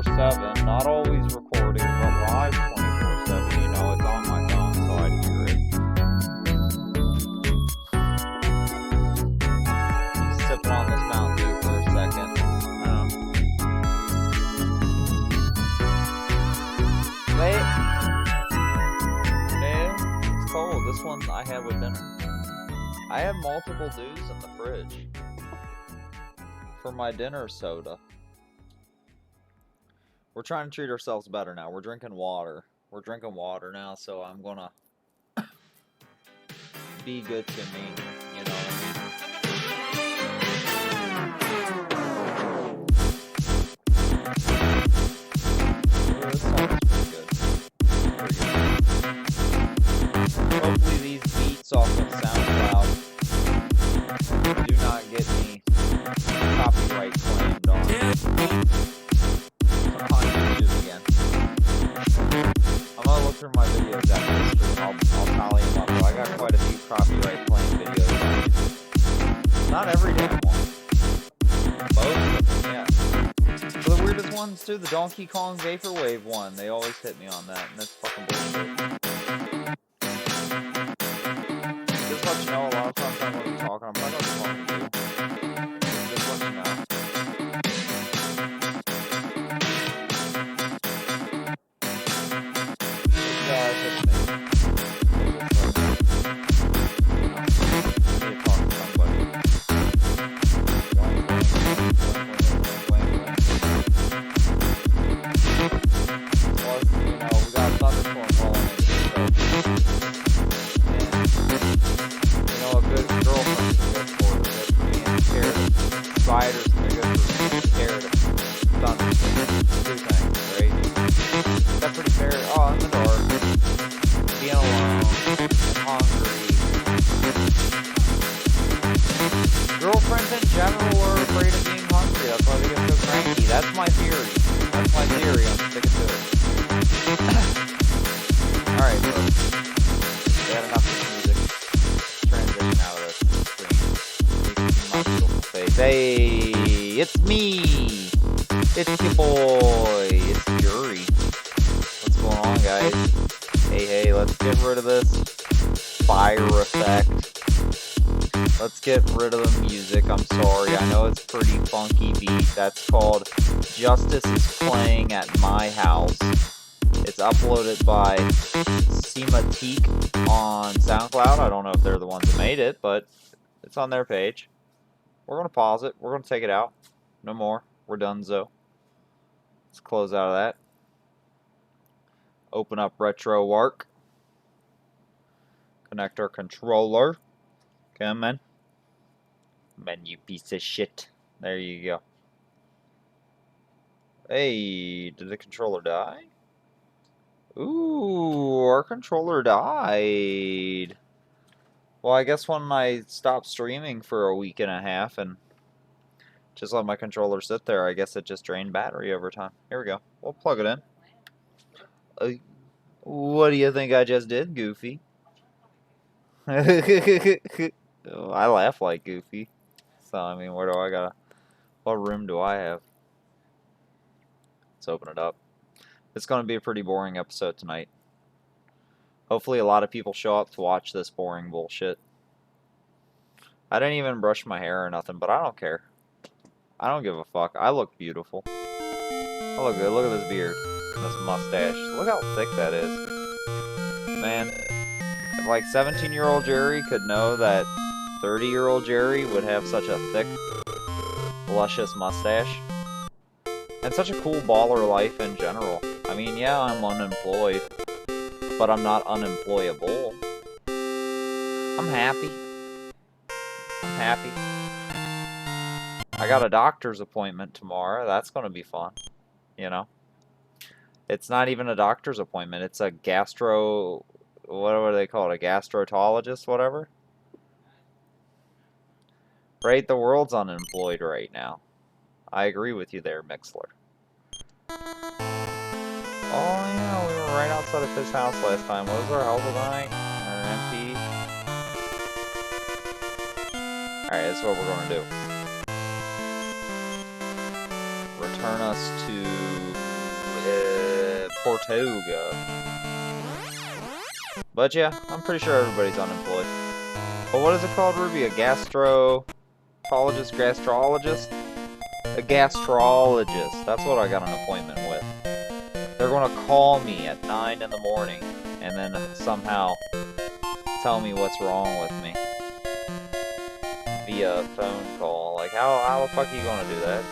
24/7, not always recording, but live 24/7. You know, it's on my phone, so I hear it. Just sipping on this Mountain Dew for a second. Wait. Man, it's cold. This one I had with dinner. I had multiple dews in the fridge for my dinner soda. We're trying to treat ourselves better now. We're drinking water. We're drinking water now, so I'm gonna be good to me, you know. This sounds pretty good. Hopefully these beats off of SoundCloud do not get me copyright claimed on YouTube again. I'm gonna look through my videos after this stream. I'll tally them up, but I got quite a few copyright claim videos on YouTube. Not every damn one. Most of them, yeah. But the weirdest ones too, the Donkey Kong Vaporwave one. They always hit me on that, and that's fucking bullshit. Just let you know, a lot of times I'm gonna be talking, I'm not gonna be talking to you. Just let you know. Spiders, and they're good for scared of thunder. Two things, right? That's pretty fair. Oh, in the dark, being alone, and hungry. Girlfriends in general are afraid of being hungry. That's why they get so cranky. That's my theory. That's my theory. I'm sticking to it. Alright, folks. We had enough of music. Transition out of this screen. You can see my beautiful face. Hey, it's me. It's your boy. It's Yuri. What's going on, guys? Hey, let's get rid of this fire effect. Let's get rid of the music. I'm sorry. I know it's pretty funky beat. That's called Justice is Playing at My House. It's uploaded by Sematique on SoundCloud. I don't know if they're the ones that made it, but it's on their page. We're going to pause it. We're going to take it out. No more. We're donezo. Let's close out of that. Open up RetroArch. Connect our controller. Come on. Man, you piece of shit. There you go. Hey, did the controller die? Ooh, our controller died. Well, I guess when I stopped streaming for a week and a half and just let my controller sit there, I guess it just drained battery over time. Here we go. We'll plug it in. What do you think I just did, Goofy? Oh, I laugh like Goofy. So, I mean, where do I gotta... What room do I have? Let's open it up. It's going to be a pretty boring episode tonight. Hopefully a lot of people show up to watch this boring bullshit. I didn't even brush my hair or nothing, but I don't care. I don't give a fuck. I look beautiful. I look good. Look at this beard. This mustache. Look how thick that is. Man, if like 17-year-old Jerry could know that 30-year-old Jerry would have such a thick, luscious mustache. And such a cool baller life in general. I mean, yeah, I'm unemployed, but I'm not unemployable. I'm happy. I'm happy. I got a doctor's appointment tomorrow. That's going to be fun, you know. It's not even a doctor's appointment. It's a gastro... What do they call it? A gastrotologist, whatever? Right? The world's unemployed right now. I agree with you there, Mixler. Oh, yeah, we were right outside of his house last time. What was our health tonight? Our MP? Alright, that's what we're going to do. Return us to Portuga. But yeah, I'm pretty sure everybody's unemployed. But what is it called, Ruby? A gastrologist? Gastrologist? A gastrologist. That's what I got an appointment with. They're going to call me at 9 in the morning and then somehow tell me what's wrong with me via phone call. Like, how the fuck are you going to do that?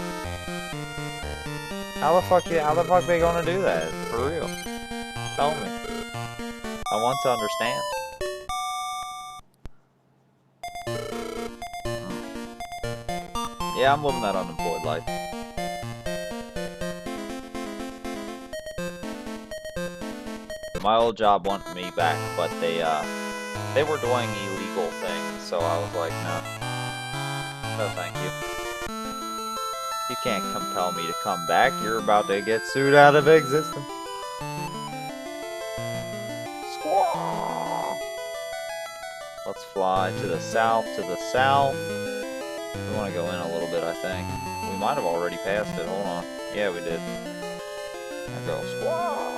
How the fuck they going to do that? For real. Tell me. I want to understand. Yeah, I'm living that unemployed life. My old job wanted me back, but they were doing illegal things, so I was like, no thank you. You can't compel me to come back. You're about to get sued out of existence. Squaw! Let's fly to the south, We want to go in a little bit, I think. We might have already passed it. Hold on. Yeah, we did. There goes squaw!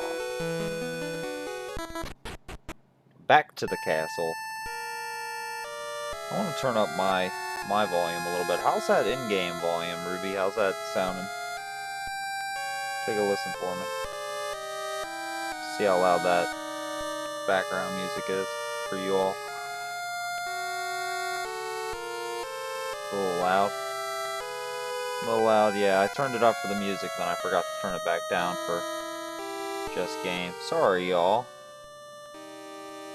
Back to the castle. I want to turn up my volume a little bit. How's that in-game volume, Ruby? How's that sounding? Take a listen for me. See how loud that background music is for you all. A little loud. A little loud, yeah. I turned it up for the music, then I forgot to turn it back down for just game. Sorry, y'all.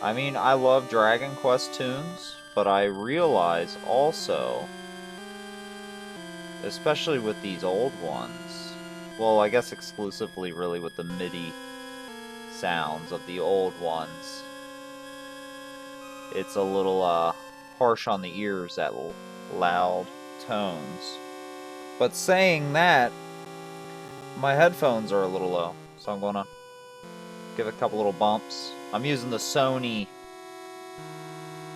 I mean, I love Dragon Quest tunes, but I realize also, especially with these old ones, well, I guess exclusively really with the MIDI sounds of the old ones, it's a little harsh on the ears, that loud tones. But saying that, my headphones are a little low, so I'm gonna give it a couple little bumps. I'm using the Sony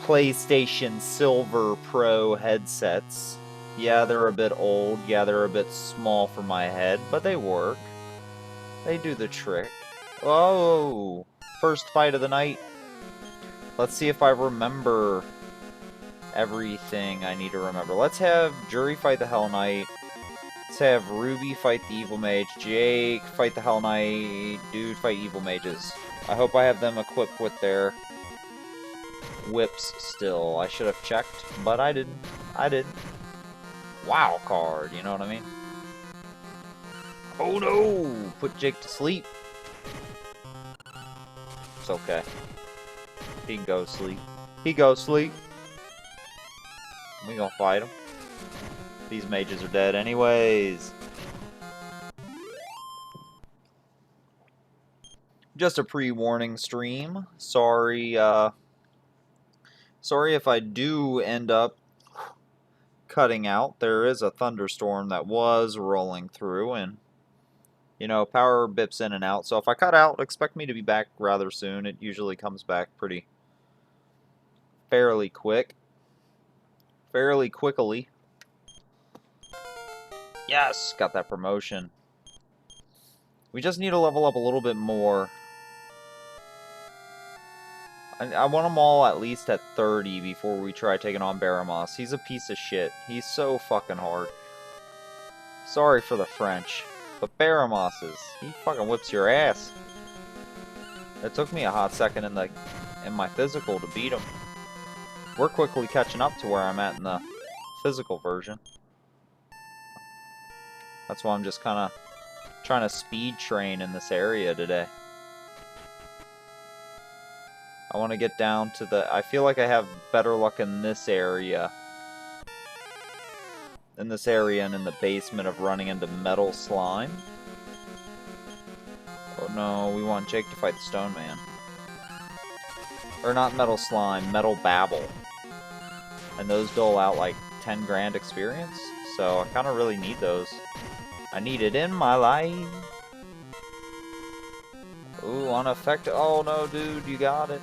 PlayStation Silver Pro headsets. Yeah, they're a bit old. Yeah, they're a bit small for my head, but they work. They do the trick. Oh, first fight of the night. Let's see if I remember everything I need to remember. Let's have Jury fight the Hell Knight. Let's have Ruby fight the Evil Mage. Jake fight the Hell Knight. Dude fight Evil Mages. I hope I have them equipped with their whips still. I should have checked, but I didn't. Wow card, you know what I mean? Oh no! Put Jake to sleep. It's okay. He can go sleep. We gonna fight him. These mages are dead anyways. Just a pre-warning stream. Sorry if I do end up cutting out. There is a thunderstorm that was rolling through, and you know, power bips in and out. So if I cut out, expect me to be back rather soon. It usually comes back fairly quickly. Yes, got that promotion. We just need to level up a little bit more. I want them all at least at 30 before we try taking on Baramos. He's a piece of shit. He's so fucking hard. Sorry for the French, but Baramoses, he fucking whips your ass. It took me a hot second in my physical to beat him. We're quickly catching up to where I'm at in the physical version. That's why I'm just kind of trying to speed train in this area today. I want to get down to I feel like I have better luck in this area. And in the basement of running into Metal Slime. Oh no, we want Jake to fight the Stone Man. Or not Metal Slime, Metal Babble. And those dole out like 10 grand experience. So I kind of really need those. I need it in my life. Ooh, unaffected. Oh no, dude, you got it.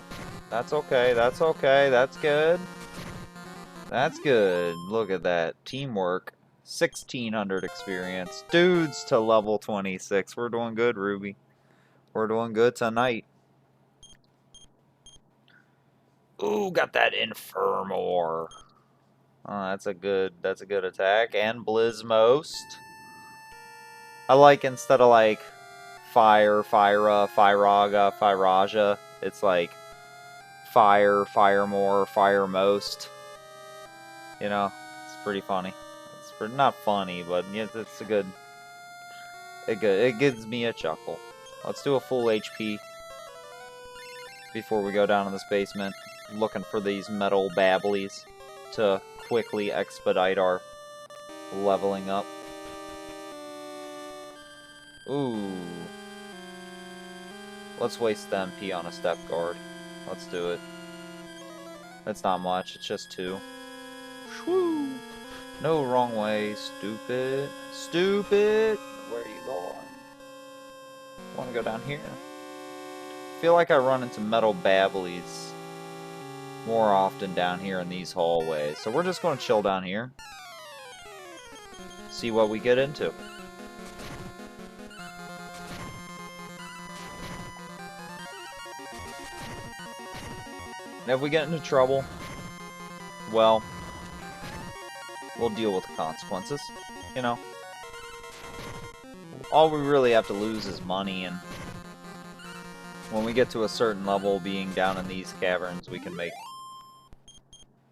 That's okay, that's okay, that's good. That's good. Look at that. Teamwork. 1,600 experience. Dudes to level 26. We're doing good, Ruby. We're doing good tonight. Ooh, got that Infirmor. Oh, that's a good attack. And Blizzmost. I like, instead of like Fire, Fyra, Fyraga, Fyraja, it's like Fire, Firemore, Firemost. You know, it's pretty funny. It's pretty, not funny, but it's a good. It gives me a chuckle. Let's do a full HP before we go down in this basement, looking for these metal babblies to quickly expedite our leveling up. Ooh. Let's waste the MP on a step guard. Let's do it. That's not much, it's just 2. Whew. No, wrong way, stupid. Stupid! Where are you going? Want to go down here? I feel like I run into metal babblies more often down here in these hallways. So we're just going to chill down here. See what we get into. And if we get into trouble, well, we'll deal with the consequences, you know. All we really have to lose is money, and when we get to a certain level, being down in these caverns, we can make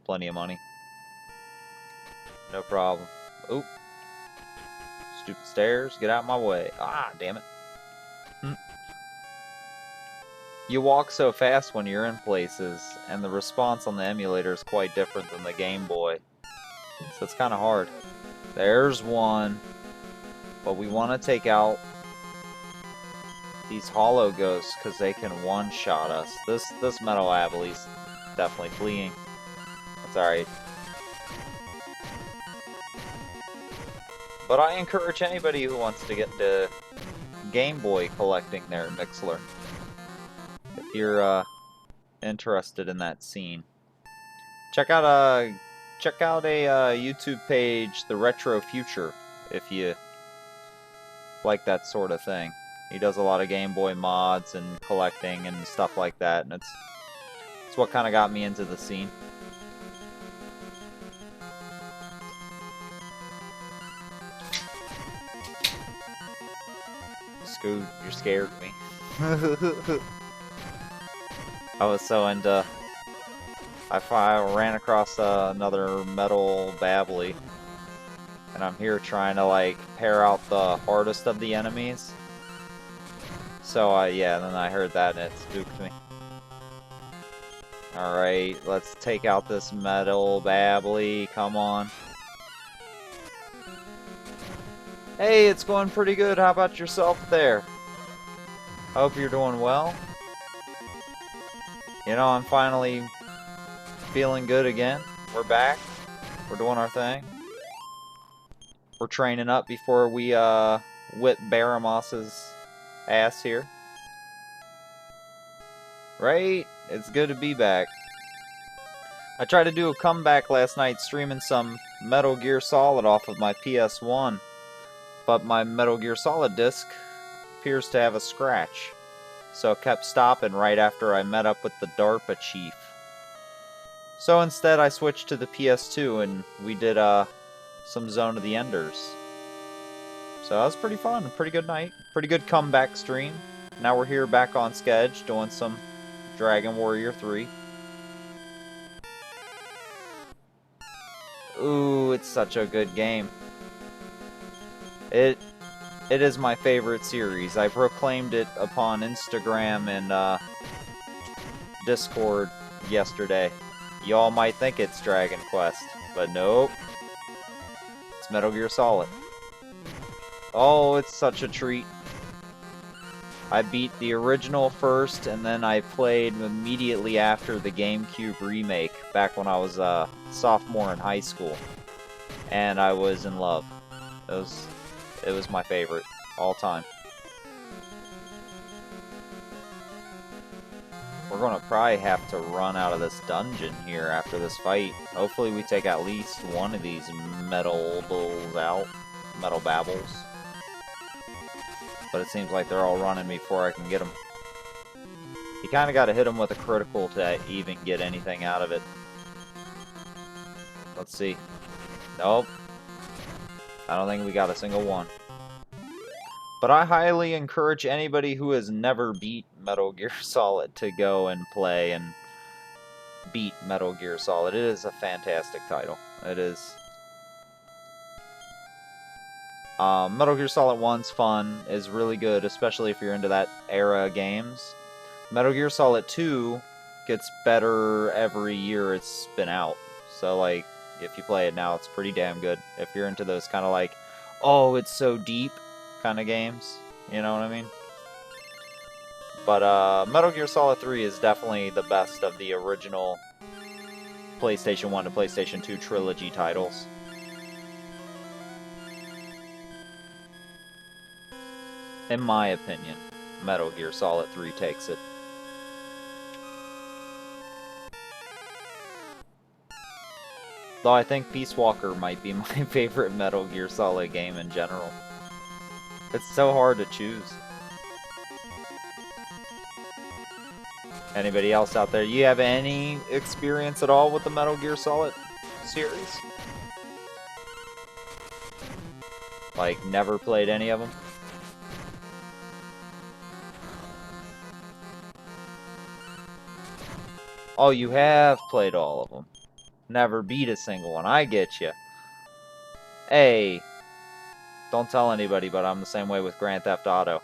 plenty of money. No problem. Oop. Stupid stairs, get out of my way. Ah, damn it. You walk so fast when you're in places, and the response on the emulator is quite different than the Game Boy. So it's kind of hard. There's one. But we want to take out these hollow ghosts because they can one-shot us. This metal abbey's definitely fleeing. That's alright. But I encourage anybody who wants to get into Game Boy collecting their Mixler, if you're interested in that scene. Check out a YouTube page, The Retro Future, if you like that sort of thing. He does a lot of Game Boy mods and collecting and stuff like that, and it's what kind of got me into the scene. Scoot, you're scared of me. I was so into... I ran across another metal babbly, and I'm here trying to like pair out the hardest of the enemies. So yeah, then I heard that and it spooked me. Alright, let's take out this metal babbly, come on. Hey, it's going pretty good, how about yourself there? Hope you're doing well. You know, I'm finally feeling good again. We're back. We're doing our thing. We're training up before we whip Baramos's ass here. Right? It's good to be back. I tried to do a comeback last night streaming some Metal Gear Solid off of my PS1, but my Metal Gear Solid disc appears to have a scratch. So it kept stopping right after I met up with the DARPA chief. So instead I switched to the PS2 and we did some Zone of the Enders. So that was pretty fun, pretty good night, pretty good comeback stream. Now we're here back on Sketch doing some Dragon Warrior 3. Ooh, it's such a good game. It is my favorite series. I proclaimed it upon Instagram and Discord yesterday. Y'all might think it's Dragon Quest, but nope. It's Metal Gear Solid. Oh, it's such a treat. I beat the original first, and then I played immediately after the GameCube remake, back when I was a sophomore in high school. And I was in love. It was my favorite, all time. we're going to probably have to run out of this dungeon here after this fight. Hopefully we take at least one of these metal bulls out. Metal babbles. But it seems like they're all running before I can get them. You kind of got to hit them with a critical to even get anything out of it. Let's see. Nope. I don't think we got a single one. But I highly encourage anybody who has never beat Metal Gear Solid to go and play and beat Metal Gear Solid. It is a fantastic title. It is. Metal Gear Solid 1's fun, is really good, especially if you're into that era of games. Metal Gear Solid 2 gets better every year it's been out. So, like, if you play it now, it's pretty damn good. If you're into those kind of like, oh, it's so deep kind of games, you know what I mean? But Metal Gear Solid 3 is definitely the best of the original PlayStation 1 to PlayStation 2 trilogy titles. In my opinion, Metal Gear Solid 3 takes it. Though I think Peace Walker might be my favorite Metal Gear Solid game in general. It's so hard to choose. Anybody else out there? You have any experience at all with the Metal Gear Solid series? Like, never played any of them? Oh, you have played all of them. Never beat a single one. I get you. Hey, don't tell anybody, but I'm the same way with Grand Theft Auto.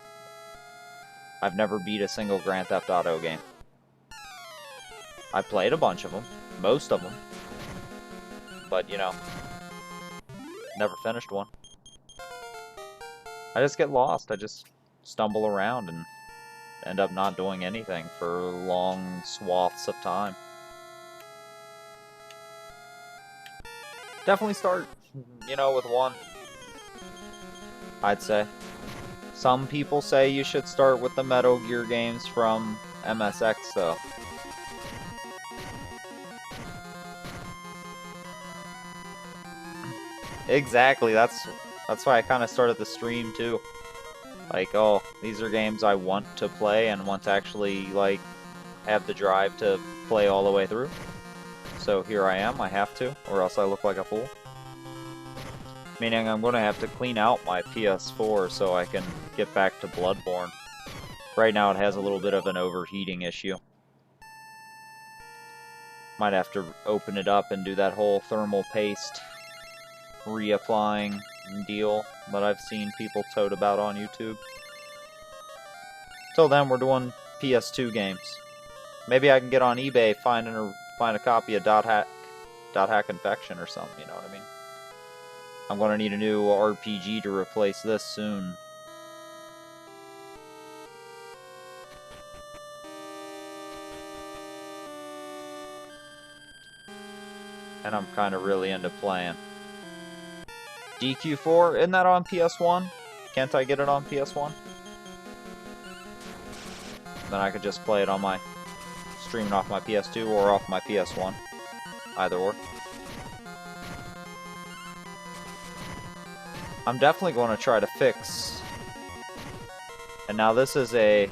I've never beat a single Grand Theft Auto game. I played a bunch of them. Most of them. But, you know, never finished one. I just get lost. I just stumble around and end up not doing anything for long swaths of time. Definitely start, you know, with one. I'd say. Some people say you should start with the Metal Gear games from MSX, though. Exactly, that's why I kind of started the stream, too. Like, oh, these are games I want to play and want to actually, like, have the drive to play all the way through. So here I am, I have to, or else I look like a fool. Meaning I'm going to have to clean out my PS4 so I can get back to Bloodborne. Right now it has a little bit of an overheating issue. Might have to open it up and do that whole thermal paste reapplying deal that I've seen people tote about on YouTube. Till then, we're doing PS2 games. Maybe I can get on eBay, find a copy of Dot Hack Infection or something, you know what I mean? I'm going to need a new RPG to replace this soon. And I'm kind of really into playing. DQ4, isn't that on PS1? Can't I get it on PS1? Then I could just play it on my... streaming off my PS2 or off my PS1. Either or. I'm definitely going to try to fix... And now this is a...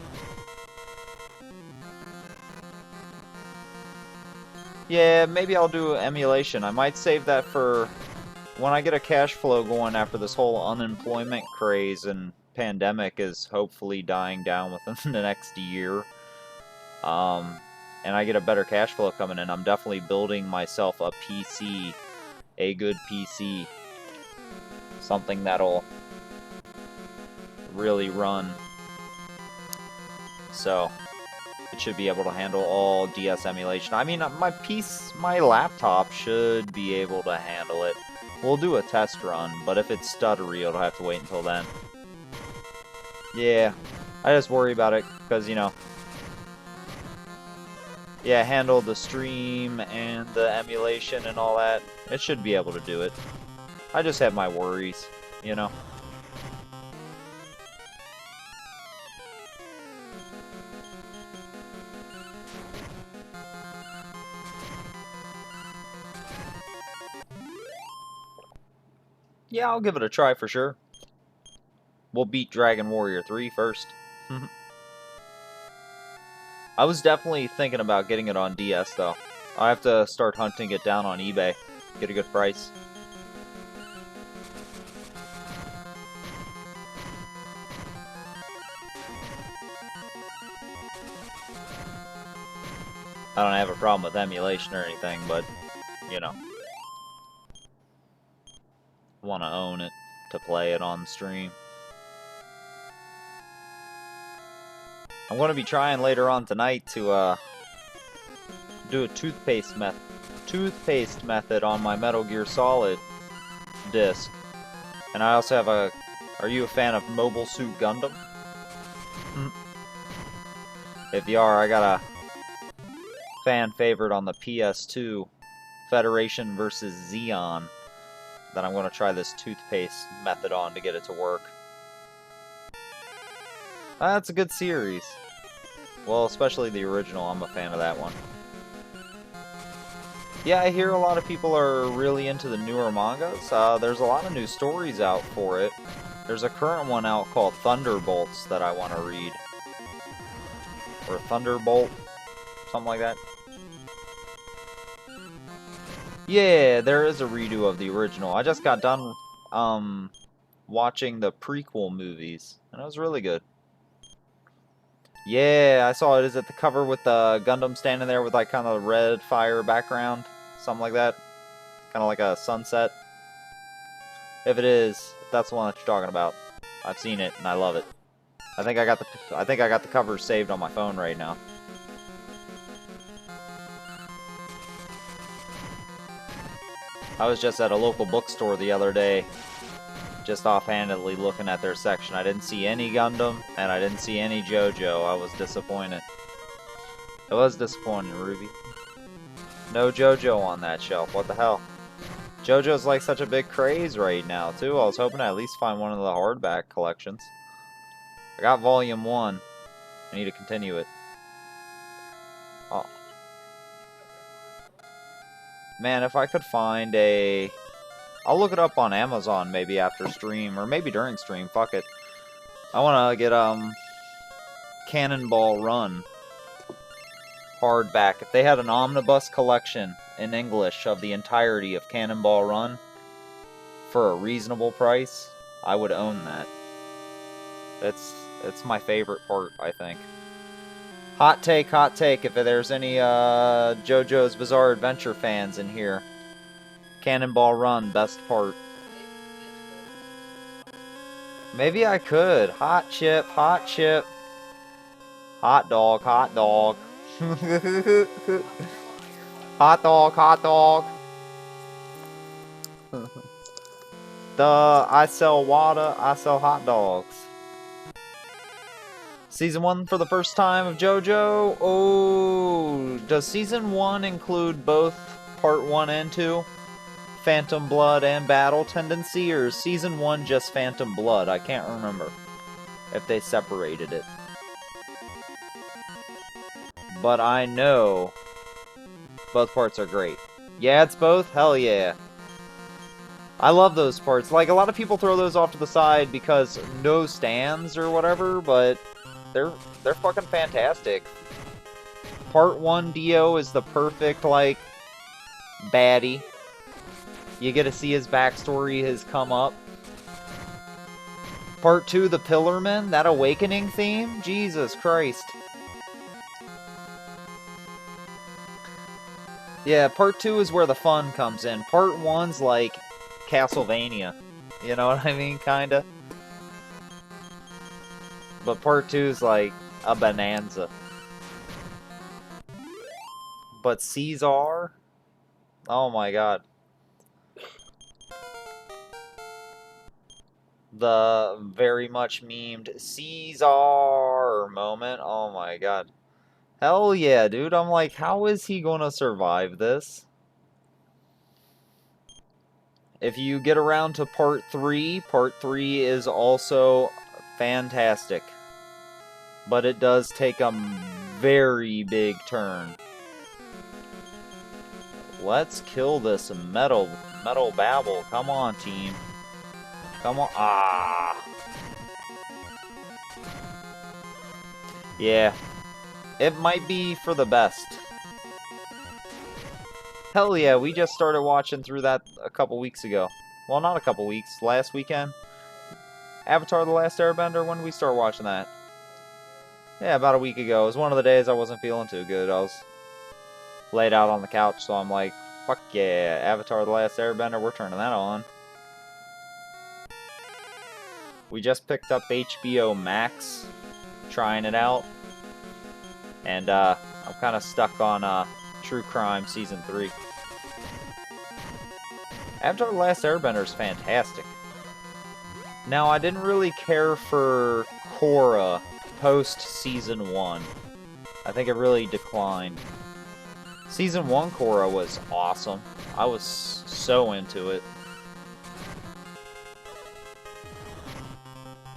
Yeah, maybe I'll do emulation. I might save that for when I get a cash flow going after this whole unemployment craze and pandemic is hopefully dying down within the next year. And I get a better cash flow coming in. I'm definitely building myself a PC, a good PC. Something that'll really run. So... it should be able to handle all DS emulation. I mean, my laptop should be able to handle it. We'll do a test run, but if it's stuttery, it'll have to wait until then. Yeah, I just worry about it, because, you know... yeah, handle the stream and the emulation and all that. It should be able to do it. I just have my worries, you know? Yeah, I'll give it a try for sure. We'll beat Dragon Warrior 3 first. I was definitely thinking about getting it on DS, though. I have to start hunting it down on eBay. Get a good price. I don't have a problem with emulation or anything, but, you know. I want to own it to play it on stream. I'm going to be trying later on tonight to do a toothpaste method on my Metal Gear Solid disc. And I also have a... Are you a fan of Mobile Suit Gundam? If you are, I got a fan favorite on the PS2, Federation vs. Xeon, that I'm going to try this toothpaste method on to get it to work. That's a good series. Well, especially the original, I'm a fan of that one. Yeah, I hear a lot of people are really into the newer mangas. There's a lot of new stories out for it. There's a current one out called Thunderbolts that I want to read. Or Thunderbolt, something like that. Yeah, there is a redo of the original. I just got done watching the prequel movies, and it was really good. Yeah, I saw it. Is it the cover with the Gundam standing there with like kind of red fire background? Something like that? Kind of like a sunset? If it is, if that's the one that you're talking about, I've seen it and I love it. I think I got the cover saved on my phone right now. I was just at a local bookstore the other day, just offhandedly looking at their section. I didn't see any Gundam, and I didn't see any JoJo. I was disappointed. It was disappointing, Ruby. No JoJo on that shelf. What the hell? JoJo's like such a big craze right now, too. I was hoping to at least find one of the hardback collections. I got Volume 1. I need to continue it. Oh. Man, if I could find a... I'll look it up on Amazon maybe after stream, or maybe during stream, fuck it. I want to get, Cannonball Run hardback. If they had an omnibus collection in English of the entirety of Cannonball Run for a reasonable price, I would own that. It's my favorite part, I think. Hot take, if there's any JoJo's Bizarre Adventure fans in here. Cannonball Run, best part. Maybe I could. Hot chip, hot chip. Hot dog, hot dog. Hot dog, hot dog. I sell water, I sell hot dogs. Season 1 for the first time of JoJo? Oh, does Season 1 include both Part 1 and 2? Phantom Blood and Battle Tendency, or is Season 1 just Phantom Blood? I can't remember if they separated it. But I know both parts are great. Yeah, it's both? Hell yeah. I love those parts. Like, a lot of people throw those off to the side because no stands or whatever, but they're fucking fantastic. Part 1 Dio is the perfect, like, baddie. You get to see his backstory, his come up. Part 2, the Pillarman, that awakening theme? Jesus Christ. Yeah, Part 2 is where the fun comes in. Part 1's like Castlevania. You know what I mean? Kinda. But Part 2's like a bonanza. But Caesar? Oh my god. The very much memed Caesar moment. Oh my god. Hell yeah, dude. I'm like, how is he gonna survive this? If you get around to Part 3 is also fantastic. But it does take a very big turn. Let's kill this metal babble. Come on, team. Come on. Ah. Yeah. It might be for the best. Hell yeah, we just started watching through that a couple weeks ago. Well, not a couple weeks. Last weekend. Avatar The Last Airbender, when did we start watching that? Yeah, about a week ago. It was one of the days I wasn't feeling too good. I was laid out on the couch, so I'm like, fuck yeah, Avatar The Last Airbender, we're turning that on. We just picked up HBO Max, trying it out. And I'm kind of stuck on True Crime Season 3. Avatar The Last Airbender is fantastic. Now, I didn't really care for Korra post Season 1. I think it really declined. Season 1 Korra was awesome. I was so into it.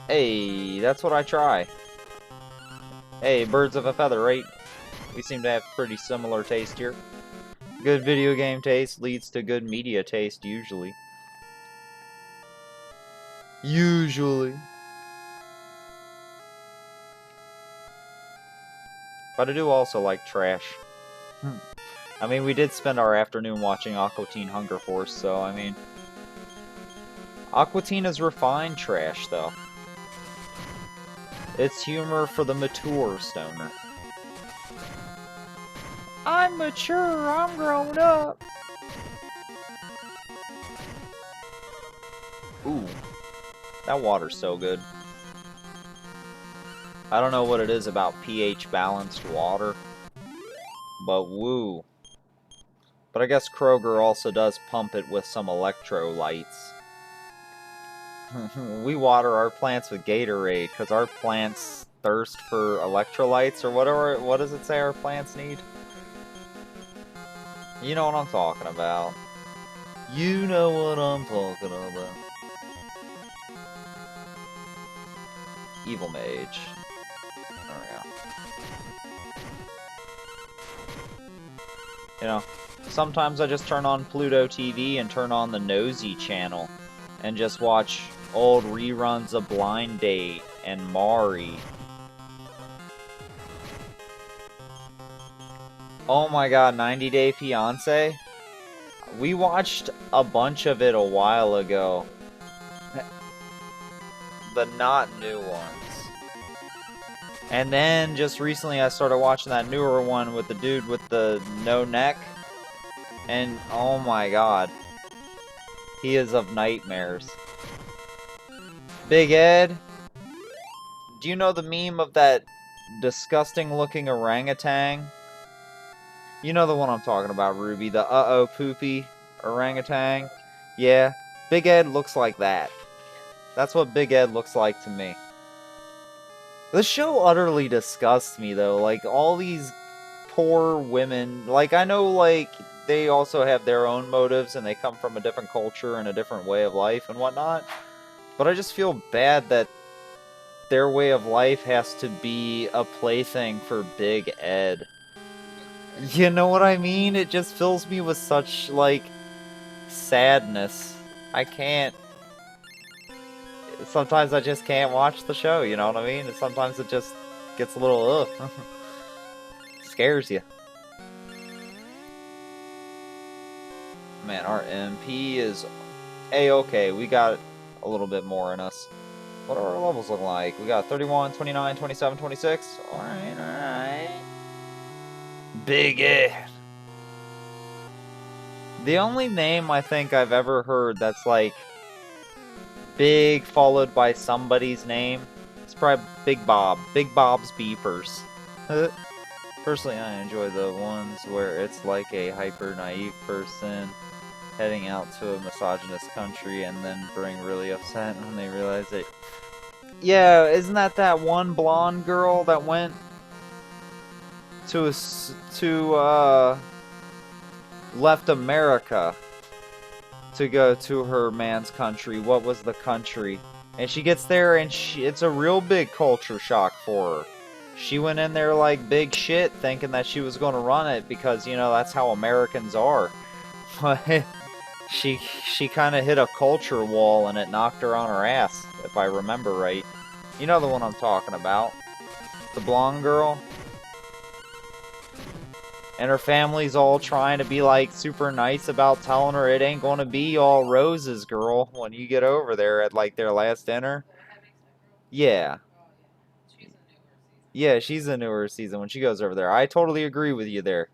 Hey, that's what I try. Hey, birds of a feather, right? We seem to have pretty similar taste here. Good video game taste leads to good media taste, usually. Usually. But I do also like trash. I mean, we did spend our afternoon watching Aqua Teen Hunger Force, so, I mean... Aqua Teen is refined trash, though. It's humor for the mature stoner. I'm mature, I'm grown up! Ooh. That water's so good. I don't know what it is about pH-balanced water, but woo. But I guess Kroger also does pump it with some electrolytes. We water our plants with Gatorade, because our plants thirst for electrolytes, or whatever. What does it say our plants need? You know what I'm talking about. You know what I'm talking about. Evil Mage. There we go. You know, sometimes I just turn on Pluto TV and turn on the Nosy channel and just watch old reruns of Blind Date and Mari. Oh my god, 90 Day Fiancé? We watched a bunch of it a while ago. The not new ones. And then, just recently, I started watching that newer one with the dude with the no neck. And, oh my god. He is of nightmares. Big Ed? Do you know the meme of that disgusting-looking orangutan? You know the one I'm talking about, Ruby. The uh-oh poopy orangutan? Yeah. Big Ed looks like that. That's what Big Ed looks like to me. The show utterly disgusts me, though. Like, all these poor women... Like, I know, like, they also have their own motives, and they come from a different culture and a different way of life and whatnot. But I just feel bad that their way of life has to be a plaything for Big Ed. You know what I mean? It just fills me with such, like, sadness. I can't... Sometimes I just can't watch the show, you know what I mean? And sometimes it just gets a little, ugh. Scares you. Man, our MP is A-okay. We got a little bit more in us. What are our levels looking like? We got 31, 29, 27, 26. Alright, alright. Big Ed. The only name I think I've ever heard that's like Big followed by somebody's name, it's probably Big Bob. Big Bob's Beepers. Personally, I enjoy the ones where it's like a hyper-naive person heading out to a misogynist country and then being really upset when they realize it. Yeah, isn't that one blonde girl that went to left America to go to her man's country? What was the country? And she gets there and it's a real big culture shock for her. She went in there like big shit thinking that she was going to run it because, you know, that's how Americans are. But she kind of hit a culture wall and it knocked her on her ass, if I remember right. You know the one I'm talking about. The blonde girl. And her family's all trying to be like super nice about telling her it ain't gonna be all roses, girl, when you get over there at like their last dinner. Yeah. Yeah, she's a newer season when she goes over there. I totally agree with you there.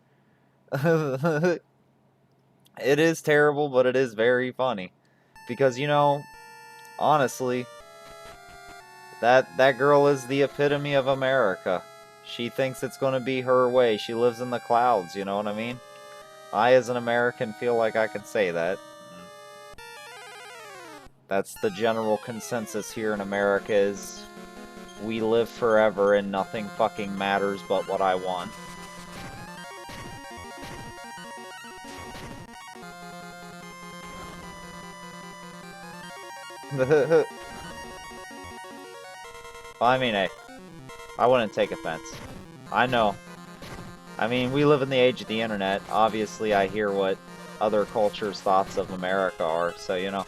It is terrible, but it is very funny. Because, you know, honestly, that girl is the epitome of America. She thinks it's going to be her way. She lives in the clouds, you know what I mean? I, as an American, feel like I can say that. That's the general consensus here in America is we live forever and nothing fucking matters but what I want. I mean, hey, I wouldn't take offense. I know. I mean, we live in the age of the internet. Obviously, I hear what other cultures' thoughts of America are, so, you know.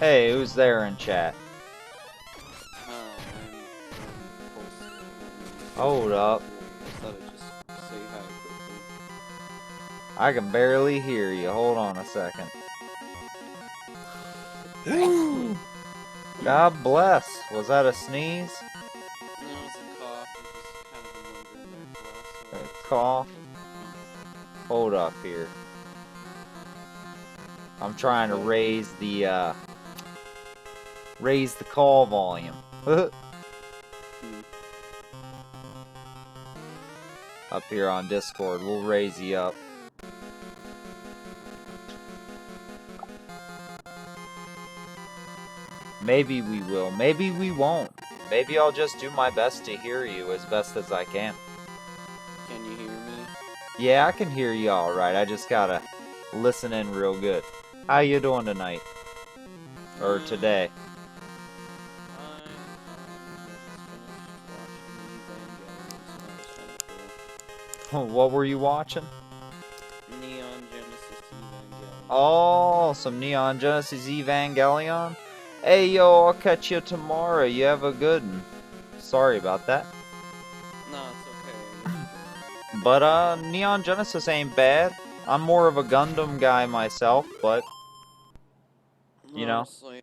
Hey, who's there in chat? Hold up. I can barely hear you. Hold on a second. God bless. Was that a sneeze? No, it's a cough. It just kind of been lingering there for us. A cough? Hold up here. I'm trying to raise the call volume. Up here on Discord, we'll raise you up. Maybe we will. Maybe we won't. Maybe I'll just do my best to hear you as best as I can. Can you hear me? Yeah, I can hear you alright. I just gotta listen in real good. How you doing tonight? Or today? What were you watching? Neon Genesis Evangelion. Oh, some Neon Genesis Evangelion? Hey, yo, I'll catch you tomorrow. You have a good one. Sorry about that. No, it's okay. But, Neon Genesis ain't bad. I'm more of a Gundam guy myself, but, you know. Honestly,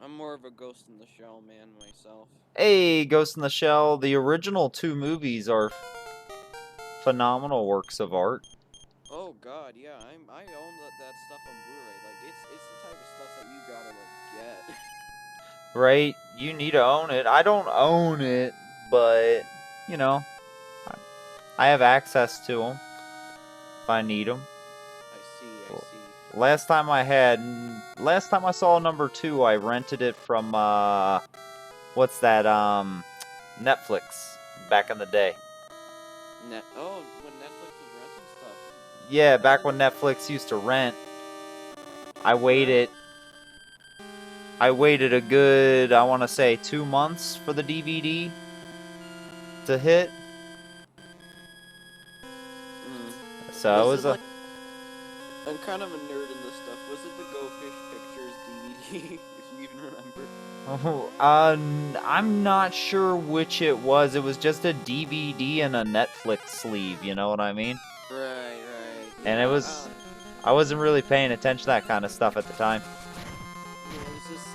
I'm more of a Ghost in the Shell man myself. Hey, Ghost in the Shell, the original 2 movies are phenomenal works of art. Oh god, yeah, I own that stuff on Blu-ray. Like it's the type of stuff that you gotta like get. Right? You need to own it. I don't own it, but, you know, I have access to them if I need them. I see. Last time I saw number 2, I rented it from, what's that, Netflix, back in the day. Oh, when Netflix was renting stuff. Yeah, back when Netflix used to rent. I waited a good, I want to say, 2 months for the DVD to hit. So it was like, I'm kind of a nerd in this stuff. Was it the Go Fish Pictures DVD, if you even remember? I'm not sure which it was. It was just a DVD and a Netflix sleeve, you know what I mean? Right. And it was, I wasn't really paying attention to that kind of stuff at the time. Yeah, it was just,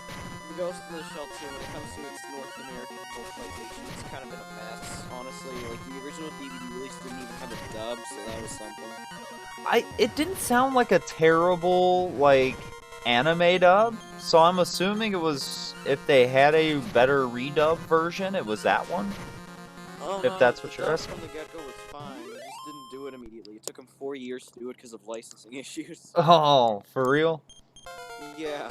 the Ghost in the Shell 2, when it comes to its North American localization, it's kind of been a mess, honestly. Like, the original DVD release didn't even have a dub, so that was something. It didn't sound like a terrible, like, anime dub, so I'm assuming it was, if they had a better redub version, it was that one? Oh, if no, that's what you're asking. from the get-go was fine, they just didn't do it immediately. It took them 4 years to do it because of licensing issues. Oh, for real? Yeah.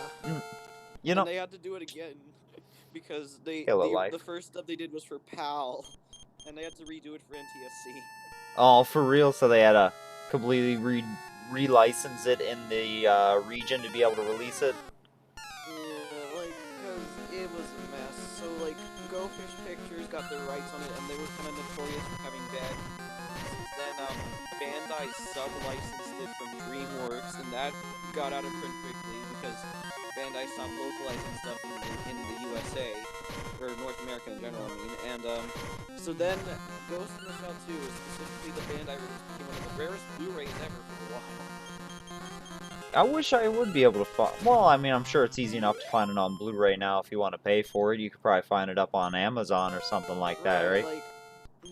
You know, and they had to do it again, because the first dub they did was for PAL, and they had to redo it for NTSC. Oh, for real? So they had to completely relicense it in the region to be able to release it? Yeah, like, because it was a mess. So, like, Go Fish Pictures got their rights on it, and they were kind of notorious for having bad releases. Then, Bandai sub-licensed it from DreamWorks, and that got out of print quickly because Bandai stopped localizing stuff in the USA, or North America in general, I mean. And so then Ghost in the Shell 2, specifically the Bandai release, became one of the rarest Blu-rays ever for a while. I wish I would be able to find. Well, I mean, I'm sure it's easy enough to find it on Blu-ray now if you want to pay for it. You could probably find it up on Amazon or something like that, Right, right? like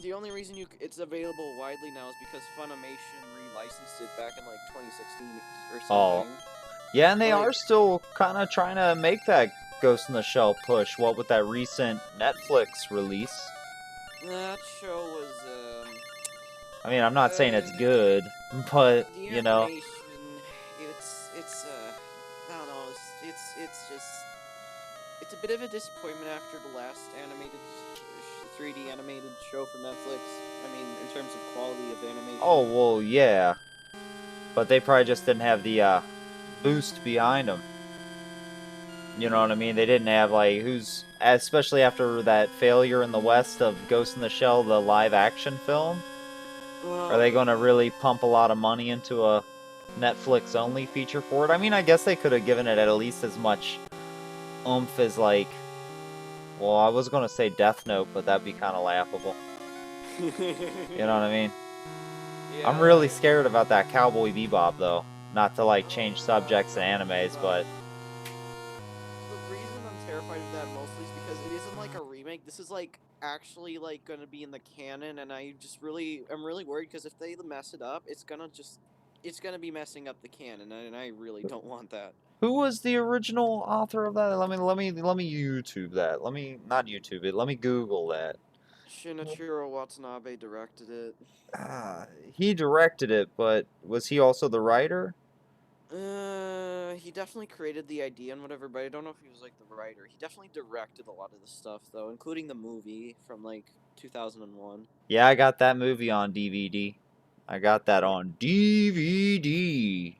the only reason it's available widely now is because Funimation relicensed it back in like 2016 or Oh, something. yeah, and they Like are still kind of trying to make that Ghost in the Shell push. What with that recent Netflix release? that show was I mean, I'm not saying uh it's good, but the you know, animation, it's I don't know, it's just it's a bit of a disappointment after the last animated 3D animated show from Netflix. I mean, in terms of quality of oh animation. well, yeah, but they probably just didn't have the boost behind them. You know what I mean? They didn't have like who's especially after that failure in the West of Ghost in the Shell, the live action film. Are Well, they going to really pump a lot of money into a Netflix only feature for it? I mean, I guess they could have given it at least as much oomph as like, well, I was going to say Death Note, but that'd be kind of laughable. You know what I mean? I'm yeah. really scared about that Cowboy Bebop though. Not to like change subjects and animes, but The reason I'm terrified of that mostly is because it isn't like a remake. This is like actually like gonna be in the canon, and I'm really worried because if they mess it up, it's gonna be messing up the canon, and I really don't want that. who was the original author of that? Let me YouTube that. Let me not YouTube it. Let me Google that. Shinichiro Watanabe directed it. Ah, he directed it, but was he also the writer? He definitely created the idea and whatever, but I don't know if he was like the writer. He definitely directed a lot of the stuff though, including the movie from like 2001. Yeah, I got that movie on DVD. I got that on DVD.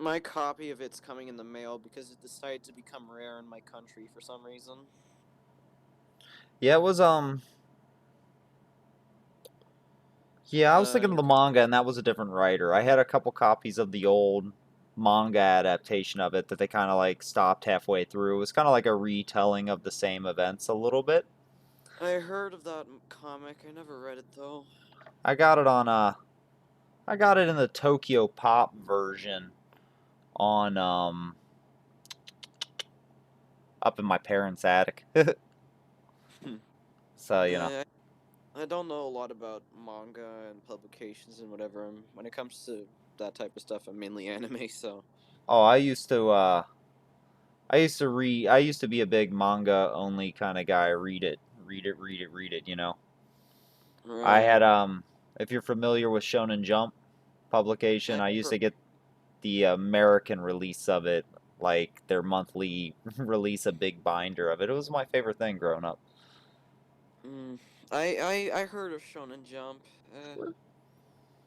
My copy of it's coming in the mail because it decided to become rare in my country for some reason. Yeah, it was yeah, I was thinking of Your the manga and that was a different writer. I had a couple copies of the old manga adaptation of it that they kind of like stopped halfway through. It was kind of like a retelling of the same events a little bit. I heard of that comic. I never read it though. I got it on I got it in the Tokyo Pop version on up in my parents' attic. So, you know. Eh, I don't know a lot about manga and publications and whatever. When it comes to that type of stuff, I'm mainly anime. So Oh, I used to be a big manga only kind of guy. Read it, you know. I right. had if you're familiar with Shonen Jump publication, I I used never. to get the American release of it, like their monthly release, a big binder of it. It was my favorite thing growing up. Mm, I heard of Shonen Jump.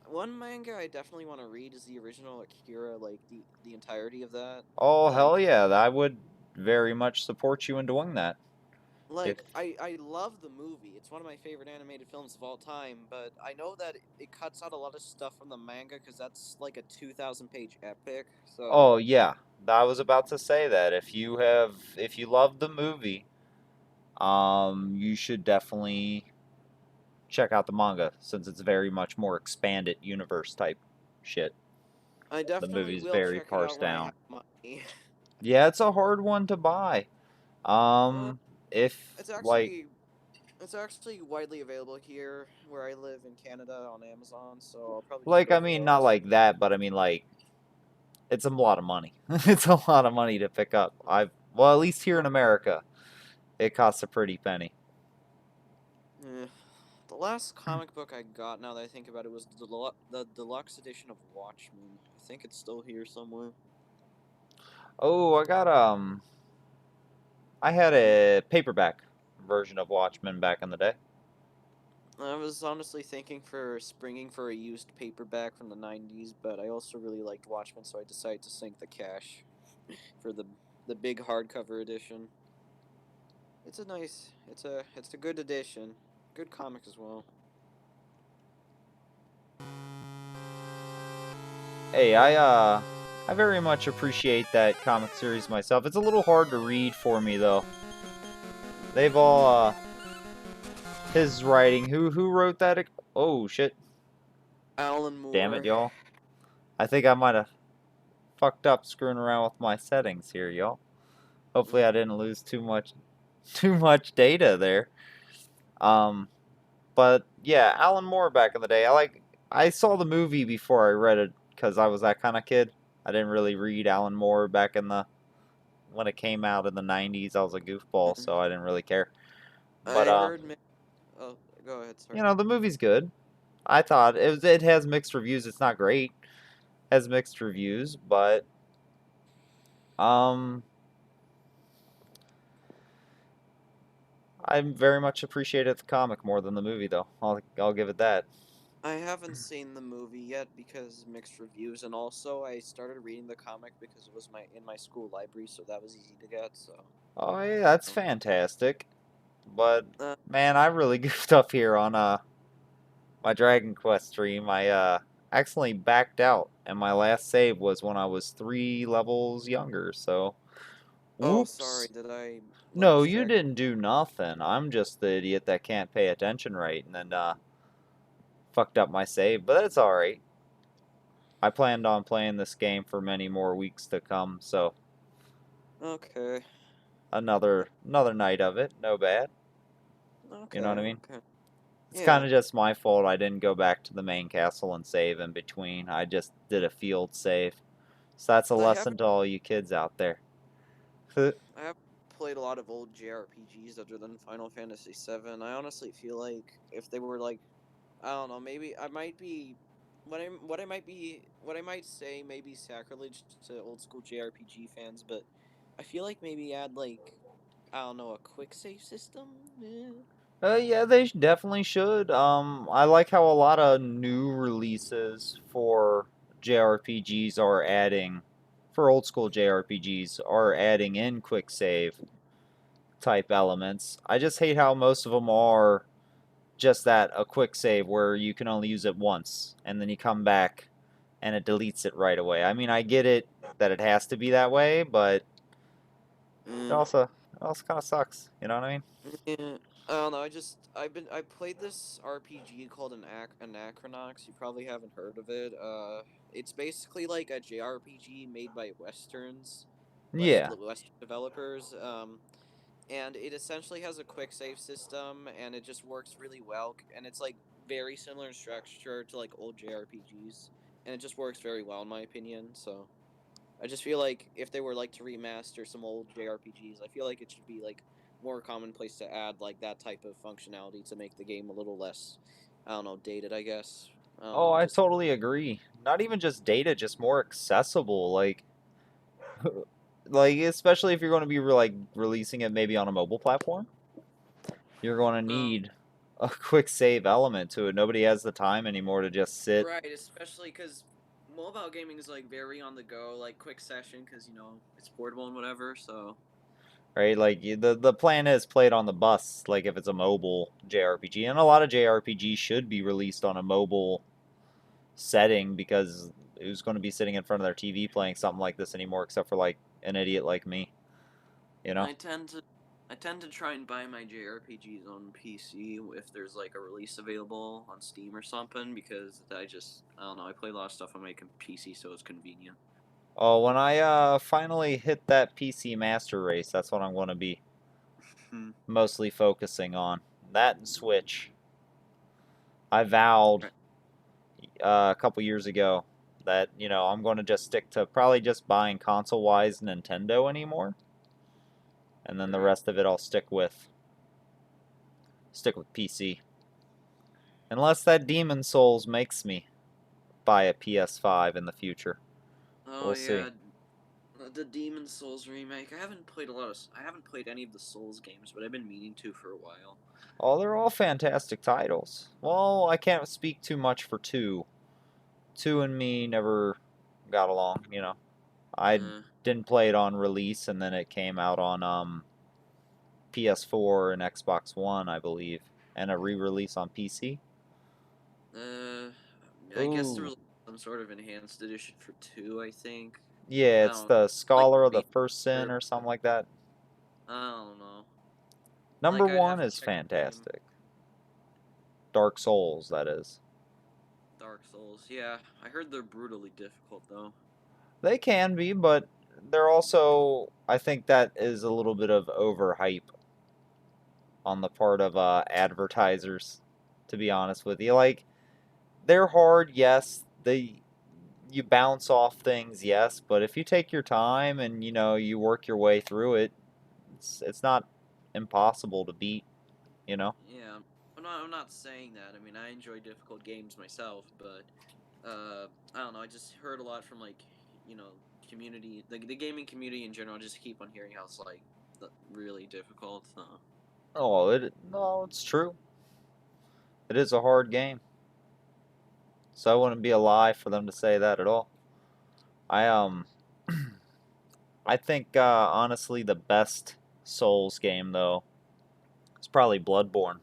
One manga I definitely want to read is the original Akira, like the entirety of that. Oh, hell Like yeah, I would very much support you in doing that. If I love the movie. It's one of my favorite animated films of all time, but I know that it cuts out a lot of stuff from the manga because that's like a 2,000 page epic. So Oh yeah, I was about to say that if you love the movie, you should definitely check out the manga since it's very much more expanded universe type shit. I The definitely movie's will very check it out parsed when I down. have money. Yeah, it's a hard one to buy. uh, If it's like actually it's actually widely available here where I live in Canada on Amazon, so I'll probably just go I for mean not those. like that, but I mean like it's a lot of money. It's a lot of money to pick up. Well, at least here in America, it costs a pretty penny. Eh. The last comic book I got, now that I think about it, was the deluxe edition of Watchmen. I think it's still here somewhere. Oh, I had a paperback version of Watchmen back in the day. I was honestly thinking for springing for a used paperback from the 90s, but I also really liked Watchmen, so I decided to sink the cash for the big hardcover edition. It's a good edition. Good comic as well. Hey, I very much appreciate that comic series myself. It's a little hard to read for me though. They've all his writing. Who wrote that? Oh shit! Alan Damn it, Moore. y'all. I think I might have fucked up screwing around with my settings here, y'all. Hopefully I Mm. didn't lose too much data there. Um, but yeah, Alan Moore back in the day. I saw the movie before I read it because I was that kind of kid. I didn't really read Alan Moore back in the when it came out in the 90s. I was a goofball, Mm. so I didn't really care. But I heard. Oh, go ahead. you Sorry. know, the movie's good. I thought it has mixed reviews. It's not great. It has mixed reviews, but um I very much appreciated the comic more than the movie though. I'll give it that. I haven't seen the movie yet because mixed reviews, and also I started reading the comic because it was my in my school library, so that was easy to get. So, Oh yeah, that's um, fantastic. But uh, man, I really goofed up here on my Dragon Quest stream. I accidentally backed out and my last save was when I was 3 levels younger. So, oh, sorry. whoops. Did I like No, you check? didn't do nothing. I'm just the idiot that can't pay attention right and then fucked up my save, but that's all right. I planned on playing this game for many more weeks to come, so Okay. another night of it, no bad. You know what I Okay. mean? Okay. It's kind Yeah. of just my fault. I didn't go back to the main castle and save in between. I just did a field save. So that's a I lesson haven't. to all you kids out there. I haven't played a lot of old JRPGs other than Final Fantasy VII. I honestly feel like if they were like, I don't know, maybe I might be what I might say may be sacrilege to old school JRPG fans, but I feel like maybe add like, I don't know, a quick save system. Yeah, they definitely should. I like how a lot of new releases for JRPGs are adding, for old school JRPGs, are adding in quick save type elements. I just hate how most of them are just that, a quick save where you can only use it once and then you come back and it deletes it right away. I mean, I get it that it has to be that way, but it Mm, also it also kind of sucks. You know what I mean? yeah, I don't know. I played this RPG called Anachronox. You probably haven't heard of it. It's basically like a JRPG made by Yeah. Western developers. And it essentially has a quick save system, and it just works really well. And it's like very similar in structure to like old JRPGs, and it just works very well in my opinion. So I just feel like if they were like to remaster some old JRPGs, I feel like it should be like more commonplace to add like that type of functionality to make the game a little less, I don't know, dated. I guess. I don't Oh, know. I Just totally agree. Not even just data, just more accessible. Like especially if you're going to be releasing it maybe on a mobile platform, you're going to um, need a quick save element to it. Nobody has the time anymore to just sit. right, especially because mobile gaming is like very on the go, like quick session, because it's portable and whatever. So. Right? Like the plan is play it on the bus, like if it's a mobile JRPG, and a lot of JRPGs should be released on a mobile setting because who's going to be sitting in front of their TV playing something like this anymore, except for like an idiot like me, you know? I tend to I tend to try and buy my JRPGs on PC if there's like a release available on Steam or something because I don't know, I play a lot of stuff on my PC, so it's convenient. Oh, when I finally hit that PC Master Race, that's what I'm going to be Hmm. mostly focusing on. That and Switch. I vowed Right. a couple years ago that I'm going to just stick to probably just buying console-wise Nintendo anymore, and then the Right. rest of it I'll stick with PC. Unless that Demon Souls makes me buy a PS5 in the future. Oh We'll see. yeah, the Demon Souls remake. I haven't played any of the Souls games, but I've been meaning to for a while. Oh, they're all fantastic titles. Well, I can't speak too much for 2. 2 and me never got along. I Uh, didn't play it on release, and then it came out on PS4 and Xbox One, I believe, and a re-release on PC. uh, I guess there Ooh. was some sort of enhanced edition for 2, I think. Yeah, I it's don't the like Scholar of the the First Sin beta, or but something like that. I don't know. Number Like I'd one have to is check the game. fantastic. Dark Souls, that is. Dark Souls. Yeah, I heard they're brutally difficult though. They can be, but they're also, I think that is a little bit of overhype on the part of advertisers, to be honest with you. Like, they're hard, yes. You bounce off things, yes, but if you take your time and you work your way through it, it's not impossible to beat, you know. Yeah, I'm not saying that. I mean, I enjoy difficult games myself, but I don't know. I just heard a lot from like you know community, the gaming community in general. I just keep on hearing how it's like really difficult. Oh, no, it's true. It is a hard game, so it wouldn't be a lie for them to say that at all. I I think honestly the best Souls game though is probably Bloodborne.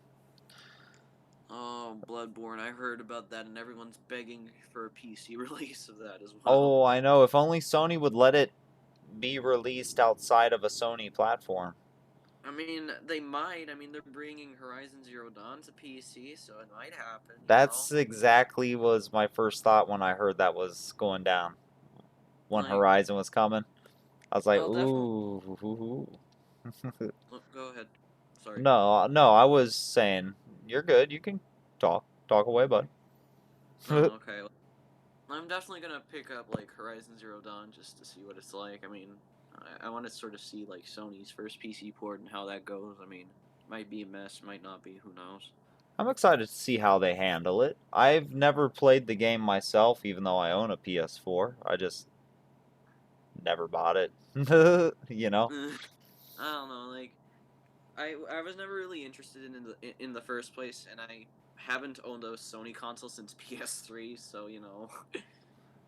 Oh, Bloodborne. I heard about that, and everyone's begging for a PC release of that as well. Oh, I know. If only Sony would let it be released outside of a Sony platform. I mean, they might. I mean, they're bringing Horizon Zero Dawn to PC, so it might happen. You know, That's exactly was my first thought when I heard that was going down. When like, Horizon was coming, I was like, I'll definitely. ooh. Oh, go ahead. Sorry. No, no, I was saying you're good. You can talk away, bud. Oh, okay. I'm definitely gonna pick up like Horizon Zero Dawn just to see what it's like. I mean, I want to sort of see like Sony's first PC port and how that goes. I mean, might be a mess, might not be. Who knows? I'm excited to see how they handle it. I've never played the game myself, even though I own a PS4. I just never bought it. You know? I don't know. Like, I was never really interested in the first place, and I haven't owned a Sony console since PS3. So you know,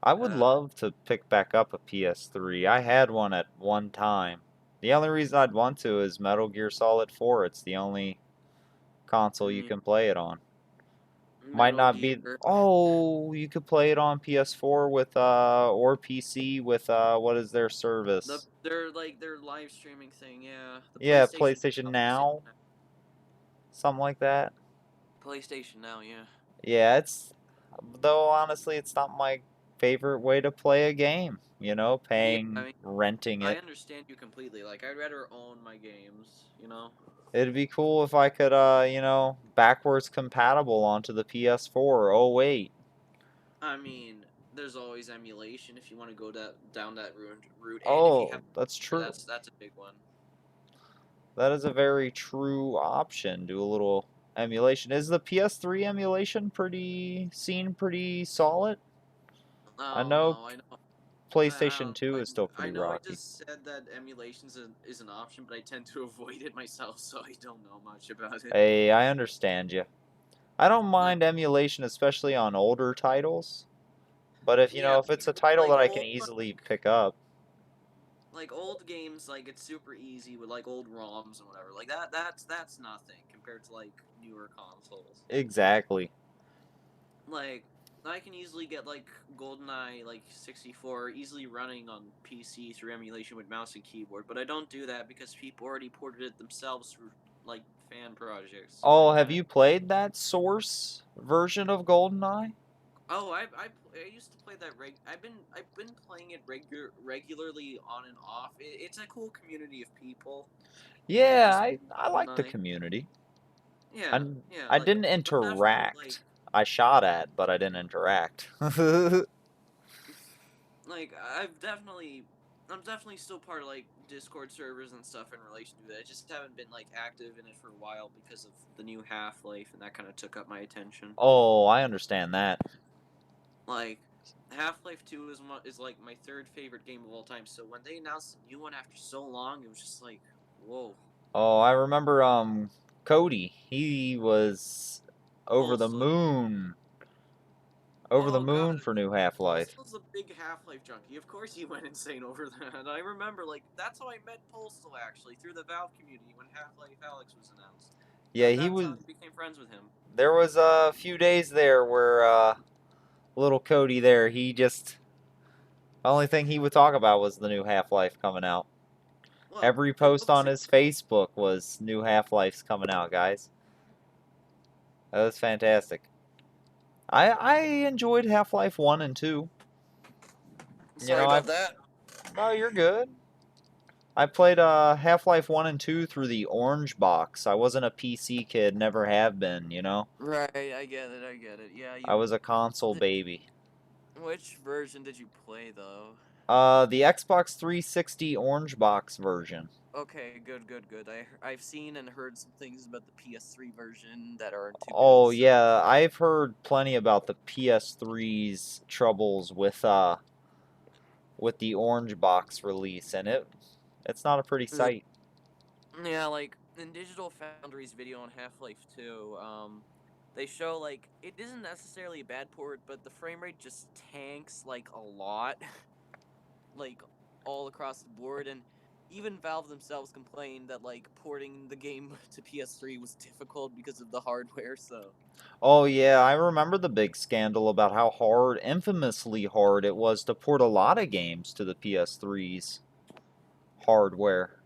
I would uh, love to pick back up a PS3. I had one at one time. The only reason I'd want to is Metal Gear Solid 4. It's the only console you mm, can play it on. Might Metal not be. Gear. Oh, you could play it on PS4 with or PC with what is their service? Their live streaming thing. Yeah, the Yeah, PlayStation. PlayStation Oh, Now, something like that. PlayStation Now. Yeah. Yeah, it's though honestly, it's not my favorite way to play a game. Yeah. I Paying, mean, renting I it. understand you completely. Like, I'd rather own my games. You know. It'd be cool if I could, backwards compatible onto the PS4. Oh wait. I mean, there's always emulation if you want to go down that route, and if you have, Oh, that's true. that's a big one. That is a very true option. Do a little emulation. Is the PS3 emulation pretty solid? I Oh know no, I know. I PlayStation don't 2 like. is still I pretty know I rocky. just said that emulation is an option, but I tend to avoid it myself, so I don't know much about it. Hey, I understand you. I don't Like, mind emulation, especially on older titles. But if yeah, if it's a title that I can old easily pick up, like old games, like it's super easy with like old ROMs and whatever. Like that's nothing compared to like newer consoles. exactly. Like I can easily get like GoldenEye like 64 easily running on PC through emulation with mouse and keyboard, but I don't do that because people already ported it themselves through like fan projects. So I Oh, have kind of you played that Source version of GoldenEye? oh I used to play that I've been playing it regularly on and off. It's a cool community of people. Yeah, Just I like the GoldenEye. community. Yeah, I yeah, I like didn't I'm definitely like interact. I shot at, but I didn't interact. like I'm definitely still part of like Discord servers and stuff in relation to that. I just haven't been like active in it for a while because of the new Half Life, and that kind of took up my attention. Oh, I understand that. Like Half Life 2 is like my third favorite game of all time. So when they announced a new one after so long, it was just like, whoa. Oh, I remember Cody. He was over the Postal. moon. Over the Oh moon god, for new Half-Life. Postal's a big Half-Life junkie. Of course he went insane over that. I remember, like, that's how I met Postal, actually, through the Valve community when Half-Life Alex was announced. Yeah, he That's how was I became friends with him. there was a few days there where Little Cody there, he just the only thing he would talk about was the new Half-Life coming out. Well, Every it post looks on his Facebook was new Half-Life's coming out, guys. That was fantastic. I enjoyed Half-Life 1 and 2. You sorry know, I about that. no, you're good. I played Half-Life 1 and 2 through the Orange Box. I wasn't a PC kid, never have been, you know. Right, I get it. I get it. Yeah, I you. was a console baby. Which version did you play though? The Xbox 360 Orange Box version. Okay, good, good, good. I've seen and heard some things about the PS3 version that aren't too good. Oh So yeah, I've heard plenty about the PS3's troubles with the Orange Box release, and it's not a pretty uh, sight. yeah, like in Digital Foundry's video on Half-Life 2, they show like it isn't necessarily a bad port, but the frame rate just tanks like a lot, like all across the board, and even Valve themselves complained that like porting the game to PS3 was difficult because of the hardware. So Oh yeah, I remember the big scandal about how hard, infamously hard it was to port a lot of games to the PS3's hardware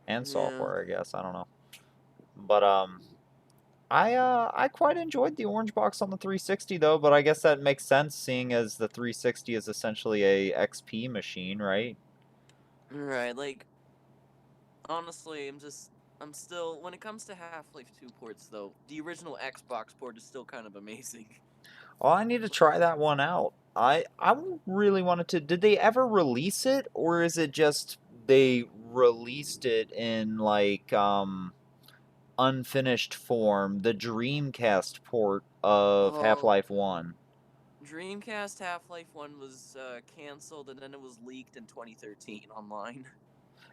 and yeah. software, I guess. I don't know. But I quite enjoyed the Orange Box on the 360 though, but I guess that makes sense seeing as the 360 is essentially a XP machine, right? Right, like honestly, I'm still when it comes to Half-Life 2 ports though, the original Xbox port is still kind of amazing. Oh, I need to try that one out. I really wanted to. Did they ever release it, or is it just they released it in like unfinished form, the Dreamcast port of Oh, Half-Life 1? Dreamcast Half-Life 1 was canceled and then it was leaked in 2013 online.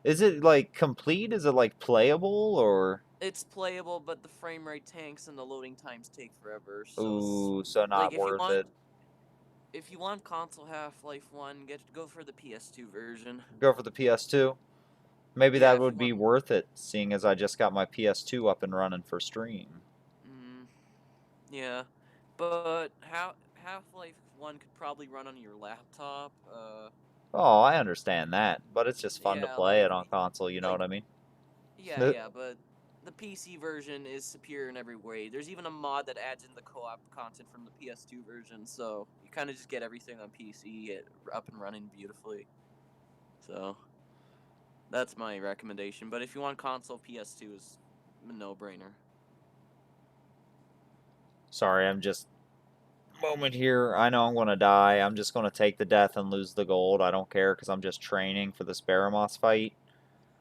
Is it like complete? Is it like playable or It's playable, but the frame rate tanks and the loading times take forever. So ooh, so like not worth it? if you want console Half-Life 1, go for the PS2 version. Go for the PS2. Maybe Yeah, that if you would be want worth it, seeing as I just got my PS2 up and running for stream. mm, yeah. But Half-Life 1 could probably run on your laptop. Oh, I understand that, but it's just fun to Yeah, play it on console, you know like what I mean? yeah, yeah, but the PC version is superior in every way. There's even a mod that adds in the co-op content from the PS2 version, so you kind of just get everything on PC up and running beautifully. So that's my recommendation. But if you want console, PS2 is a no-brainer. Sorry, I'm just moment here. I know I'm gonna die. I'm just gonna take the death and lose the gold. I don't care because I'm just training for this Baramos fight.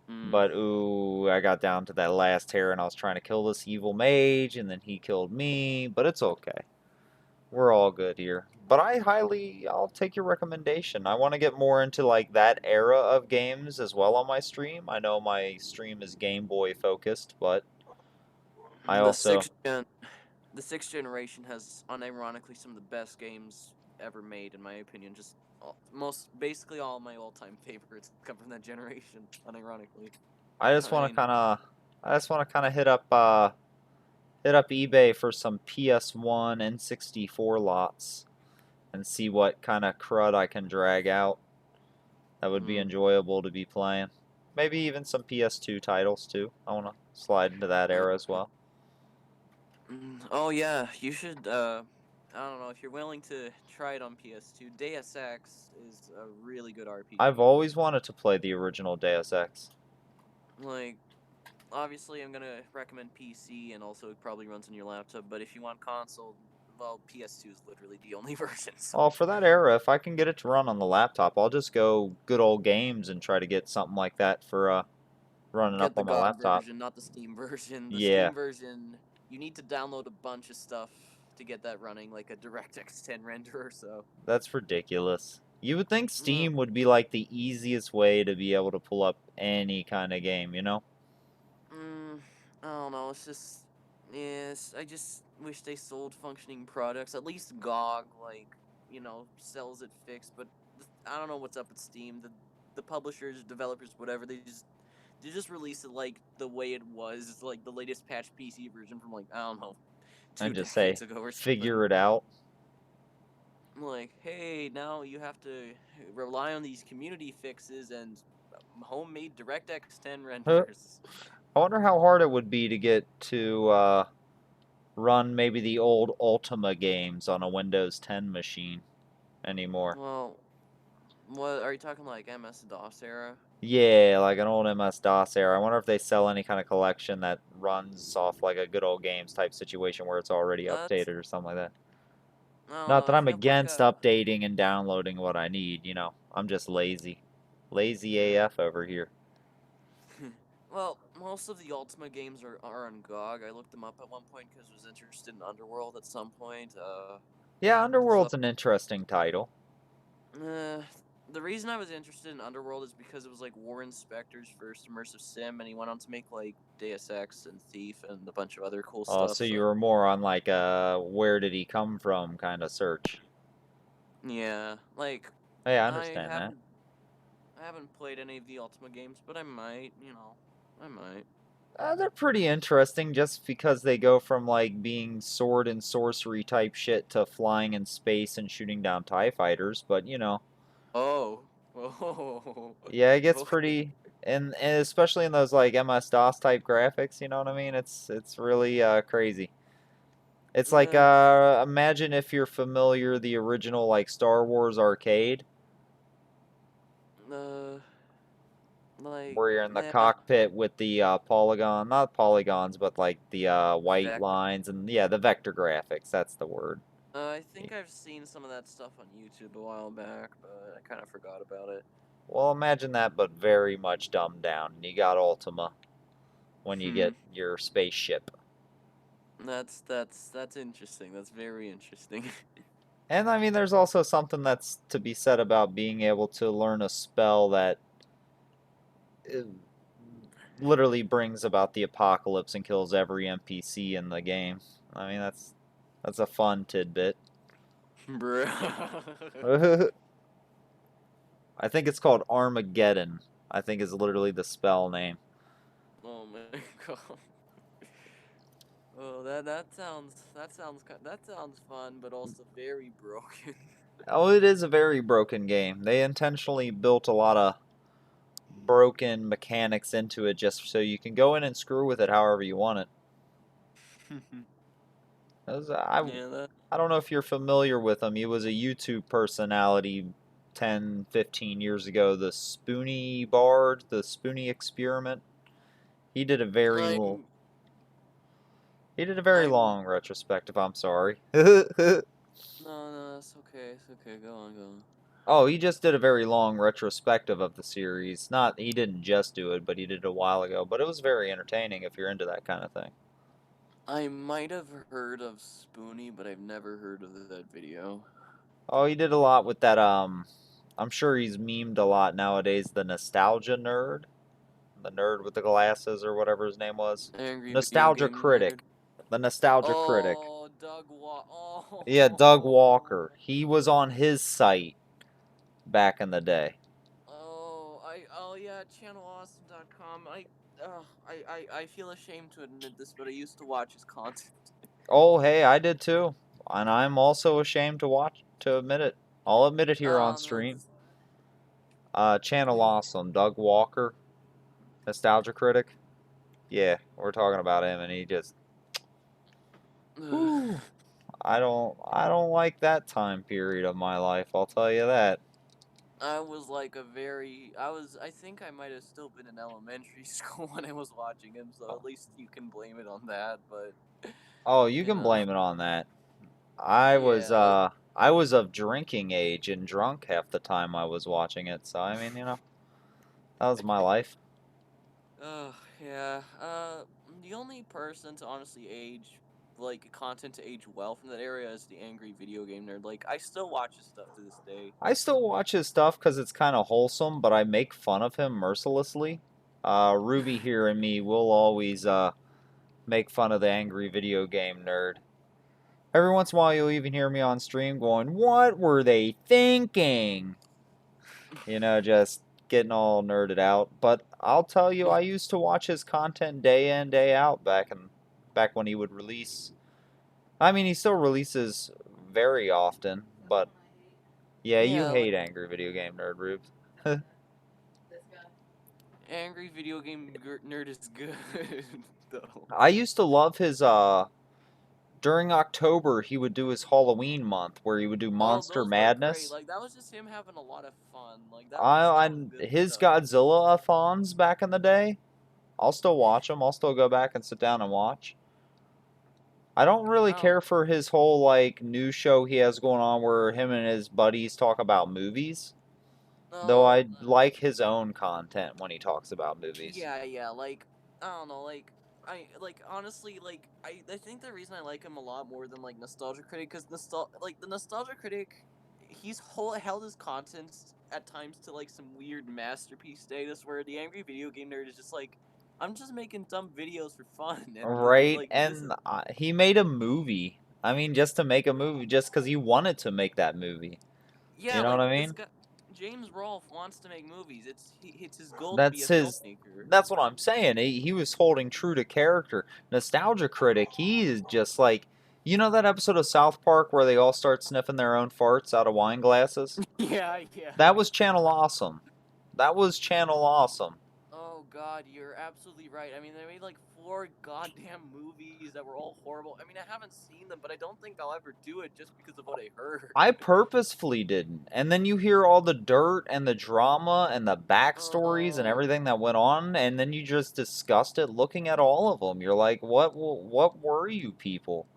Mm. But ooh, I got down to that last hair and I was trying to kill this evil mage and then he killed me. But it's okay. We're all good here. But I'll take your recommendation. I want to get more into like that era of games as well on my stream. I know my stream is Game Boy focused, but I The also sixth gen, the sixth generation has unironically some of the best games ever made, in my opinion. Just basically all my all-time favorites come from that generation. Unironically, I just I want to mean, kind of hit up eBay for some PS1 N64 lots and see what kind of crud I can drag out. That would be mm, enjoyable to be playing. Maybe even some PS2 titles too. I want to slide into that uh, era as well. oh yeah, you should. I don't know if you're willing to try it on PS2. Deus Ex is a really good I've RPG. always wanted to play the original Deus Ex. Like, obviously, I'm gonna recommend PC and also it probably runs on your laptop. But if you want console, well, PS2 is literally the only version. So Oh, for that era, if I can get it to run on the laptop, I'll just go good old games and try to get something like that for running up get the on my GOG laptop. version, not the Steam version. The Yeah, Steam version, you need to download a bunch of stuff to get that running, like a DirectX 10 renderer. So, that's ridiculous. You would think mm, Steam would be like the easiest way to be able to pull up any kind of game, you know? mm, I don't know. It's just, yes. I just wish they sold functioning products. At least GOG, like, sells it fixed. But I don't know what's up with Steam. The publishers, developers, whatever, they just release it like the way it was, like the latest patch PC version from like I don't know, two And just say, decades ago or something. figure it out. Like, hey, now you have to rely on these community fixes and homemade DirectX 10 Huh. renders. I wonder how hard it would be to get to run maybe the old Ultima games on a Windows 10 machine anymore. Well, what are you talking like MS-DOS era? Yeah, like an old MS-DOS era. I wonder if they sell any kind of collection that runs off like a good old games type situation where it's already That's updated or something like that. I don't Not know that if I'm you have like against a. updating and downloading what I need, I'm just lazy. Lazy AF over here. Well, most of the Ultima games are on GOG. I looked them up at one point because I was interested in Underworld at some point. Yeah, So Underworld's an interesting title. uh, the reason I was interested in Underworld is because it was like Warren Spector's first immersive sim, and he went on to make like Deus Ex and Thief and a bunch of other cool Oh, stuff. so you So were more on like a where did he come from kind of search. yeah, like Hey, I I understand that. haven't I haven't played any of the Ultima games, but I might. I might. They're pretty interesting just because they go from like being sword and sorcery type shit to flying in space and shooting down TIE fighters, but Oh, oh, yeah, it gets okay. pretty, and especially in those like MS-DOS type graphics, you know what I mean? It's really crazy. It's like Uh, imagine if you're familiar the original like Star Wars arcade uh, like, where you're in the yeah, cockpit with the not polygons, but like the white vector. lines and yeah, the vector graphics. That's the word. I think I've seen some of that stuff on YouTube a while back, but I kind of forgot about it. Well, imagine that, but very much dumbed down. And you got Ultima when you Hmm. get your spaceship. That's interesting. That's very interesting. And I mean, there's also something that's to be said about being able to learn a spell that uh, literally brings about the apocalypse and kills every NPC in the game. I mean, that's a fun tidbit. Bruh. I think it's called Armageddon. I think is literally the spell name. Oh my god. Oh, that sounds fun, but also very broken. Oh, it is a very broken game. They intentionally built a lot of broken mechanics into it just so you can go in and screw with it however you want it. Yeah, that. I don't know if you're familiar with him. He was a YouTube personality 10, 15 years ago. The Spoonie Bard, the Spoonie Experiment. He did a very I'm he did a very I'm long retrospective. I'm sorry. no, it's okay. It's okay. Go on, go on. Oh, he just did a very long retrospective of the series. Not he didn't just do it, but he did it a while ago. But it was very entertaining if you're into that kind of thing. I might have heard of Spoonie, but I've never heard of that video. Oh, he did a lot with that. I'm sure he's memed a lot nowadays. The nostalgia nerd, the nerd with the glasses or whatever his name was. Angry video Nostalgia game nerd. critic, the nostalgia critic. Oh, Yeah, Doug Oh, Walker. He was on his site back in the day. oh yeah, channelawesome.com. I feel ashamed to admit this, but I used to watch his content. Oh, hey, I did too, and I'm also ashamed to admit it. I'll admit it here on stream. That's Channel yeah. awesome, Doug Walker, nostalgia critic. Yeah, we're talking about him, and he just. Ugh. Whew, I don't like that time period of my life, I'll tell you that. I think I might have still been in elementary school when I was watching him, so at least you can blame it on that, but Oh, you you can know. blame it on that. I was Yeah. uh I was of drinking age and drunk half the time I was watching it, so I mean, that was my life. Oh, yeah. The only person to honestly age like content to age well from that area is the angry video game nerd. Like I still watch his stuff to this day. I still watch his stuff because it's kind of wholesome, but I make fun of him mercilessly. Ruby here and me will always make fun of the angry video game nerd. Every once in a while, you'll even hear me on stream going, "What were they thinking?" Just getting all nerded out. But I'll tell you, I used to watch his content day in, day out back when he would release. I mean, he still releases very often, but Yeah, you Yeah, like hate Angry Video Game Nerd, Rubes. angry video game nerd is good though. I used to love his during October he would do his Halloween month where he would do Oh, Monster those were great. Madness. Like that was just him having a lot of fun. Like that was I good his stuff. Godzilla-a-thons back in the day. I'll still watch them. I'll still go back and sit down and watch. I don't really Oh, care for his whole like new show he has going on where him and his buddies talk about movies. Though oh, I like his own content when he talks about movies. yeah. Like I don't know. I like honestly like I think the reason I like him a lot more than like Nostalgia Critic because the Nostalgia Critic, held his content at times to like some weird masterpiece status where the Angry Video Game Nerd is just like I'm just making dumb videos for fun and Right? like this is And he made a movie. I mean, just to make a movie, just because he wanted to make that movie. You yeah know what like I this mean? guy James Rolfe wants to make movies. It's his goal to be That's a his. filmmaker. That's what I'm saying. He was holding true to character. Nostalgia Critic, he is just like. You know that episode of South Park where they all start sniffing their own farts out of wine glasses? Yeah. That was Channel Awesome. That was Channel Awesome. Oh God, you're absolutely right. I mean, they made like 4 goddamn movies that were all horrible. I mean, I haven't seen them, but I don't think I'll ever do it just because of what I heard. I purposefully didn't. And then you hear all the dirt and the drama and the backstories and Oh, everything that went on, and then you just disgust it looking at all of them. You're like, what were you people?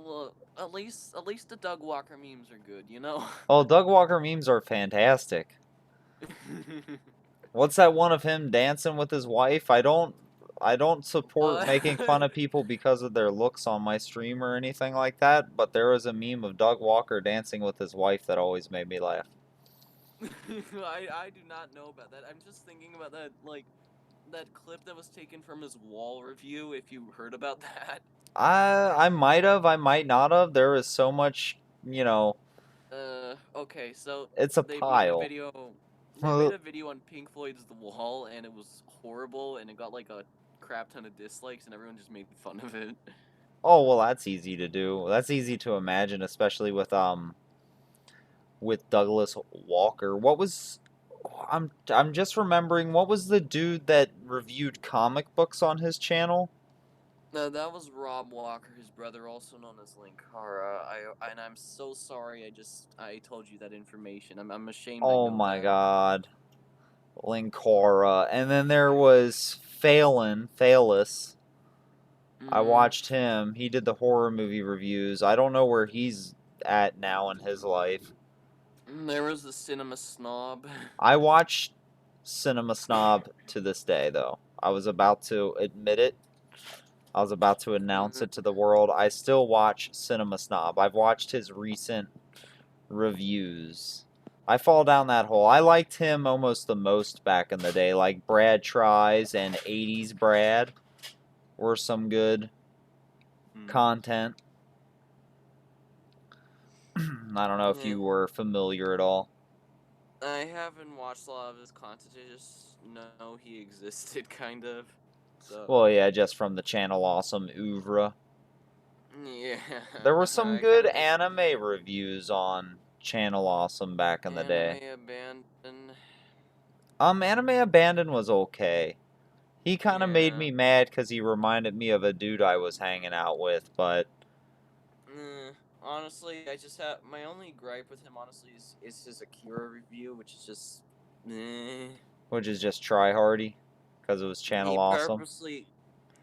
look, at least the Doug Walker memes are good, you know. Oh, Doug Walker memes are fantastic. What's that one of him dancing with his wife? I don't support uh, making fun of people because of their looks on my stream or anything like that, but there was a meme of Doug Walker dancing with his wife that always made me laugh. I do not know about that. I'm just thinking about that clip that was taken from his wall review. If you heard about that. I might have, I might not have. There is so much, you know, Okay, so it's a they made a pile. video. They made a video on Pink Floyd's The Wall, and it was horrible, and it got like a crap ton of dislikes, and everyone just made fun of it. Oh, well, that's easy to do. That's easy to imagine, especially with Douglas Walker. What was I'm just remembering what was the dude that reviewed comic books on his channel? No, that was Rob Walker, his brother, also known as Linkara. And I'm so sorry. I told you that information. I'm ashamed. I Oh know my that. god. Linkora. And then there was Phalis. I Mm, watched him. He did the horror movie reviews. I don't know where he's at now in his life. there was the Cinema Snob. I watch Cinema Snob to this day, though. I was about to admit it. I was about to announce it to the world. I still watch Cinema Snob. I've watched his recent reviews. I fall down that hole. I liked him almost the most back in the day. Like Brad Tries and 80s Brad were some good content. I don't know if Yeah, you were familiar at all. I haven't watched a lot of his content. I just know he existed, kind of. So Well, yeah, just from the Channel Awesome oeuvre. yeah, There were some I kind good of just anime reviews on Channel Awesome back in the day. anime abandon. Anime Abandon was okay. He kind of made Yeah. me mad because he reminded me of a dude I was hanging out with, but Honestly, I just have my only gripe with him. Honestly, is his Akira review, which is just, eh. which is just try hardy because it was He Channel Awesome. purposely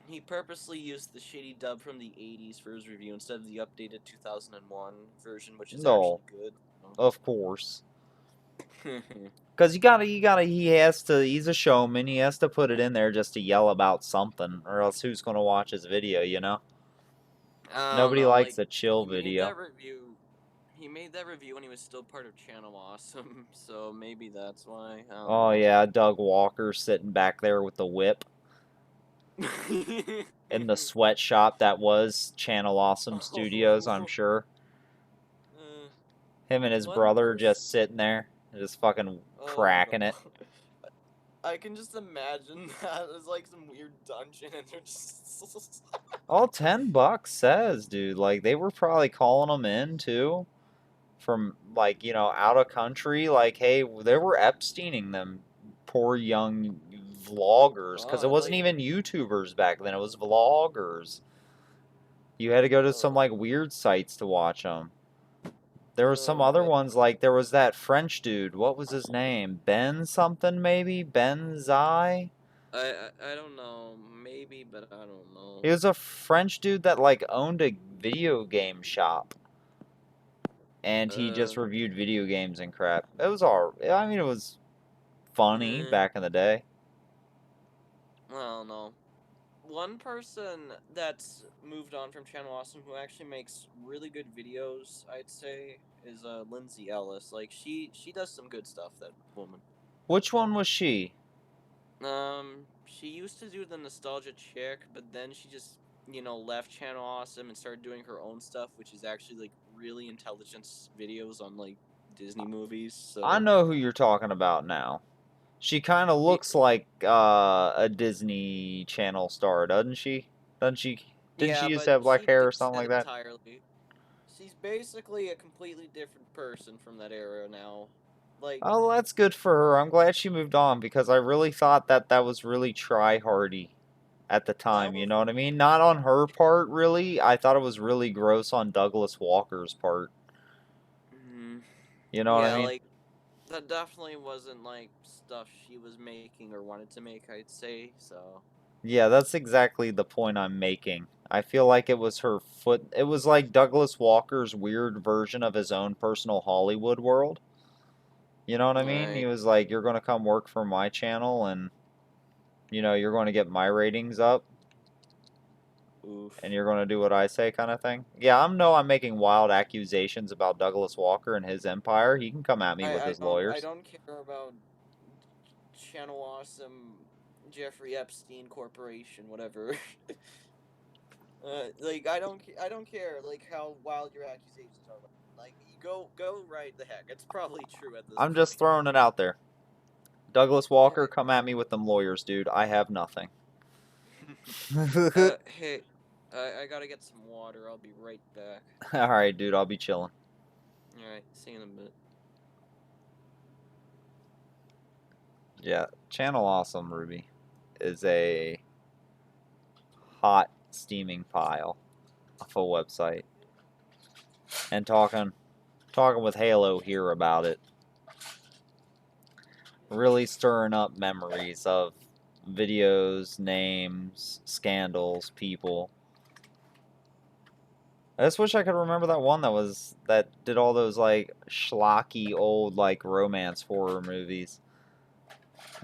he purposely used the shitty dub from the '80s for his review instead of the updated 2001 version, which is No, actually good. of course. Because he's a showman. He has to put it in there just to yell about something, or else who's going to watch his video, you know? I don't Nobody know, likes like a chill he made video. that review. He made that review when he was still part of Channel Awesome, so maybe that's why. I don't Oh, know. yeah, Doug Walker sitting back there with the whip in the sweatshop that was Channel Awesome Studios, I'm Oh, sure. uh, Him and his one brother person. just sitting there, just fucking Oh cracking no. it. I can just imagine that as like some weird dungeon and they're just All $10 says, dude. Like, they were probably calling them in, too. from like, out of country. Like, hey, they were Epsteining them poor young vloggers because it God, wasn't like, even YouTubers back then. It was vloggers. You had to go to some uh, like weird sites to watch them. There were some other man, ones like there was that French dude. What was his name? Ben something maybe? Ben Zai? I don't know, maybe, but I don't know. He was a French dude that like owned a video game shop and he Uh, just reviewed video games and crap. It was all I mean it was funny eh, back in the day. I don't know. One person that's moved on from Channel Awesome who actually makes really good videos, I'd say, is Lindsay Ellis. Like she does some good stuff, that woman. Which one was she? She used to do the Nostalgia Chick, but then she just, left Channel Awesome and started doing her own stuff, which is actually like really intelligent videos on like Disney movies. I So, know who you're talking about now. She kind of she, looks like a Disney Channel star, doesn't she? Doesn't she? Didn't she yeah, used but to have black she hair or fixed something it like that? entirely. She's basically a completely different person from that era now. Like, Oh, that's good for her. I'm glad she moved on because I really thought that that was really try-hardy at the I time. You was, know what I mean? Not on her part, really. I thought it was really gross on Douglas Walker's part. mm, You know what I yeah, mean? like that definitely wasn't like stuff she was making or wanted to make, I'd say. So, Yeah, that's exactly the point I'm making. I feel like it was her foot. It was like Douglas Walker's weird version of his own personal Hollywood world. You know what I mean? He right, was like, "You're going to come work for my channel, and you're going to get my ratings up, and oof. you're going to do what I say," kind of thing. Yeah, I'm making wild accusations about Douglas Walker and his empire. He can come at me with his I lawyers. don't care about Channel Awesome, Jeffrey Epstein Corporation, whatever. Like I don't care like how wild your accusations are. Like you go right the heck. It's probably true at this I'm just point. throwing it out there. Douglas Walker, Hey, come at me with them lawyers, dude. I have nothing. hey, I gotta get some water. I'll be right back. All right, dude. I'll be chilling. All right, see you in a minute. Yeah, Channel Awesome Ruby is a hot steaming pile of a website. And talking with Halo here about it, really stirring up memories of videos, names, scandals, people. I just wish I could remember that one that did all those like schlocky old like romance horror movies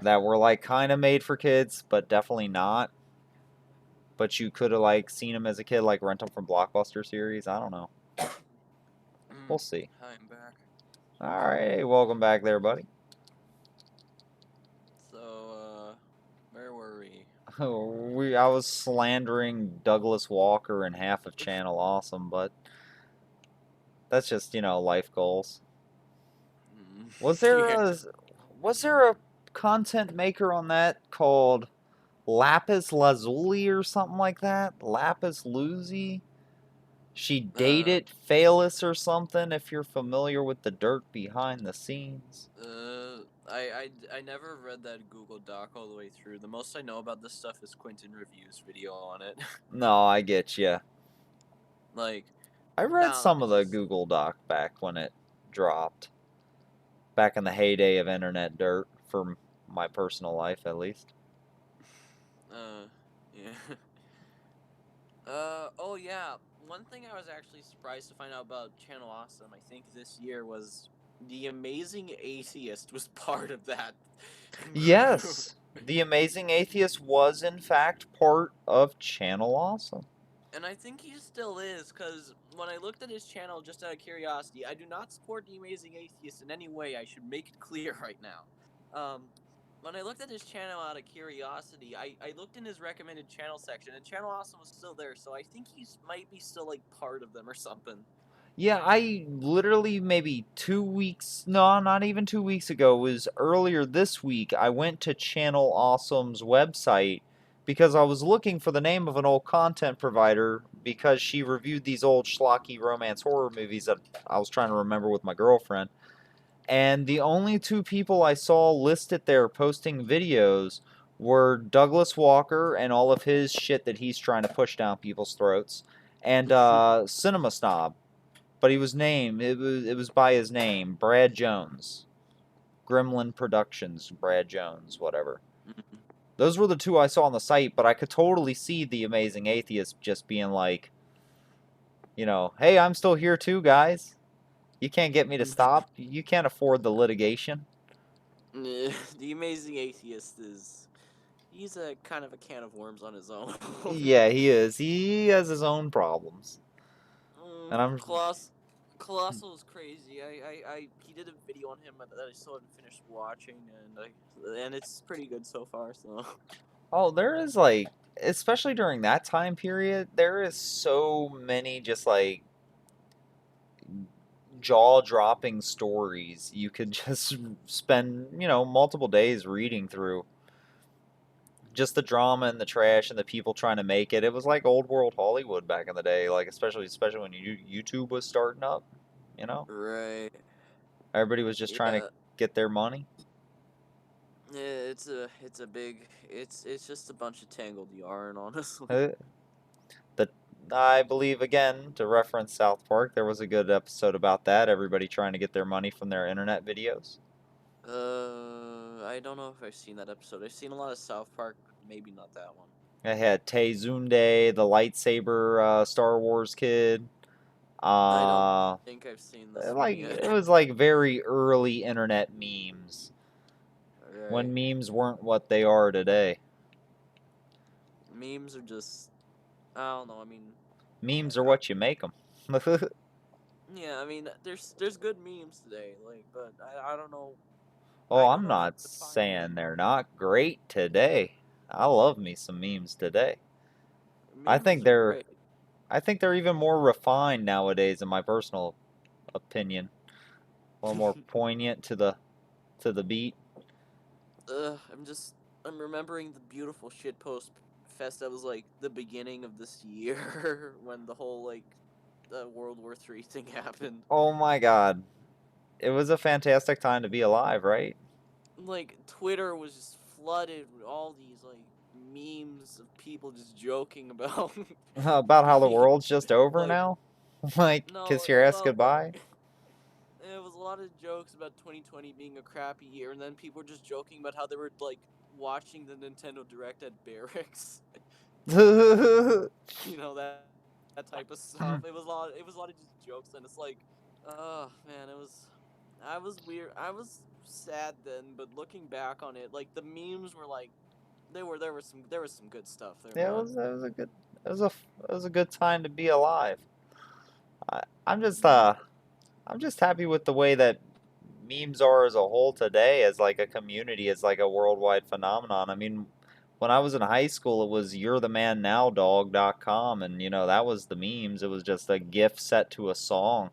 that were like kind of made for kids, but definitely not. But you could have like seen them as a kid, like rent them from Blockbuster series. I don't know. We'll see. Hi, I'm back. All right, welcome back there, buddy. So, where were we? I was slandering Douglas Walker and half of Channel Awesome, but that's just life goals. Was there Yeah. a was there a content maker on that called Lapis Lazuli or something like that? Lapis Luzi? She Uh, dated Phalus or something, if you're familiar with the dirt behind the scenes. I never read that Google Doc all the way through. The most I know about this stuff is Quentin Review's video on it. No, I get you. Like, I read now some of the he's Google Doc back when it dropped. Back in the heyday of internet dirt, for my personal life at least. yeah. Oh yeah. One thing I was actually surprised to find out about Channel Awesome, I think this year, was the Amazing Atheist was part of that group. Yes, The Amazing Atheist was in fact part of Channel Awesome. And I think he still is, because when I looked at his channel just out of curiosity, I do not support the Amazing Atheist in any way. I should make it clear right now. Um, when I looked at his channel out of curiosity, I looked in his recommended channel section, and Channel Awesome was still there, so I think he might be still, like, part of them or something. Yeah, I literally maybe 2 weeks, no, not even 2 weeks ago, it was earlier this week, I went to Channel Awesome's website because I was looking for the name of an old content provider because she reviewed these old schlocky romance horror movies that I was trying to remember with my girlfriend. And the only two people I saw listed there posting videos were Douglas Walker and all of his shit that he's trying to push down people's throats, and Cinema Snob. But he was named. It was by his name, Brad Jones. Gremlin Productions, Brad Jones, whatever. Those were the two I saw on the site, but I could totally see the Amazing Atheist just being like, hey, I'm still here too, guys. You can't get me to stop. You can't afford the litigation. The Amazing Atheist he's a kind of a can of worms on his own. Yeah, he is. He has his own problems. And I'm Colossal is crazy. He did a video on him that I still haven't finished watching, and it's pretty good so far. So Oh, there is like, especially during that time period, there is so many just like jaw-dropping stories you could just spend, multiple days reading through. Just the drama and the trash and the people trying to make it. It was like old world Hollywood back in the day, like especially when YouTube was starting up, you know? right, Everybody was just trying to yeah. get their money. Yeah, it's just a bunch of tangled yarn, honestly. Uh, The I believe again to reference South Park, there was a good episode about that. Everybody trying to get their money from their internet videos. I don't know if I've seen that episode. I've seen a lot of South Park, but maybe not that one. I had Tay Zunde, the lightsaber Star Wars kid. I don't Uh, think I've seen this one like yet. it was like very early internet memes Right. when memes weren't what they are today. Memes are just, I don't know. I mean, Memes are I, what you make them. yeah. I mean, there's good memes today. Like, but I don't know. Oh, I don't I'm know how to not define saying meme. they're not great today. I love me some memes today. I Memes think are they're great. I think they're even more refined nowadays in my personal opinion. A little more poignant to the beat. I'm remembering the beautiful shitpost fest that was like the beginning of this year when the whole like the World War III thing happened. Oh my god. It was a fantastic time to be alive, right? Like Twitter was just flooded with all these like memes of people just joking about About how the being world's just over like now. Like, no kiss your ass well like goodbye. it was a lot of jokes about 2020 being a crappy year, and then people were just joking about how they were like watching the Nintendo Direct at barracks. You know that type of stuff. It was a lot of just jokes, and it's like, oh man, it was. I was weird. I was sad then, but looking back on it, like the memes were like, there was some good stuff there, Yeah, man. it was a good it was a good time to be alive. I, I'm just Mm. uh I'm just happy with the way that memes are as a whole today as like a community, as like a worldwide phenomenon. I mean, when I was in high school, it was you're the man now dog.com, and that was the memes. It was just a gif set to a song.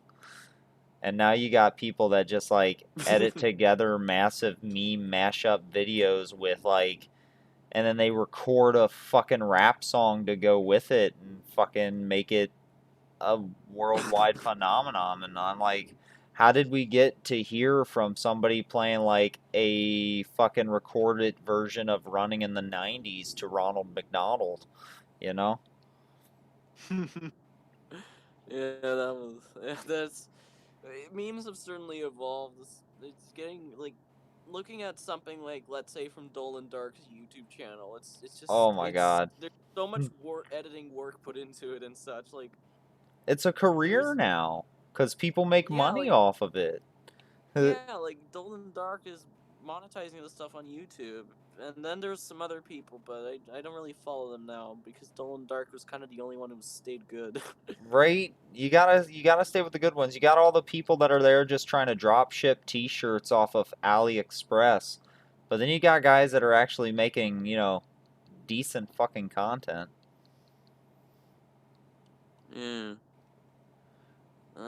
And now you got people that just like edit together massive meme mashup videos with like, and then they record a fucking rap song to go with it and fucking make it a worldwide phenomenon. And I'm like, how did we get to hear from somebody playing like a fucking recorded version of Running in the 90s to Ronald McDonald, you know? Yeah, that was. Yeah, that's memes have certainly evolved. It's getting like looking at something like let's say from Dolan Dark's YouTube channel. Oh my It's God. there's so much work editing work put into it and such. Like It's a career there's now because people make yeah money like off of it. yeah like Dolan Dark is monetizing the stuff on YouTube. And then there's some other people, but I don't really follow them now because Dolan Dark was kind of the only one who stayed good. Right? You gotta stay with the good ones. You got all the people that are there just trying to drop ship t-shirts off of AliExpress. But then you got guys that are actually making, decent fucking content. Yeah.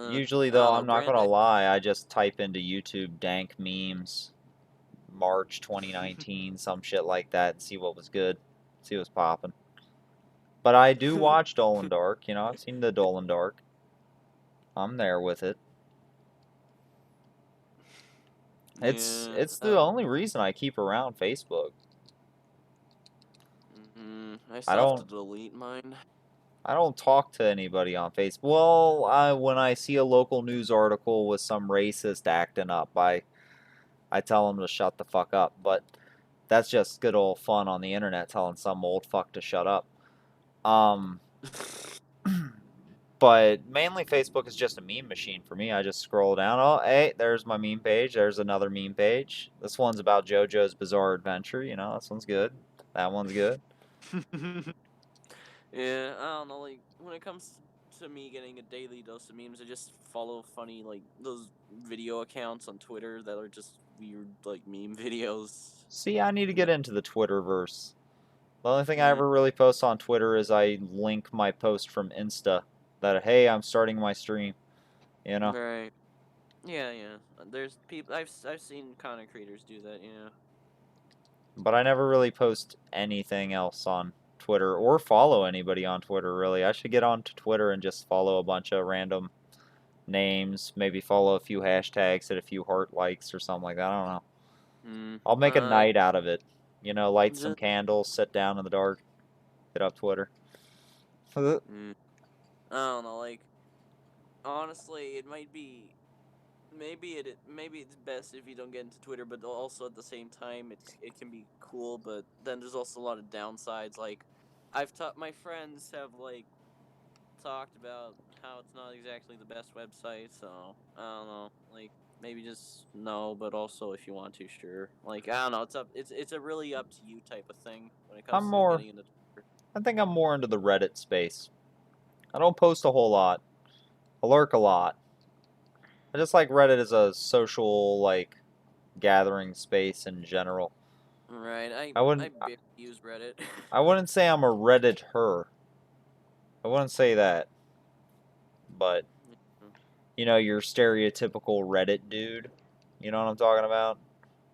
Usually I though, don't I'm know, not gonna Brandeis. lie, I just type into YouTube dank memes, March 2019, some shit like that, and see what was good. See what's popping. But I do watch Dull and Dark. You know, I've seen the Dull and Dark. I'm there with it. Yeah. It's the only reason I keep around Facebook. I I still have to don't delete mine. I don't talk to anybody on Facebook. Well, when I see a local news article with some racist acting up, I tell them to shut the fuck up. But that's just good old fun on the internet telling some old fuck to shut up. Um, but mainly Facebook is just a meme machine for me. I just scroll down. Oh, hey, there's my meme page. There's another meme page. This one's about JoJo's Bizarre Adventure. You know, this one's good. That one's good. Yeah, I don't know. Like when it comes to me getting a daily dose of memes, I just follow funny like those video accounts on Twitter that are just weird like meme videos. See, I need to And get into the Twitterverse. The only thing I mm, ever really post on Twitter is I link my post from Insta that, hey, I'm starting my stream, you know? right. Yeah, yeah. There's people I've seen content creators do that. Yeah. But I never really post anything else on Twitter or follow anybody on Twitter, really. I should get onto Twitter and just follow a bunch of random names, maybe follow a few hashtags, hit a few heart likes or something like that. I don't know. Mm. I'll make a night out of it. You know, light some Just candles, sit down in the dark, hit up Twitter. mm, I don't know. Like honestly, it might be maybe it's best if you don't get into Twitter, but also at the same time it can be cool, but then there's also a lot of downsides. Like I've taught my friends have like talked about how it's not exactly the best website, so I don't know. Like maybe just no, but also if you want to, sure. Like I don't know, it's a really up to you type of thing when it I'm comes to more, getting into Twitter. I think I'm more into the Reddit space. I don't post a whole lot. I lurk a lot. I just like Reddit as a social, like, gathering space in general. Right. I I wouldn't, barely use Reddit. I wouldn't say I'm a Reddit her. I wouldn't say that, but you know, your stereotypical Reddit dude. You know what I'm talking about?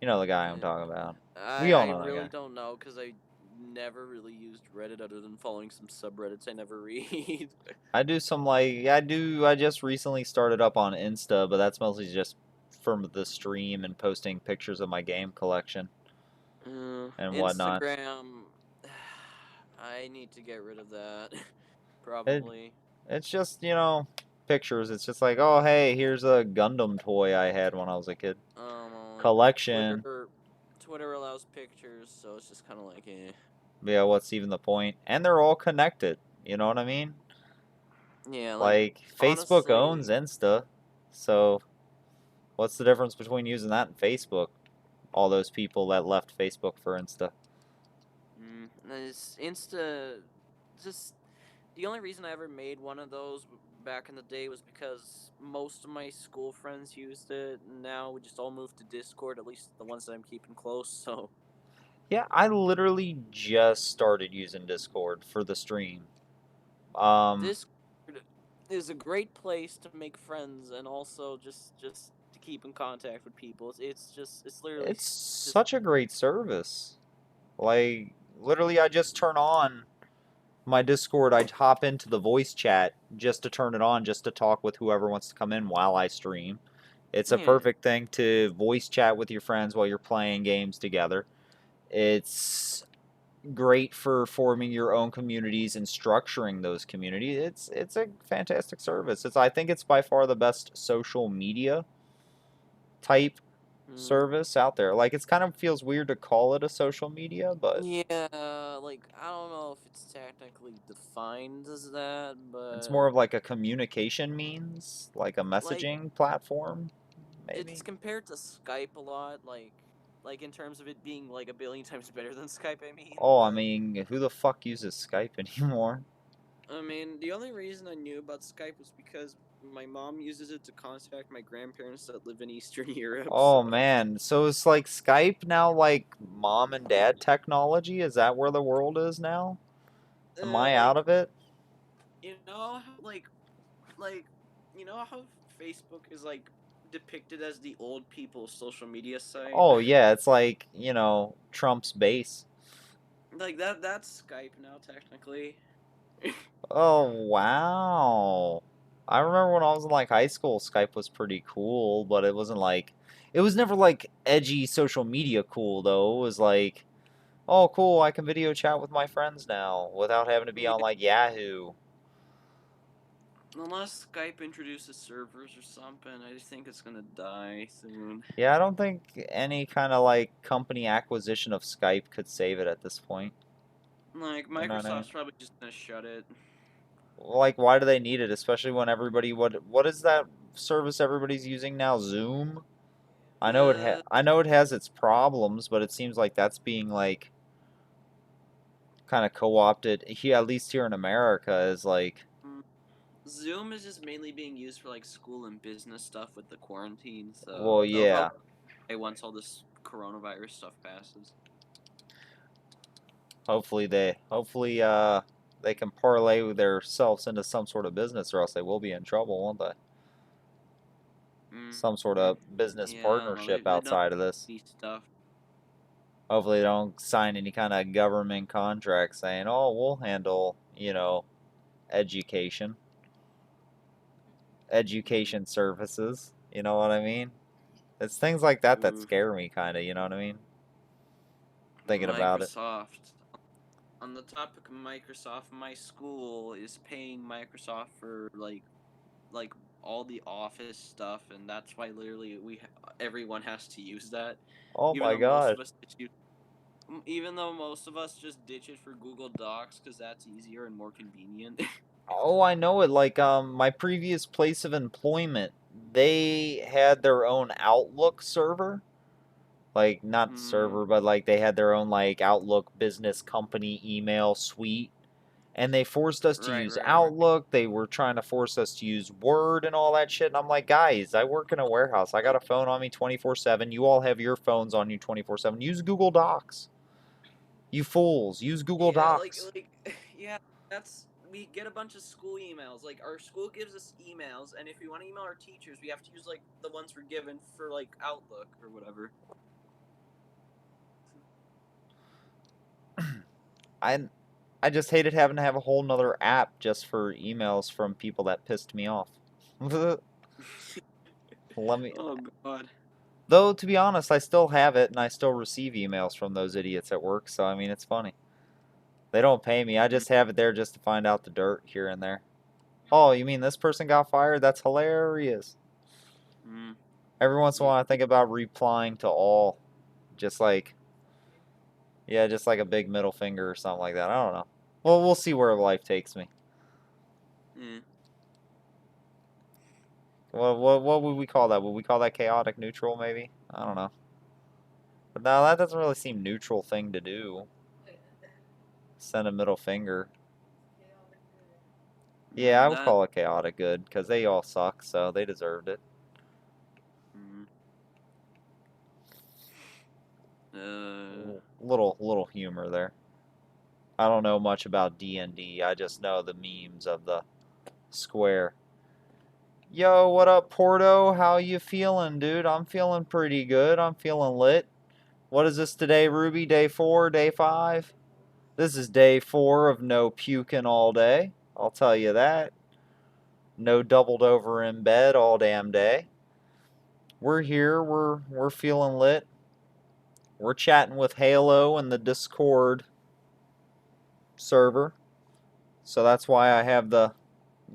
You know the guy I'm Yeah. talking about. We all I know that really guy. don't know because I never really used Reddit other than following some subreddits I never read. I do some like I just recently started up on Insta, but that's mostly just from the stream and posting pictures of my game collection and whatnot. Instagram, I need to get rid of that. It Probably. it's just, you know, pictures. It's just like, oh hey, here's a Gundam toy I had when I was a kid. Like Collection. Twitter allows pictures, so it's just kind of like, eh. Yeah, what's even the point? And they're all connected. You know what I mean? Yeah, like Like Facebook owns honestly, Insta, so what's the difference between using that and Facebook? All those people that left Facebook for Insta. this Insta, just the only reason I ever made one of those back in the day was because most of my school friends used it. And now we just all moved to Discord, at least the ones that I'm keeping close. So Yeah, I literally just started using Discord for the stream. Um, Discord is a great place to make friends and also just to keep in contact with people. It's literally it's just such a great service. Like, literally, I just turn on my Discord. I hop into the voice chat just to turn it on, just to talk with whoever wants to come in while I stream. It's a yeah. perfect thing to voice chat with your friends while you're playing games together. It's great for forming your own communities and structuring those communities. It's a fantastic service. I think it's by far the best social media type Mm, service out there. Like it's kind of feels weird to call it a social media, but yeah, like I don't know if it's technically defined as that, it's but more of like a communication means, like a like messaging platform, it's maybe. compared to Skype a lot, like in terms of it being like a billion times better than Skype, I mean, Oh, I but mean, who the fuck uses Skype anymore? I mean, the only reason I knew about Skype was because my mom uses it to contact my grandparents that live in Eastern Europe, Oh so man, so it's like Skype now, like mom and dad technology? Is that where the world is now? Am I out like of it? you know how like you know how Facebook is like depicted as the old people's social media site? Oh yeah, it's like, you know, Trump's base. Like that's Skype now technically. Oh, wow. I remember when I was in like high school, Skype was pretty cool, but it wasn't like it was never like edgy social media cool though. It was like, oh, cool, I can video chat with my friends now without having to be on Yeah. like Yahoo. Unless Skype introduces servers or something, I just think it's gonna die soon. Yeah, I don't think any kind of like company acquisition of Skype could save it at this point. Like You know what I mean? Microsoft's probably just gonna shut it. Like, why do they need it? Especially when everybody, what is that service everybody's using now? Zoom? Uh, I know it has its problems, but it seems like that's being like kind of co-opted here, at least here in America, is like, mm, Zoom is just mainly being used for like school and business stuff with the quarantine, so well, they'll yeah. probably once all this coronavirus stuff passes. Hopefully they can parlay themselves into some sort of business, or else they will be in trouble, won't they? Mm, Some sort mm, of business yeah, I don't know. partnership They don't outside of this. need stuff. Hopefully they don't sign any kind of government contract saying, "Oh, we'll handle, education, Mm, education services." You know what I mean? It's things like that that oof. scare me, kind of. You know what I mean? Thinking about it. Microsoft. On the topic of Microsoft, my school is paying Microsoft for like all the Office stuff, and that's why literally everyone has to use that, Oh even my though most God. of us even though most of us just ditch it for Google Docs because that's easier and more convenient. Oh, I know it. Like, my previous place of employment, they had their own Outlook server. Like, not mm, server, but like they had their own like Outlook business company email suite. And they forced us to right, use right, right. Outlook. They were trying to force us to use Word and all that shit. And I'm like, guys, I work in a warehouse. I got a phone on me 24/7. You all have your phones on you 24/7. Use Google Docs. You fools, use Google Yeah, Docs. yeah, that's we get a bunch of school emails. Like our school gives us emails, and if we want to email our teachers, we have to use like the ones we're given for like Outlook or whatever. I I just hated having to have a whole nother app just for emails from people that pissed me off. Let me Oh God. Though to be honest, I still have it and I still receive emails from those idiots at work, so I mean it's funny. They don't pay me. I Mm, just have it there just to find out the dirt here and there. Oh, you mean this person got fired? That's hilarious. mm, Every once in a mm, while I think about replying to all. Just like, yeah, just like a big middle finger or something like that. I don't know. Well, we'll see where life takes me. mm. What would we call that? Would we call that chaotic neutral maybe? I don't know. But no, that doesn't really seem neutral thing to do. Send a middle finger. Yeah, I would That. call it chaotic good because they all suck, so they deserved it. Mm, uh. Little humor there. I don't know much about D&D. I just know the memes of the square. Yo, what up, Porto? How you feeling, dude? I'm feeling pretty good. I'm feeling lit. What is this today, Ruby? Day 4, day 5? This is day 4 of no puking all day. I'll tell you that. No doubled over in bed all damn day. We're here. We're feeling lit. We're chatting with Halo in the Discord server. So that's why I have the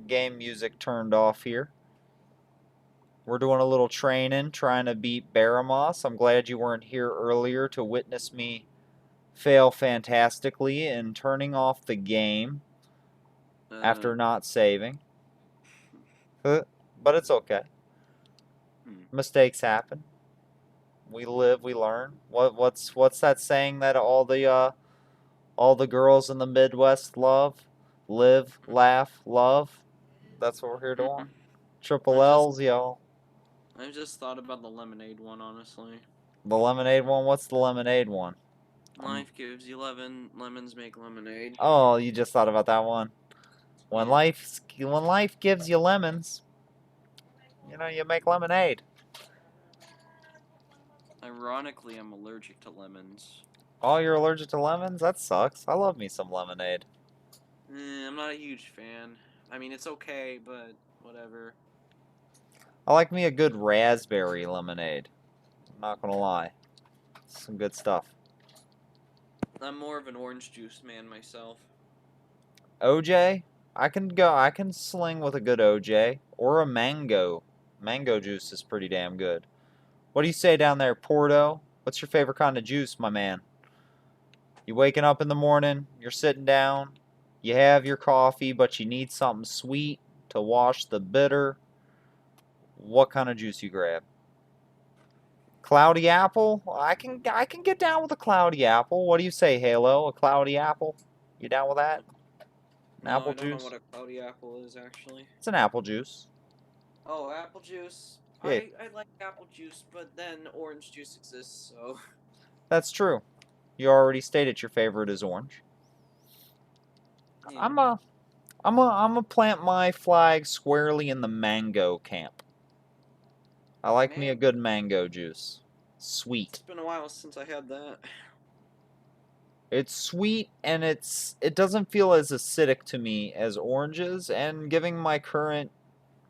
game music turned off here. We're doing a little training, trying to beat Baramos. I'm glad you weren't here earlier to witness me fail fantastically in turning off the game Uh. after not saving. But it's okay. Hmm. Mistakes happen. We live, we learn. What's that saying that all the girls in the Midwest love? Live, laugh, love. That's what we're here doing. Mm. Triple I just L's, y'all. I just thought about the lemonade one, honestly. The lemonade one. What's the lemonade one? Um, Life gives you lemons make lemonade. oh, you just thought about that one. Yeah. When life gives you lemons, you make lemonade. Ironically, I'm allergic to lemons. Oh, you're allergic to lemons? That sucks. I love me some lemonade. I'm not a huge fan. I mean, it's okay, but whatever. I like me a good raspberry lemonade. I'm not gonna lie. Some good stuff. I'm more of an orange juice man myself. OJ? I can sling with a good OJ. Or a mango. Mango juice is pretty damn good. What do you say down there, Porto? What's your favorite kind of juice, my man? You waking up in the morning, you're sitting down, you have your coffee, but you need something sweet to wash the bitter. What kind of juice you grab? Cloudy apple? I can get down with a cloudy apple. What do you say, Halo? A cloudy apple? You down with that? An No, apple I don't know what juice? a cloudy apple is actually. It's an apple juice. Oh, apple juice. Yeah, I like apple juice, but then orange juice exists, so that's true. You already stated your favorite is orange. yeah. I'm a I'm a plant my flag squarely in the mango camp. I like me a Man, good mango juice. Sweet. it's been a while since I had that. It's sweet and it doesn't feel as acidic to me as oranges, and giving my current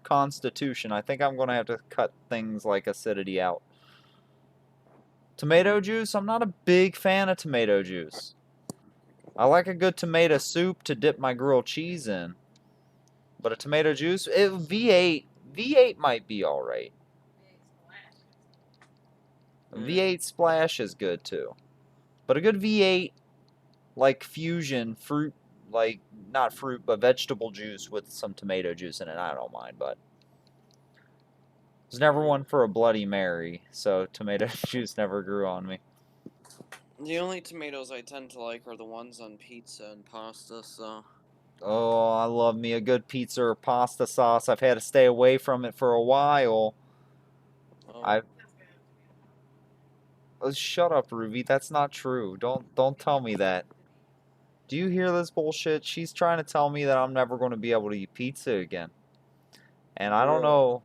constitution, I think I'm going to have to cut things like acidity out. Tomato juice, I'm not a big fan of tomato juice. I like a good tomato soup to dip my grilled cheese in. But a tomato juice, V8 might be all right. Yeah. V8 splash is good too. But a good V8 like fusion fruit, like not fruit but vegetable juice with some tomato juice in it, I don't mind, but was never Mm. one for a Bloody Mary, so tomato juice never grew on me. The only tomatoes I tend to like are the ones on pizza and pasta, so. Oh, I love me a good pizza or pasta sauce. I've had to stay away from it for a while. Oh. I shut up, Ruby. That's not true. Don't tell me that. Do you hear this bullshit? She's trying to tell me that I'm never going to be able to eat pizza again. And I don't Bruh. know.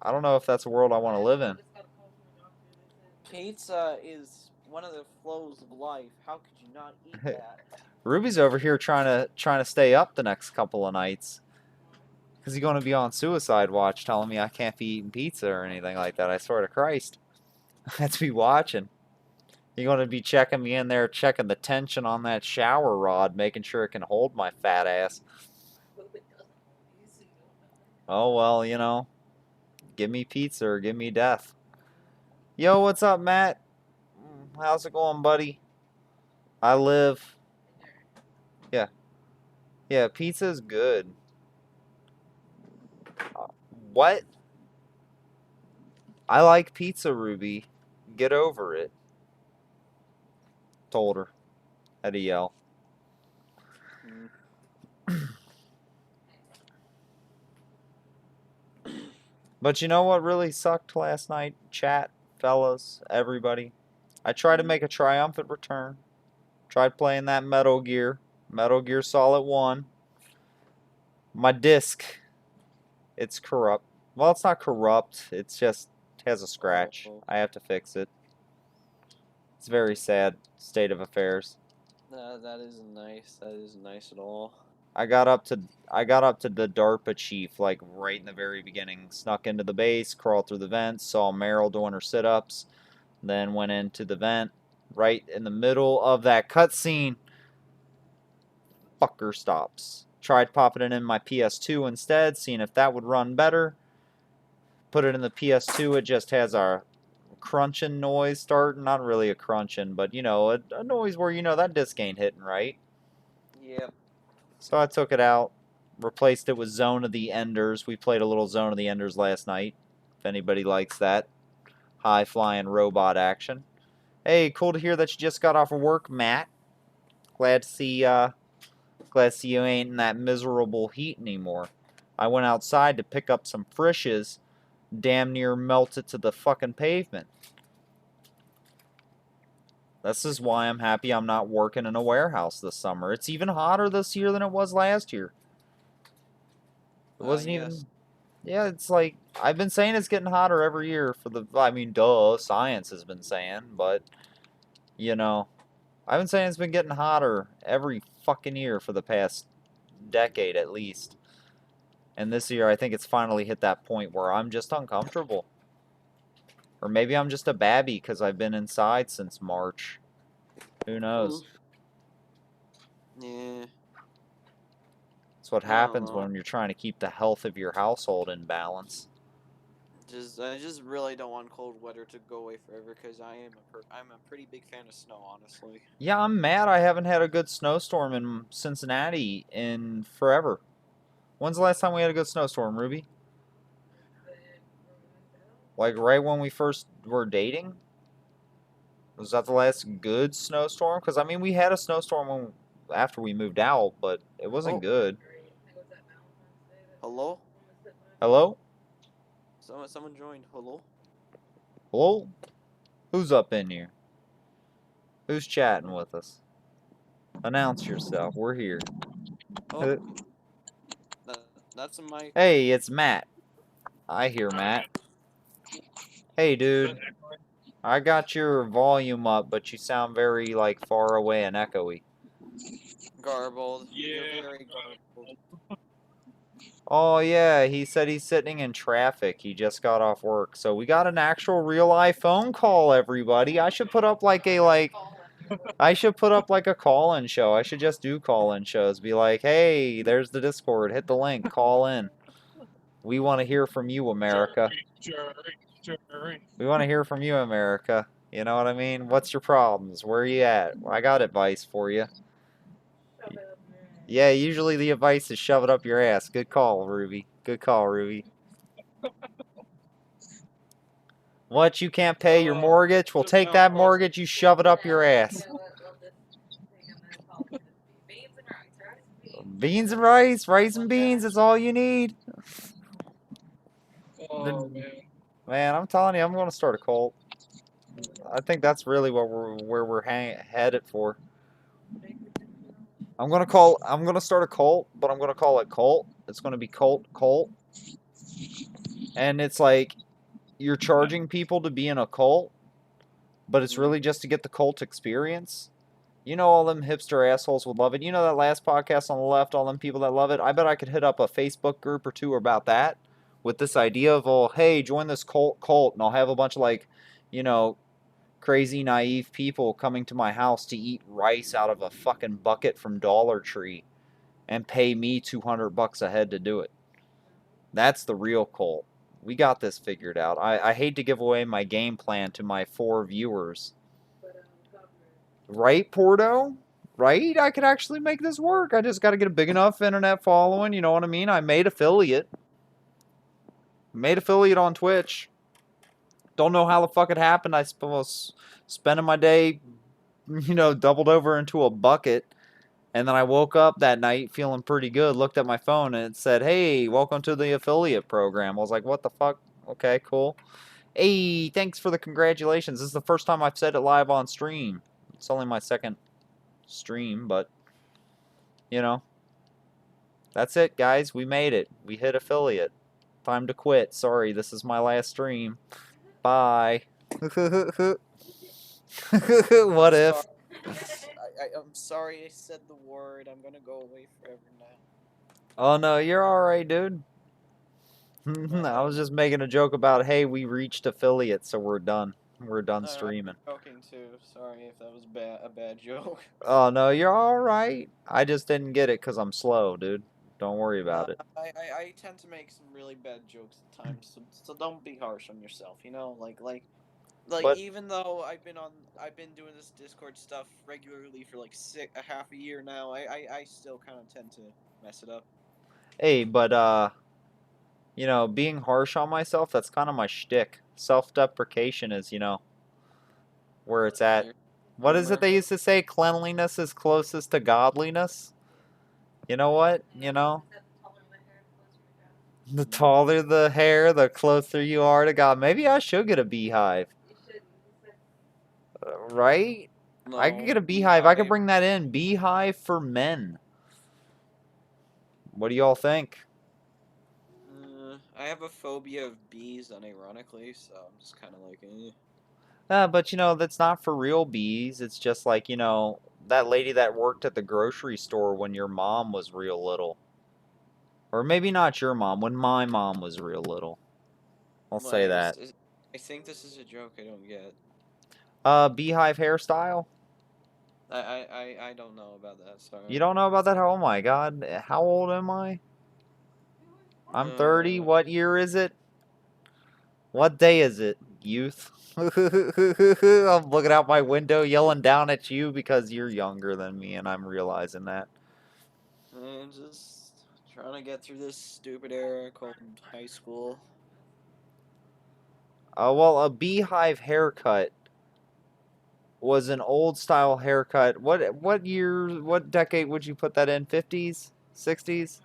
I don't know if that's a world I want to live in. Pizza is one of the flows of life. How could you not eat that? Ruby's over here trying to stay up the next couple of nights because he's going to be on suicide watch, telling me I can't be eating pizza or anything like that. I swear to Christ, I have to be watching. You're going to be checking me in there, checking the tension on that shower rod, making sure it can hold my fat ass. Oh well, you know, give me pizza or give me death. Yo, what's up, Matt? How's it going, buddy? I live. Yeah, yeah, pizza's good. What? I like pizza, Ruby. Get over it. Told her. Had to yell. Mm. But you know what really sucked last night? Chat, fellas, everybody. I tried to Mm. make a triumphant return. Tried playing that Metal Gear Solid 1. My disc, it's corrupt. Well, it's not corrupt. It's just has a scratch. Oh. I have to fix it. It's a very sad state of affairs. That isn't nice. That isn't nice at all. I got up to I got up to the DARPA chief like right in the very beginning. Snuck into the base, crawled through the vents, saw Meryl doing her sit-ups, then went into the vent. Right in the middle of that cutscene, fucker stops. Tried popping it in my PS2 instead, seeing if that would run better. Put it in the PS2, it just has a crunching noise starting. Not really a crunching, but you know, a noise where you know that disc ain't hitting right. Yep. So I took it out, replaced it with Zone of the Enders. We played a little Zone of the Enders last night, if anybody likes that. High flying robot action. Hey, cool to hear that you just got off of work, Matt. Glad to see you ain't in that miserable heat anymore. I went outside to pick up some frishes, damn near melted to the fucking pavement. This is why I'm happy I'm not working in a warehouse this summer. It's even hotter this year than it was last year. It wasn't Yes. even. Yeah, it's like I've been saying it's getting hotter every year for the. I mean, duh, science has been saying, but you know, I've been saying it's been getting hotter every fucking year for the past decade at least. And this year, I think it's finally hit that point where I'm just uncomfortable. Or maybe I'm just a babby because I've been inside since March. Who knows? Yeah, It's what I don't happens know. when you're trying to keep the health of your household in balance. I just really don't want cold weather to go away forever because I'm a pretty big fan of snow, honestly. Yeah, I'm mad I haven't had a good snowstorm in Cincinnati in forever. When's the last time we had a good snowstorm, Ruby? Like right when we first were dating? Was that the last good snowstorm? Because I mean, we had a snowstorm after we moved out, but it wasn't Oh, good. hello? Hello? Someone joined. Hello? Hello? Who's up in here? Who's chatting with us? Announce yourself. We're here. Oh, that, that's a mic. Hey, it's Matt. I hear Matt. Hey, dude. I got your volume up, but you sound very, like, far away and echoey. Garbled. You're very garbled. Oh, yeah, he said he's sitting in traffic. He just got off work. So we got an actual real life phone call, everybody. I should put up, like, I should put up, like, a call-in show. I should just do call-in shows. Be like, hey, there's the Discord. Hit the link. Call in. We want to hear from you, America. We want to hear from you, America. You know what I mean? What's your problems? Where are you at? I got advice for you. Yeah, usually the advice is shove it up your ass. Good call, Ruby. Good call, Ruby. What, you can't pay your mortgage? Well, take that mortgage, you shove it up your ass. Beans and rice, rice and beans, is all you need. Man, I'm telling you, I'm going to start a cult. I think that's really what where we're headed for. I'm gonna start a cult, but I'm gonna call it cult. It's gonna be cult. And it's like you're charging people to be in a cult, but it's really just to get the cult experience. You know, all them hipster assholes would love it. You know that last podcast on the left, all them people that love it? I bet I could hit up a Facebook group or two about that with this idea of, oh, hey, join this cult, and I'll have a bunch of, like, you know, crazy, naive people coming to my house to eat rice out of a fucking bucket from Dollar Tree and pay me $200 a head to do it. That's the real cult. We got this figured out. I hate to give away my game plan to my 4 viewers. Right, Porto? Right? I could actually make this work. I just got to get a big enough internet following. You know what I mean? I made affiliate. Made affiliate on Twitch. Don't know how the fuck it happened. I suppose spending my day, you know, doubled over into a bucket. And then I woke up that night feeling pretty good, looked at my phone, and it said, hey, welcome to the affiliate program. I was like, what the fuck? Okay, cool. Hey, thanks for the congratulations. This is the first time I've said it live on stream. It's only my second stream, but, you know, that's it, guys. We made it. We hit affiliate. Time to quit. Sorry, this is my last stream. Bye. What if? I'm sorry I said the word. I'm gonna go away forever now. Oh, no, you're alright, dude. I was just making a joke about, hey, we reached affiliate, so we're done. We're done I'm streaming. joking too. Sorry if that was a bad joke. Oh, no, you're alright. I just didn't get it because I'm slow, dude. Don't worry about it. I tend to make some really bad jokes at times, so don't be harsh on yourself. You know, like But, even though I've been doing this Discord stuff regularly for like a half a year now, I still kind of tend to mess it up. hey, but, you know, being harsh on myself, that's kind of my shtick. Self-deprecation is, you know, where it's at. What is it Humor. they used to say? Cleanliness is closest to godliness? You know what? You know? The taller the hair, the closer you are to God. Maybe I should get a beehive. Right? I could No, get a beehive. I could beehive. bring that in. Beehive for men. What do y'all think? I have a phobia of bees, unironically, so I'm just kind of like, eh. But that's not for real bees. It's just like, that lady that worked at the grocery store when your mom was real little. Or maybe not your mom, when my mom was real little. I'll say Like, that. I think this is a joke I don't get. Beehive hairstyle? I don't know about that. You Sorry. don't know about that? Oh my god. How old am I? I'm 30. Uh, What year is it? What day is it, youth? I'm looking out my window yelling down at you because you're younger than me and I'm realizing that. and just trying to get through this stupid era called high school. Well, a beehive haircut was an old style haircut. What year, what decade would you put that in? 50s? 60s?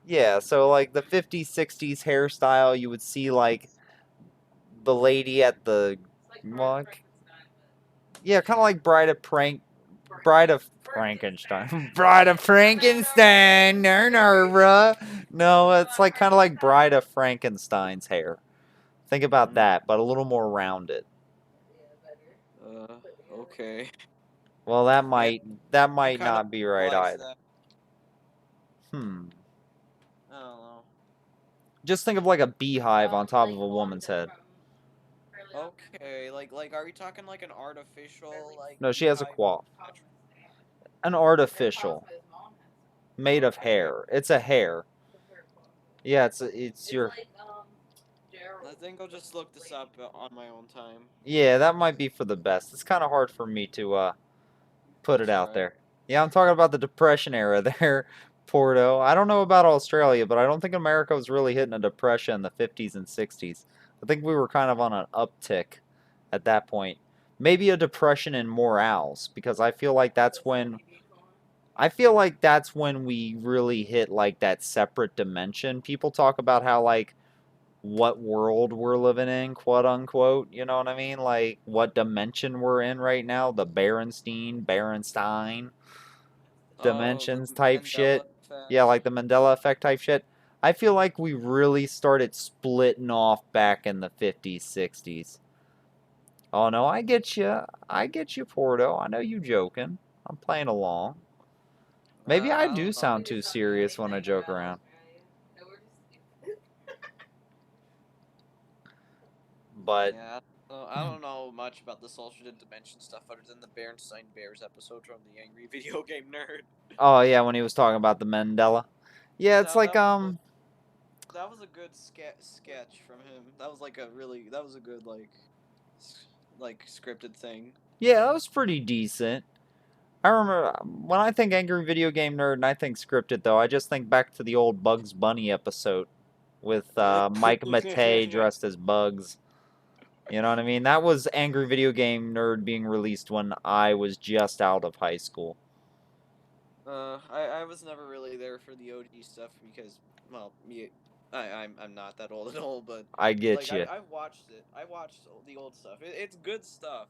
Yeah, so like the 50s, 60s hairstyle, you would see like the lady at the well, yeah, kind of like Bride of Frankenstein. Bride of Frankenstein. Bruh. No, it's like kind of like Bride of Frankenstein's hair. Think about Mm, that, but a little more rounded. uh, okay. Well, that Yeah, might that I'm might kind of not be right realize either. that. Hmm. I don't know. Just think of like a beehive on top of a woman's head. Okay, are we talking like an artificial like No, she has a beehive? coif. An artificial made of Okay, hair. It's a hair. Yeah, it's your I think I'll just look this up on my own time. yeah, that might be for the best. It's kind of hard for me to put it That's out alright. there. Yeah, I'm talking about the Depression era there, Porto. I don't know about Australia, but I don't think America was really hitting a depression in the 50s and 60s. I think we were kind of on an uptick at that point. Maybe a depression in morals, because I feel like that's when we really hit like that separate dimension. People talk about how like what world we're living in, quote unquote. You know what I mean? Like what dimension we're in right now, the Berenstein Oh, the dimensions type Mandela shit. Yeah, effect. like the Mandela effect type shit. I feel like we really started splitting off back in the 50s, 60s. Oh no, I get you. I get you, Porto. I know you joking. I'm playing along. Maybe I I do don't know. sound too serious when I joke around. But Yeah, I don't know much about this alternate dimension stuff other than the Berenstain Bears episode from the Angry Video Game Nerd. oh yeah, when he was talking about the Mandela. Yeah, it's That like that was that was a good sketch from him. That was a good like scripted thing. yeah, that was pretty decent. I remember when I think angry video game nerd and I think scripted though, I just think back to the old Bugs Bunny episode with Mike Matei dressed as Bugs. You know what I mean? That was angry video game nerd being released when I was just out of high school. I was never really there for the OG stuff because, well, I'm not that old at all, but I get you. I've watched it. I watched the old stuff. It's good stuff.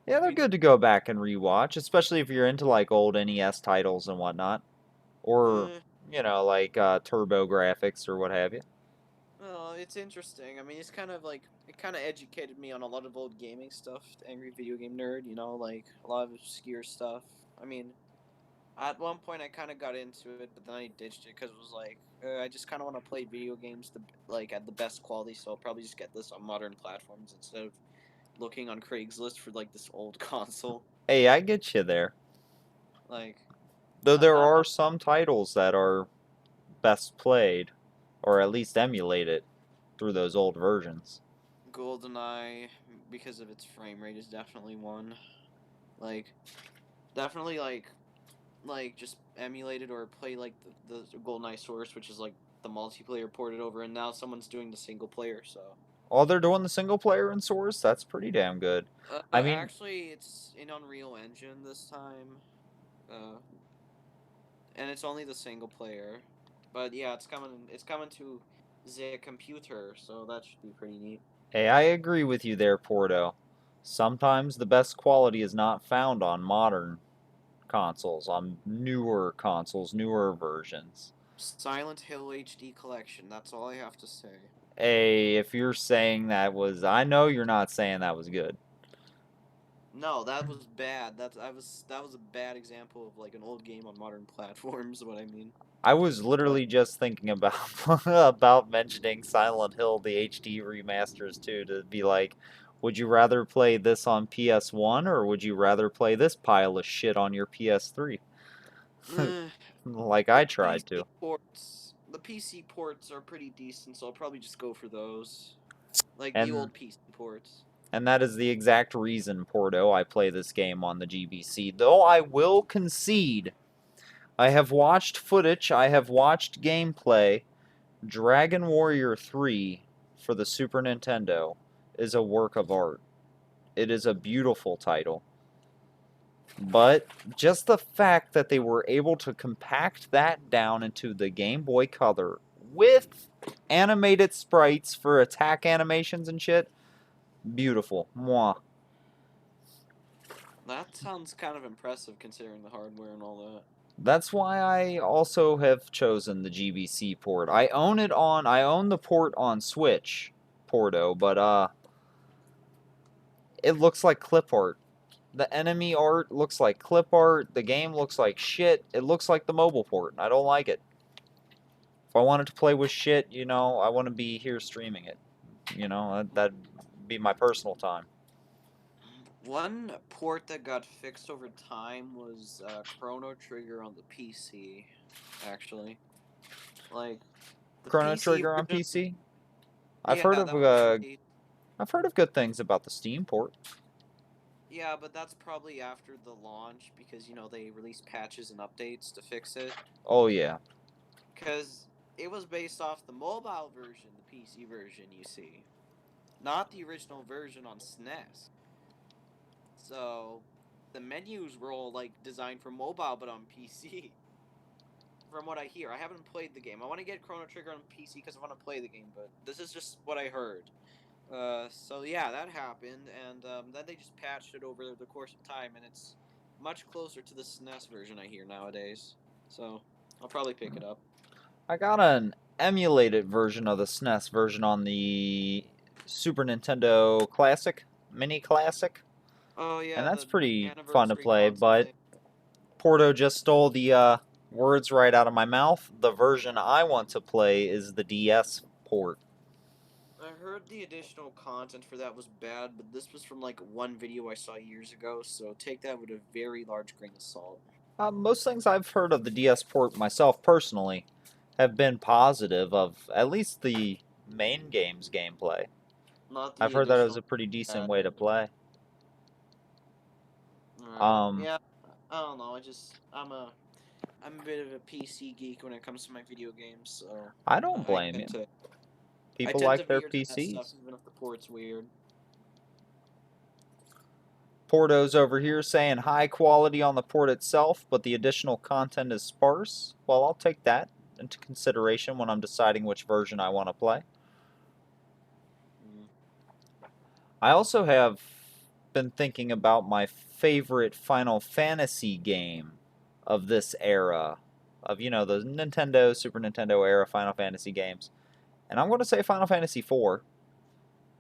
Yeah, I they're mean, good to go back and rewatch, especially if you're into like old NES titles and whatnot, or eh, like Turbo Graphics or what have you. well, it's interesting. I mean, it kind of educated me on a lot of old gaming stuff. The Angry Video Game Nerd, like a lot of obscure stuff. I mean, at one point I kind of got into it, but then I ditched it because it was like I just kind of want to play video games at the best quality, so I'll probably just get this on modern platforms instead of looking on Craigslist for like this old console. Hey, I get you there. Like, Though there I'm are some titles that are best played, or at least emulated, through those old versions. GoldenEye because of its frame rate is definitely one. Like, definitely just emulated or play like the GoldenEye source, which is like the multiplayer ported over, and now someone's doing the single player. So Oh, they're doing the single player in Source? That's pretty damn good. I mean, actually, it's in Unreal Engine this time, uh, and it's only the single player. But yeah, it's coming. It's coming to the computer, so that should be pretty neat. hey, I agree with you there, Porto. Sometimes the best quality is not found on modern consoles, on newer consoles, newer versions. Silent Hill HD collection. That's all I have to say. Hey, if you're saying that was, I know you're not saying that was good. No, that was bad. That was a bad example of like an old game on modern platforms. What I mean, I was but literally just thinking about about mentioning Silent Hill the HD remasters too to be like, would you rather play this on PS1 or would you rather play this pile of shit on your PS3? eh, Like I tried to. The PC ports are pretty decent, so I'll probably just go for those, like the And old PC ports. and that is the exact reason, Porto, I play this game on the GBC. Though I will concede, I have watched footage, I have watched gameplay. Dragon Warrior 3 for the Super Nintendo is a work of art. It is a beautiful title. But just the fact that they were able to compact that down into the Game Boy Color with animated sprites for attack animations and shit, beautiful. Mwah. That sounds kind of impressive considering the hardware and all that. That's why I also have chosen the GBC port. I own the port on Switch, Porto, but it looks like clip art. The enemy art looks like clip art. The game looks like shit. It looks like the mobile port, and I don't like it. If I wanted to play with shit, I want to be here streaming it. That'd be my personal time. One port that got fixed over time was Chrono Trigger on the PC. Actually, like the Chrono PC Trigger on version. PC. I've Yeah, heard that of was uh, released. I've heard of good things about the Steam port. Yeah, but that's probably after the launch because they released patches and updates to fix it. Oh yeah, Because it was based off the mobile version, the PC version, you see, not the original version on SNES. So the menus were all like designed for mobile, but on PC. From what I hear, I haven't played the game. I want to get Chrono Trigger on PC because I want to play the game, but this is just what I heard. So yeah, that happened, and then they just patched it over the course of time, and it's much closer to the SNES version I hear nowadays. So I'll probably pick it up. I got an emulated version of the SNES version on the Super Nintendo Classic, Mini Classic, Oh and yeah, that's the pretty fun to anniversary play. console But thing. Porto just stole the words right out of my mouth. The version I want to play is the DS port. I heard the additional content for that was bad, but this was from like one video I saw years ago, so take that with a very large grain of salt. Most things I've heard of the DS port myself personally have been positive of at least the main game's gameplay. Not I've the heard that it was additional a pretty decent way to added. play. Alright. Um, Yeah, I don't know. I'm a bit of a PC geek when it comes to my video games, so I don't I blame tend you. to I People tend to like their veer to that stuff PCs. even if the port's weird. Porto's over here saying high quality on the port itself, but the additional content is sparse. Well, I'll take that into consideration when I'm deciding which version I want to play. Mm. I also have been thinking about my favorite Final Fantasy game of this era, of the Nintendo, Super Nintendo era Final Fantasy games. And I'm going to say Final Fantasy IV,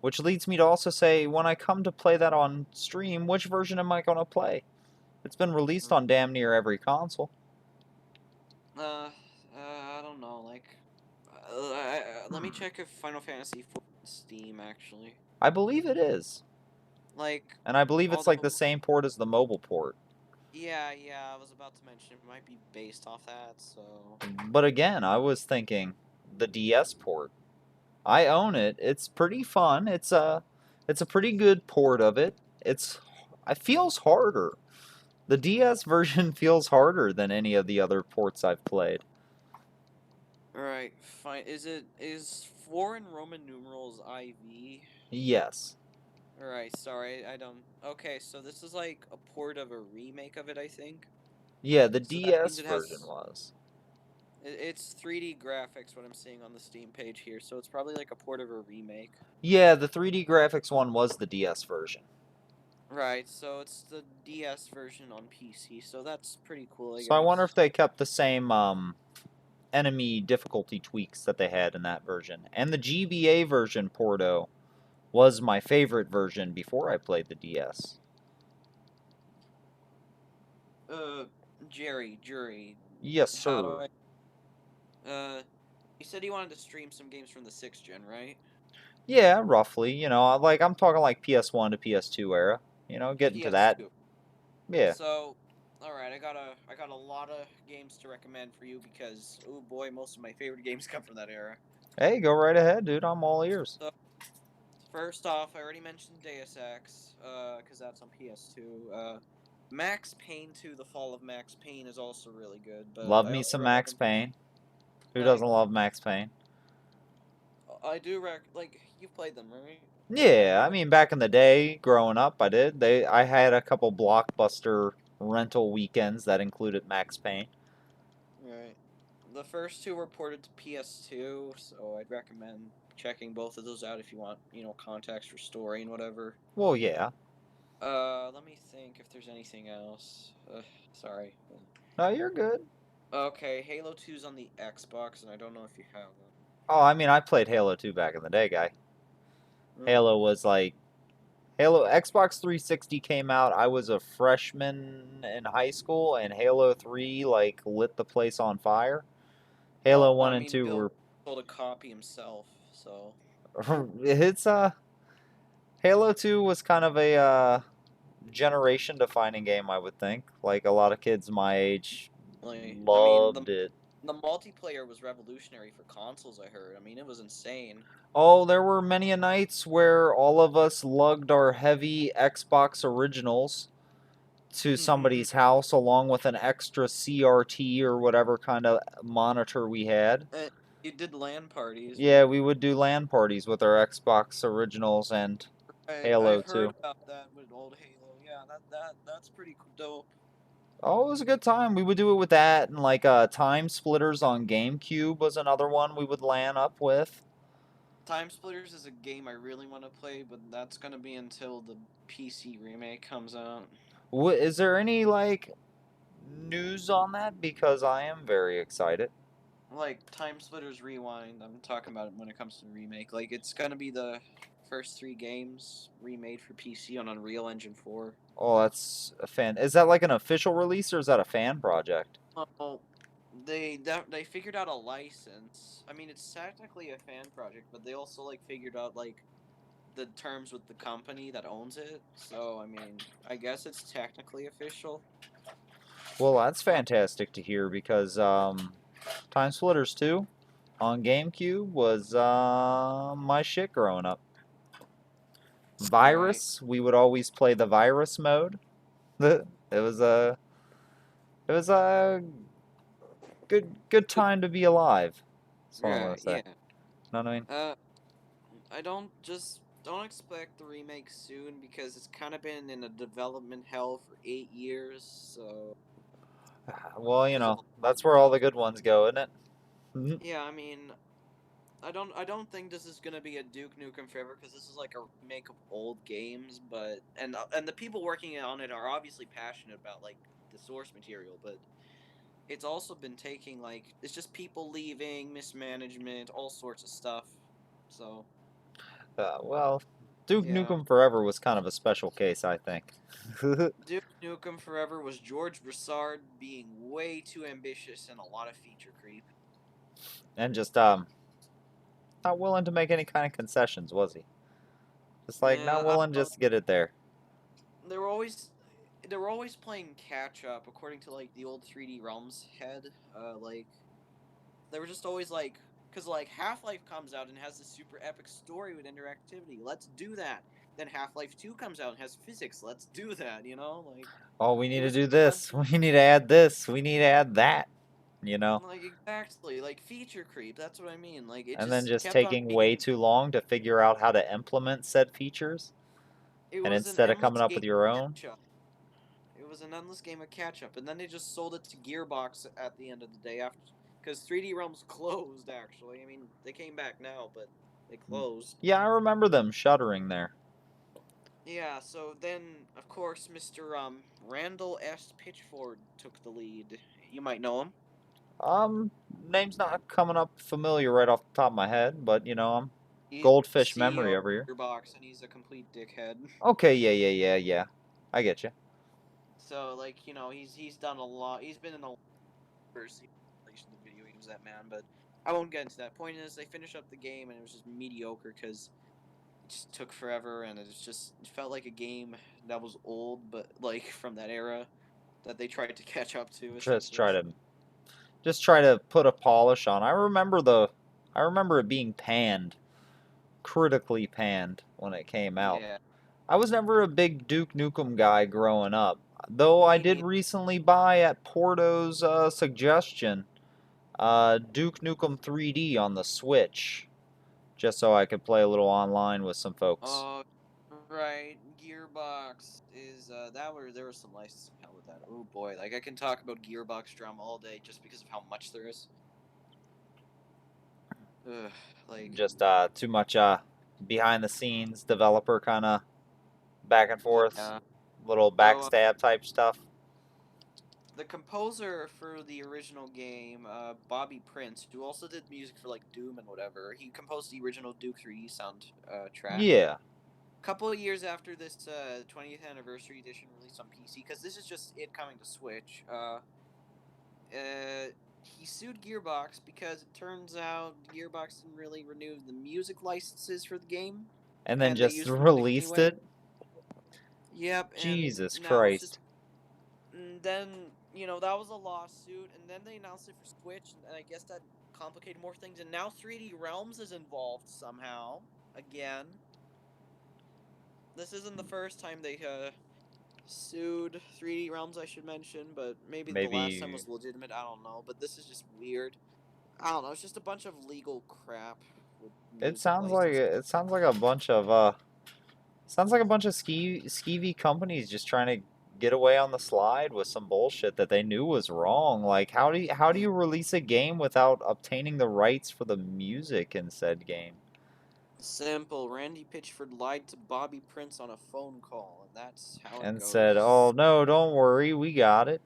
which leads me to also say when I come to play that on stream, which version am I going to play? It's been released Mm. on damn near every console. I don't know. Like, let me check if Final Fantasy IV on Steam actually. I believe it is. Like, And I believe it's like the although same port as the mobile port. yeah, I was about to mention it might be based off that. So, But again, I was thinking the DS port. I own it. It's pretty fun. It's a pretty good port of it. It feels harder. The DS version feels harder than any of the other ports I've played. all right, fine. Is four in Roman numerals IV? Yes. All right, sorry, I don't. Okay, so this is like a port of a remake of it, I think. Yeah, the So that means DS it version has was. it's 3D graphics. What I'm seeing on the Steam page here, so it's probably like a port of a remake. Yeah, the 3D graphics one was the DS version. Right, so it's the DS version on PC, so that's pretty cool, I So I wonder if guess. they kept the same enemy difficulty tweaks that they had in that version. And the GBA version, Porto, was my favorite version before I played the DS. Uh, Jerry, Jury, Yes, how do sir. you said you wanted to stream some games from the 6th gen, right? Yeah, roughly. Like I'm talking like PS1 to PS2 era. Getting to that. PS2. Yeah. So, all right, I got a lot of games to recommend for you because oh boy, most of my favorite games come from that era. Hey, go right ahead, dude. I'm all ears. So, first off, I already mentioned Deus Ex, because that's on PS2. Max Payne 2: The Fall of Max Payne is also really good, but Love I me also some Max recommend Payne. Who like doesn't love Max Payne? I do like you've played them, right? Have Yeah, you I mean back in the day, growing up, I did. I had a couple blockbuster rental weekends that included Max Payne. Right. The first two were ported to PS2, so I'd recommend checking both of those out if you want, context for story and whatever. Well, yeah. Let me think if there's anything else. Sorry. No, you're good. Okay, Halo 2's on the Xbox, and I don't know if you have that. Oh, I mean, I played Halo 2 back in the day, guy. Mm. Halo was like Halo Xbox 360 came out. I was a freshman in high school, and Halo 3 like lit the place on fire. Halo Well, 1 I and mean, 2 Bill were sold a copy himself, so it's Halo 2 was kind of a generation defining game, I would think. Like a lot of kids my age like, I mean, the loved it. the multiplayer was revolutionary for consoles. I heard. I mean, it was insane. Oh, there were many a nights where all of us lugged our heavy Xbox originals to somebody's house along with an extra CRT or whatever kind of monitor we had. Uh, you did LAN parties, Yeah, right? we would do LAN parties with our Xbox originals and Right. Halo I've heard 2. about that with old Halo. Yeah, that's pretty dope. Oh, it was a good time. We would do it with that and like Time Splitters on GameCube was another one we would LAN up with. Time Splitters is a game I really want to play, but that's gonna be until the PC remake comes out. Is there any like news on that? Because I am very excited. Like Time Splitters Rewind, I'm talking about it when it comes to the remake. Like it's gonna be the first three games remade for PC on Unreal Engine 4. Oh, that's a fan. Is that like an official release or is that a fan project? Well, they figured out a license. I mean, it's technically a fan project, but they also like figured out like the terms with the company that owns it. So I mean, I guess it's technically official. Well, that's Uh, fantastic to hear because Time Splitters 2 on GameCube was my shit growing up. right. Virus, we would always play the virus mode. It was a good time to be alive. That's what I'm Yeah, gonna say. yeah. Know what I mean? Uh, I don't expect the remake soon because it's kind of been in a development hell for 8 years. So Well, there's a that's where all the good ones go, isn't it? Mhm. yeah. I mean, I don't think this is gonna be a Duke Nukem Forever because this is like a remake of old games, but and the people working on it are obviously passionate about like the source material, but it's also been taking like it's just people leaving, mismanagement, all sorts of stuff. So Well, Duke yeah, Nukem Forever was kind of a special case, I think. Duke Nukem Forever was George Broussard being way too ambitious and a lot of feature creep. And just not willing to make any kind of concessions, was he? Just like not Yeah, I willing don't know. just to get it there. They were always they were always playing catch up according to like the old 3D Realms head. Like they were just always like, because like Half Life comes out and has this super epic story with interactivity. Let's do that. Then Half Life 2 comes out and has physics. Let's do that. Like Oh, we need it to was do constant. this. We need to add this. We need to add that. You know? Like exactly, like feature creep. That's what I mean. Like it And then just just kept on taking way being. too long to figure out how to implement said features. It And was an instead of endless coming up game with your of own. catch up. It was an endless game of catch up, and then they just sold it to Gearbox at the end of the day after, because 3D Realms closed. Actually, I mean they came back now, but they closed. Yeah, I remember them shuddering there. Yeah. So then, of course, Mr. Randall S. Pitchford took the lead. You might know him. Um, Name's not coming up familiar right off the top of my head, but I'm He's the goldfish CEO memory of over here. Gearbox, and he's a complete dickhead. Okay, yeah. I get you. So like he's done a lot. He's been in a lot of relation to video games, that man. But I won't get into that. Point is, they finished up the game, and it was just mediocre because it just took forever, and it felt like a game that was old, but like from that era that they tried to catch up to Just essentially. try to just try to put a polish on. I remember it being panned, critically panned when it came out. Yeah, I was never a big Duke Nukem guy growing up, though I me did neither. recently buy at Porto's suggestion Duke Nukem 3D on the Switch, just so I could play a little online with some folks. Oh, right. Gearbox is there was some licensing hell with that. Oh boy, like I can talk about Gearbox drama all day just because of how much there is. Ugh, like Just too much behind the scenes developer kind of back and forth, yeah. little So backstab type stuff. the composer for the original game, Bobby Prince, who also did music for like Doom and whatever, he composed the original Duke 3D sound track. Yeah, A couple of years after this 20th anniversary edition released on PC, because this is just it coming to Switch. He sued Gearbox because it turns out Gearbox didn't really renew the music licenses for the game, and then and they just used the music released anyway. it. Yep, and Jesus now it's just. Christ. And then that was a lawsuit, and then they announced it for Switch, and I guess that complicated more things. And now 3D Realms is involved somehow again. This isn't the first time they sued 3D Realms, I should mention, but maybe the last time Maybe was legitimate. I don't know, but this is just weird. I don't know. It's just a bunch of legal crap with music licenses. it sounds like a bunch of sounds like a bunch of skeevy companies just trying to get away on the slide with some bullshit that they knew was wrong. Like how do Yeah. you release a game without obtaining the rights for the music in said game? Simple. Randy Pitchford lied to Bobby Prince on a phone call, and that's how it And said, "Oh goes. no, don't worry, we got it."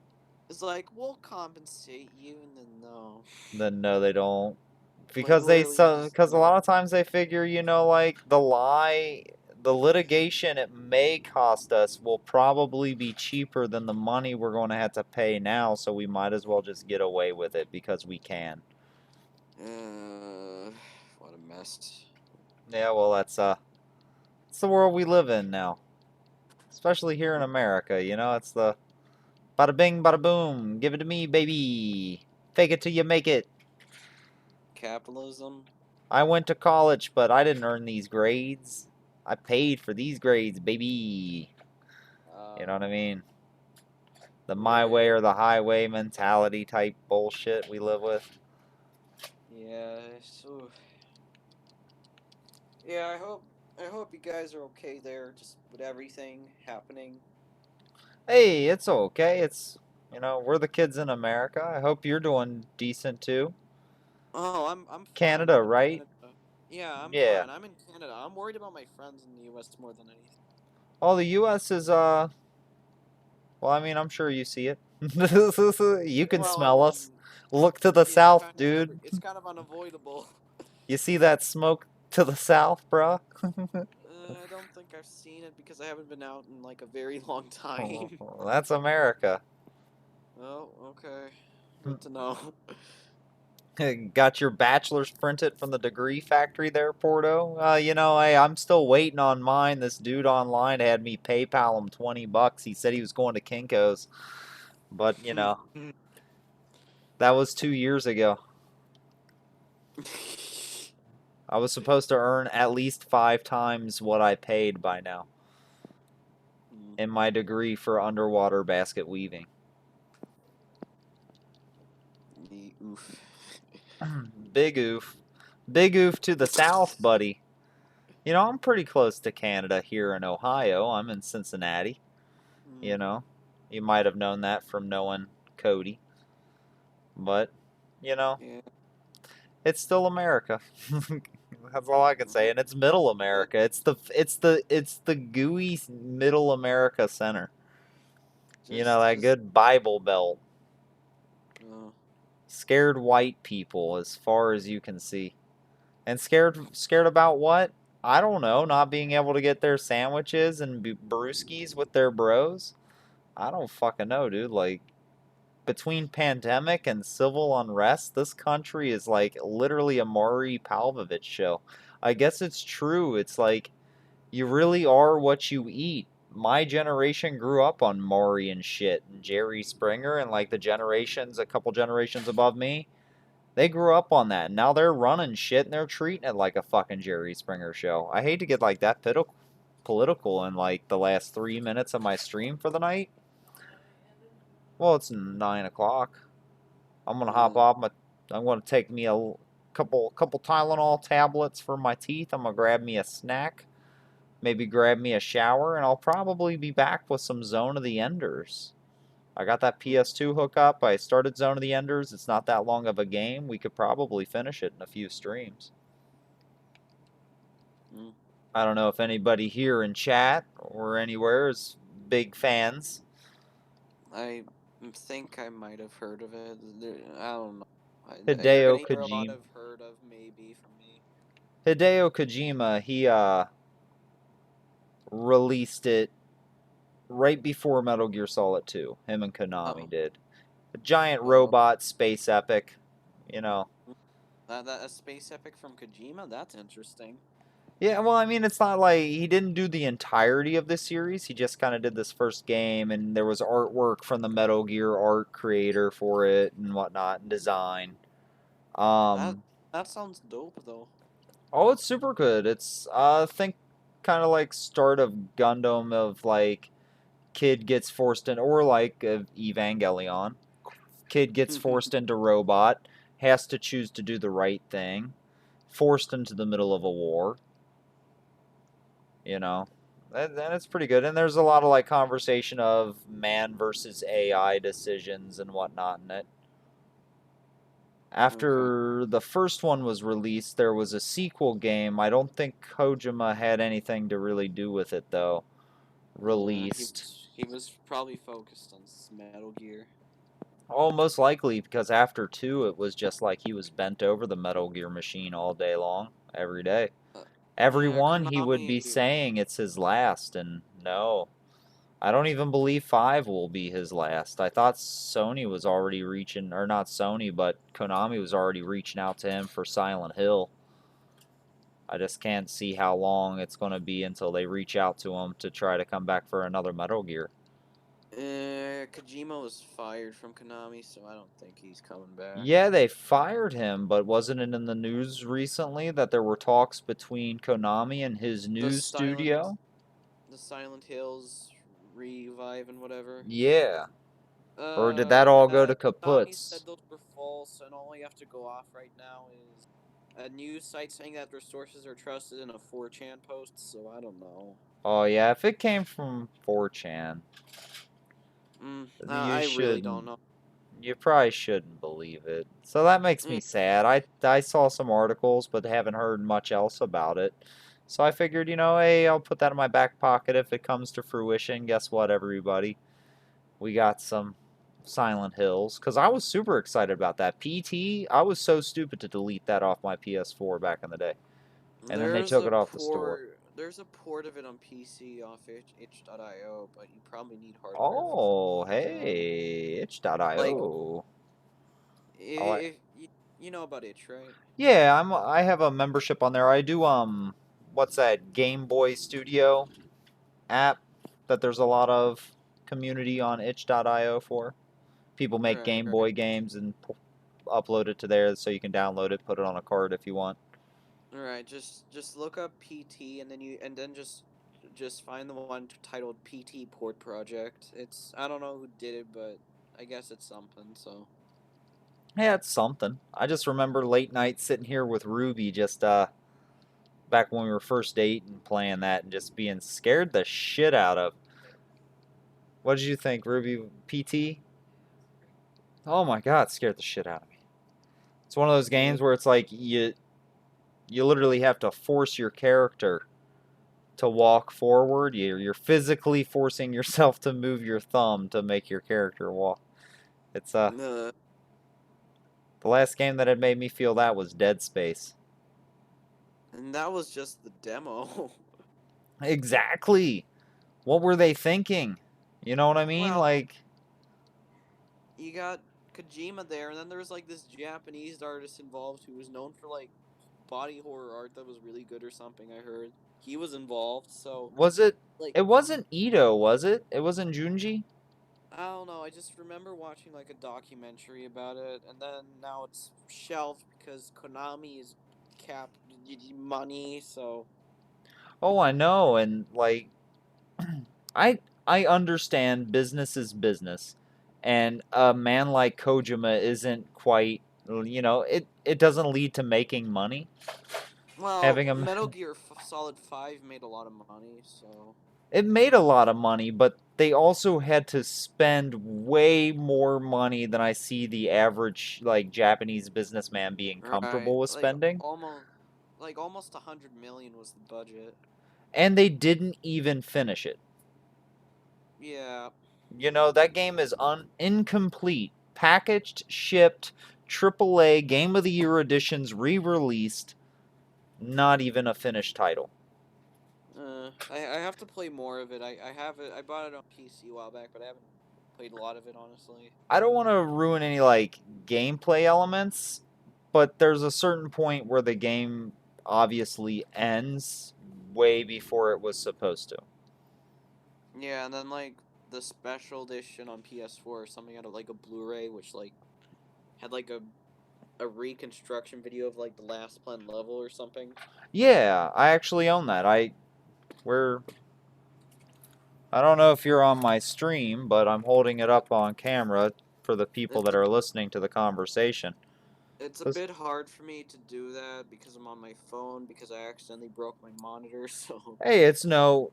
It's like, we'll compensate you, and then no. Then no, they don't. Like, Because literally, just because a no. lot of times they figure, like the litigation it may cost us will probably be cheaper than the money we're going to have to pay now, so we might as well just get away with it because we can. Uh, what a mess. Yeah, well, it's the world we live in now, especially here in America. It's the bada bing, bada boom, give it to me, baby. Fake it till you make it. Capitalism. I went to college, but I didn't earn these grades. I paid for these grades, baby. You know what I mean? The my way Right. or the highway mentality type bullshit we live with. Yeah. So. Yeah. I hope you guys are okay there, just with everything happening. Hey, it's okay. We're the kids in America. I hope you're doing decent too. Oh, I'm fine. Canada, I'm in right? Canada. Yeah, I'm Yeah. fine. I'm in Canada. I'm worried about my friends in the U.S. more than anything. Oh, the U.S. is, well, I mean, I'm sure you see it. You can Well, I smell us. mean, Look to the yeah, south, dude. it's kind of unavoidable. You see that smoke to the south, bruh? I don't think I've seen it because I haven't been out in like a very long Oh, time. that's America. Oh, okay. Good to know. Got your bachelor's printed from the degree factory there, Porto? Hey, I'm still waiting on mine. This dude online had me PayPal him $20. He said he was going to Kinko's, but that was 2 years ago. I was supposed to earn at least 5 times what I paid by now in my degree for underwater basket weaving. Oof. Big oof. Big oof to the south, buddy. I'm pretty close to Canada here in Ohio. I'm in Cincinnati. You Mm, know, you might have known that from knowing Cody, but you know, yeah. it's still America. That's all I can say, and it's Middle That America. It's the gooey Middle America center. just That just good Bible Belt. uh, Scared white people as far as you can see. And scared about what? I don't know, not being able to get their sandwiches and brewskis with their bros. I don't fucking know, dude. Like between pandemic and civil unrest, this country is like literally a Maury Palvovich show. I guess it's true. It's like you really are what you eat. My generation grew up on Maury and shit and Jerry Springer and like the generations, a couple generations above me, they grew up on that. Now they're running shit and they're treating it like a fucking Jerry Springer show. I hate to get like that political in like the last 3 minutes of my stream for the night. Well, it's 9 o'clock. I'm gonna hop Uh, off my. I'm gonna take me a couple Tylenol tablets for my teeth. I'm gonna grab me a snack, maybe grab me a shower, and I'll probably be back with some Zone of the Enders. I got that PS2 hookup. I started Zone of the Enders. It's not that long of a game. We could probably finish it in a few streams. mm, I don't know if anybody here in chat or anywhere is big fans. I think I might have heard of it. I don't know. You're Hideo gonna hear a lot Kojima. of heard of maybe from me. Hideo Kojima, he released it right before Metal Gear Solid 2. Him and Konami Oh, did. A giant oh, robot space epic, you know. that a space epic from Kojima. That's interesting. Yeah, well, I mean, it's not like he didn't do the entirety of this series. He just kind of did this first game, and there was artwork from the Metal Gear art creator for it and whatnot, and design. That Um, that sounds dope though. oh, it's super good. It's think kind of like start of Gundam of like kid gets forced in, or like Evangelion. Kid gets forced into robot, has to choose to do the right thing, forced into the middle of a war. You know, and it's pretty good. And there's a lot of like conversation of man versus AI decisions and whatnot in it. Okay. After the first one was released, there was a sequel game. I don't think Kojima had anything to really do with it though. He Released. was probably focused on Metal Gear. Oh, most likely because after two, it was just like he was bent over the Metal Gear machine all day long, every day. Uh, yeah, Everyone he would be Konami. saying it's his last, and no, I don't even believe 5 will be his last. I thought Sony was already reaching, or not Sony, but Konami was already reaching out to him for Silent Hill. I just can't see how long it's going to be until they reach out to him to try to come back for another Metal Gear. Kojima was fired from Konami, so I don't think he's coming back. Yeah, they fired him, but wasn't it in the news recently that there were talks between Konami and his The new Silent, studio? the Silent Hills revive and whatever. Yeah. Or did that all go to Konami kaputs? said those were false, and all you have to go off right now is a news site saying that their sources are trusted in a 4chan post. So I don't know. Oh yeah, if it came from 4chan, you I really don't shouldn't. know. You probably shouldn't believe it. So that makes Mm, me sad. I saw some articles, but haven't heard much else about it. So I figured, hey, I'll put that in my back pocket if it comes to fruition. Guess what, everybody? We got some Silent Hills because I was super excited about that. PT, I was so stupid to delete that off my PS4 back in the day, and then they there's took a it off the store. port of it on PC off itch.io, but you probably need hardware for Oh, that. hey, Like itch.io. I like. if you know about itch, right? Yeah, I have a membership on there. I do what's that Game Boy Studio app that there's a lot of community on itch.io for. People make Right, Game right. Boy games and upload it to there so you can download it, put it on a card if you want. Right, just look up PT and then just find the one titled PT Port Project. It's I don't know who did it, but I guess it's something. So Yeah, it's something. I just remember late night sitting here with Ruby just back when we were first dating playing that and just being scared the shit out of. What did you think, Ruby PT? Oh my god, scared the shit out of me. It's one of those yeah, games where it's like you literally have to force your character to walk forward. You're physically forcing yourself to move your thumb to make your character walk. It's uh, The last game that had made me feel that was Dead Space. And that was just the demo. Exactly. What were they thinking? You know what I mean? Well, Like, you got Kojima there, and then there was like this Japanese artist involved who was known for like body horror art that was really good or something. I heard he was involved, so was it? like It wasn't Ito, was it? It wasn't Junji? I don't know. I just remember watching like a documentary about it, and then now it's shelved because Konami is capped money. So Oh, I know. And, like, I I understand business is business, and a man like Kojima isn't quite, it doesn't lead to making money. well, Having a Metal Gear Solid 5 made a lot of money, so it made a lot of money, but they also had to spend way more money than I see the average like Japanese businessman being right, comfortable with spending. almost 100 million was the budget. And they didn't even finish it. Yeah. That game is incomplete, packaged, shipped, AAA Game of the Year editions re-released, not even a finished title. I have to play more of it. I have it. I bought it on PC a while back, but I haven't played a lot of it, honestly. I don't want to ruin any like gameplay elements, but there's a certain point where the game obviously ends way before it was supposed to. Yeah, and then like the special edition on PS4 or something out of like a Blu-ray, which like had like a reconstruction video of like the last planned level or something. Yeah, I actually own that. We're I don't know if you're on my stream, but I'm holding it up on camera for the people It's that a are listening to the conversation. it's a This- bit hard for me to do that because I'm on my phone because I accidentally broke my monitor. So Hey, it's no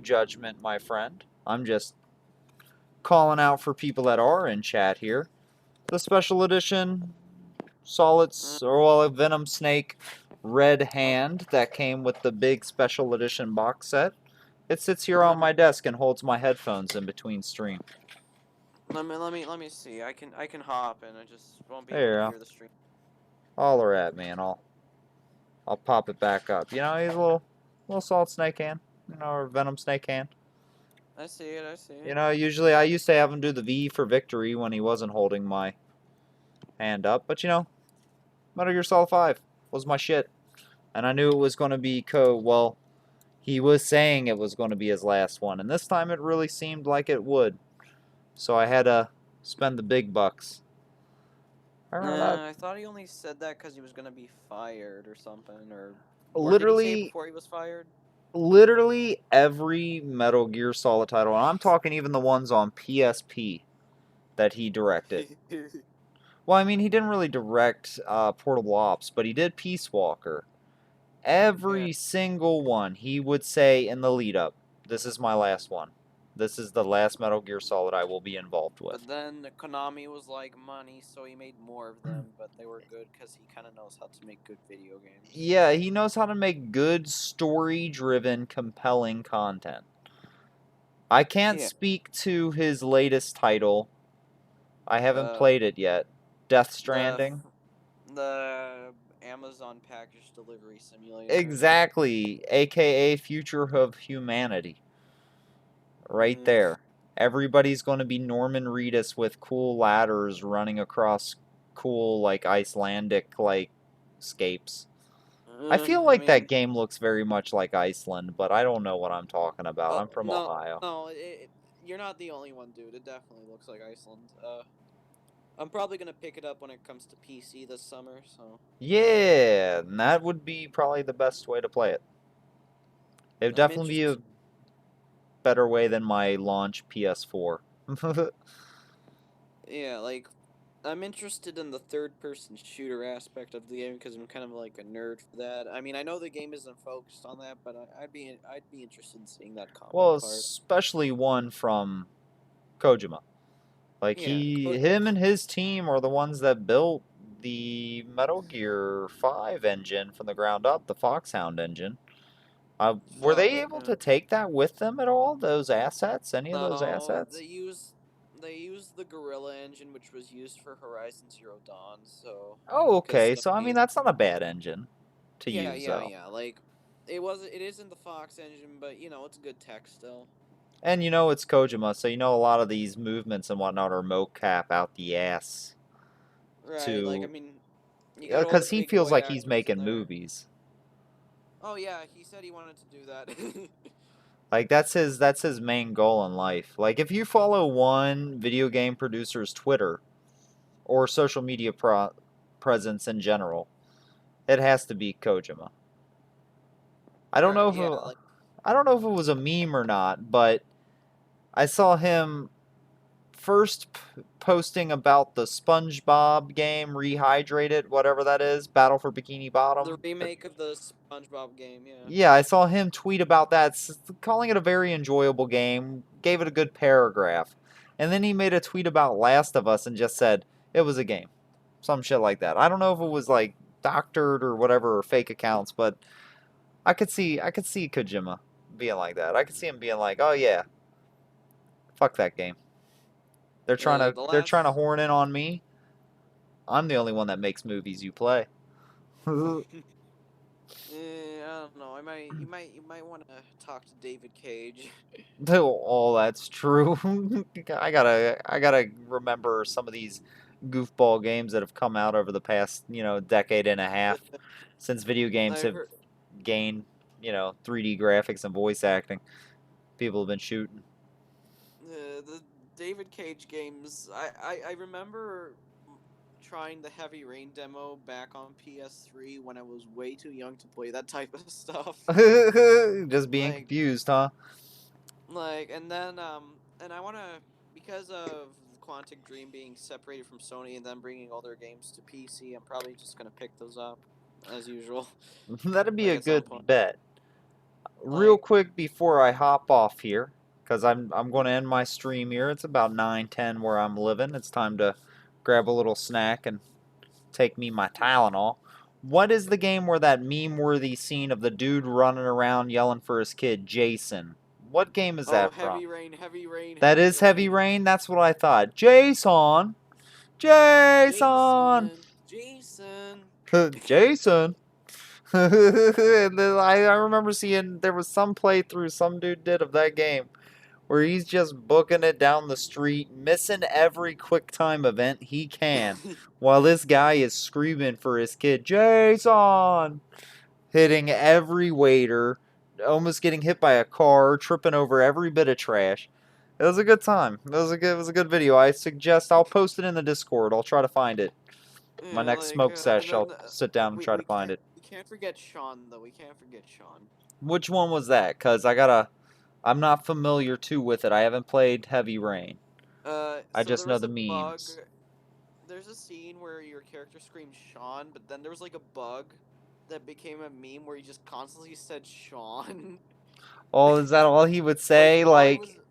judgment, my friend. I'm just calling out for people that are in chat here. The special edition Solid uh, or well, a Venom Snake Red uh, Hand that came with the big special edition box set. It sits here on uh, my desk and holds my headphones in between stream. let me see. I can hop and I just won't be able There to you go. hear the stream. Holler at me and I'll pop it back up. He's a little Solid Snake hand, or Venom Snake hand. I see it. I see it. Usually I used to have him do the V for victory when he wasn't holding my hand up, but Metal Gear Solid 5 was my shit. And I knew it was going to be well, he was saying it was going to be his last one, and this time it really seemed like it would. So I had to spend the big bucks. I remember that. I thought he only said that because he was gonna be fired or something, or did he say it Literally, before he was fired? literally every Metal Gear Solid title, and I'm talking even the ones on PSP that he directed. Well, I mean, he didn't really direct Portable Ops, but he did Peace Walker. Yeah, Every single one, he would say in the lead up, "This is my last one. This is the last Metal Gear Solid I will be involved with." but then Konami was like money, so he made more of them, but they were good because he kind of knows how to make good video games. Yeah, he knows how to make good story driven, compelling content. I can't Yeah, speak to his latest title. I haven't uh, played it yet. Death the Stranding. the Amazon package delivery simulator. Exactly, aka Future of Humanity. Right Uh, there. Everybody's going to be Norman Reedus with cool ladders running across cool, like, Icelandic, like, scapes. I feel I like that mean, game looks very much like Iceland, but I don't know what I'm talking about. I'm oh from no, Ohio. no, you're not the only one, dude. It definitely looks like Iceland. I'm probably gonna pick it up when it comes to PC this summer. So Yeah, and that would be probably the best way to play it. It would I'm definitely be interested. a better way than my launch PS4. Yeah, like I'm interested in the third-person shooter aspect of the game because I'm kind of like a nerd for that. I mean, I know the game isn't focused on that, but I'd be interested in seeing that combat Well, part. especially one from Kojima. Like Yeah, him and his team are the ones that built the Metal Gear 5 engine from the ground up, the Foxhound engine. Were they so able to take that with them at all? Those assets? Any of those no, assets? they used the Gorilla engine, which was used for Horizon Zero Dawn. So, Oh, because okay. So I mean, Sony, that's not a bad engine to yeah, use, yeah, though. yeah. Like, it isn't the Fox engine, but it's good tech still. And you know it's Kojima, so you know a lot of these movements and whatnot are mocap out the ass Right. Like, I to, mean, you got all the because he big feels boy like he's actors in making there. movies. Oh yeah, he said he wanted to do that. Like that's his main goal in life. Like if you follow one video game producer's Twitter or social media presence in general, it has to be Kojima. I don't know Right. if Yeah. it, Like I don't know if it was a meme or not, but I saw him first posting about the SpongeBob game, Rehydrated, whatever that is, Battle for Bikini the Bottom. remake of the SpongeBob game. Yeah. Yeah, I saw him tweet about that, calling it a very enjoyable game, gave it a good paragraph. And then he made a tweet about Last of Us and just said it was a game. Some shit like that. I don't know if it was like doctored or whatever or fake accounts, but I could see Kojima being like that. I could see him being like, "Oh yeah, fuck that game. They're trying to The they're trying to last. horn in on me. I'm the only one that makes movies you play." I don't know. You might want to talk to David Cage. Oh, that's true. I gotta remember some of these goofball games that have come out over the past, decade and a half since video games I've have heard gained, 3D graphics and voice acting. People have been shooting. the David Cage games. I remember trying the Heavy Rain demo back on PS3 when I was way too young to play that type of stuff. Just being Like confused, huh? and then and I want to, because of Quantic Dream being separated from Sony and then bringing all their games to PC, I'm probably just going to pick those up as usual That'd be like a at some good point. bet. Real Like quick before I hop off here, because I'm going to end my stream here. It's about 9:10 where I'm living. It's time to grab a little snack and take me my Tylenol. What is the game where that meme-worthy scene of the dude running around yelling for his kid, Jason? What game is oh, that from? Heavy Rain, Heavy Rain, That Heavy is Heavy Rain. Rain? That's what I thought. Jason! Jason! Jason, Jason. Jason! And then I remember seeing there was some playthrough some dude did of that game where he's just booking it down the street, missing every quick time event he can, while this guy is screaming for his kid, Jason! Hitting every waiter, almost getting hit by a car, tripping over every bit of trash. It was a good time. It was a good video. I suggest I'll post it in the Discord. I'll try to find it. My Yeah, next like smoke and sesh, I'll then sit down and we try to we find can't it. we can't forget Sean though. We can't forget Sean. Which one was that? Cause I'm not familiar too with it. I haven't played Heavy Rain. I So just there know was the a bug. memes. There's a scene where your character screams Sean, but then there was like a bug that became a meme where he just constantly said Sean. Oh, is that all he would Like say? all it was, Like,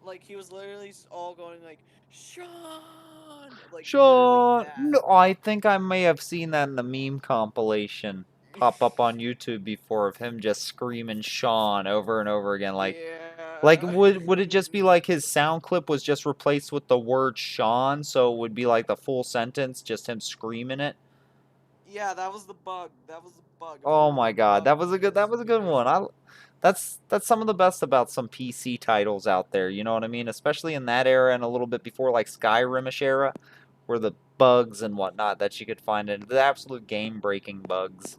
like he was literally all going like Sean, like literally Sean. that. No, I think I may have seen that in the meme compilation pop up on YouTube before of him just screaming Sean over and over again. Like Yeah. would it just be like his sound clip was just replaced with the word Sean, so it would be like the full sentence, just him screaming it? Yeah, that was the bug. That was the bug. It was Oh literally my a God, bug that on was a good that was a good PS3. one. That's some of the best about some PC titles out there. You know what I mean? Especially in that era and a little bit before like Skyrimish era, where the bugs and whatnot that you could find in the absolute game breaking bugs.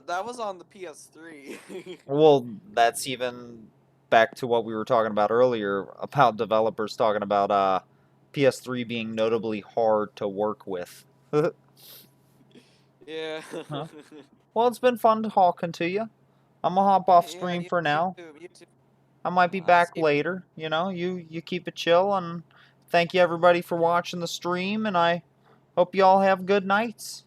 That was on the PS3. Well, that's even back to what we were talking about earlier about developers talking about PS3 being notably hard to work with. Yeah. Huh? Well, it's been fun talking to you. I'm gonna hop off Yeah, stream you, for you now. too. You too. I might be back See later. You keep it chill, and thank you everybody for watching the stream, and I hope you all have good nights.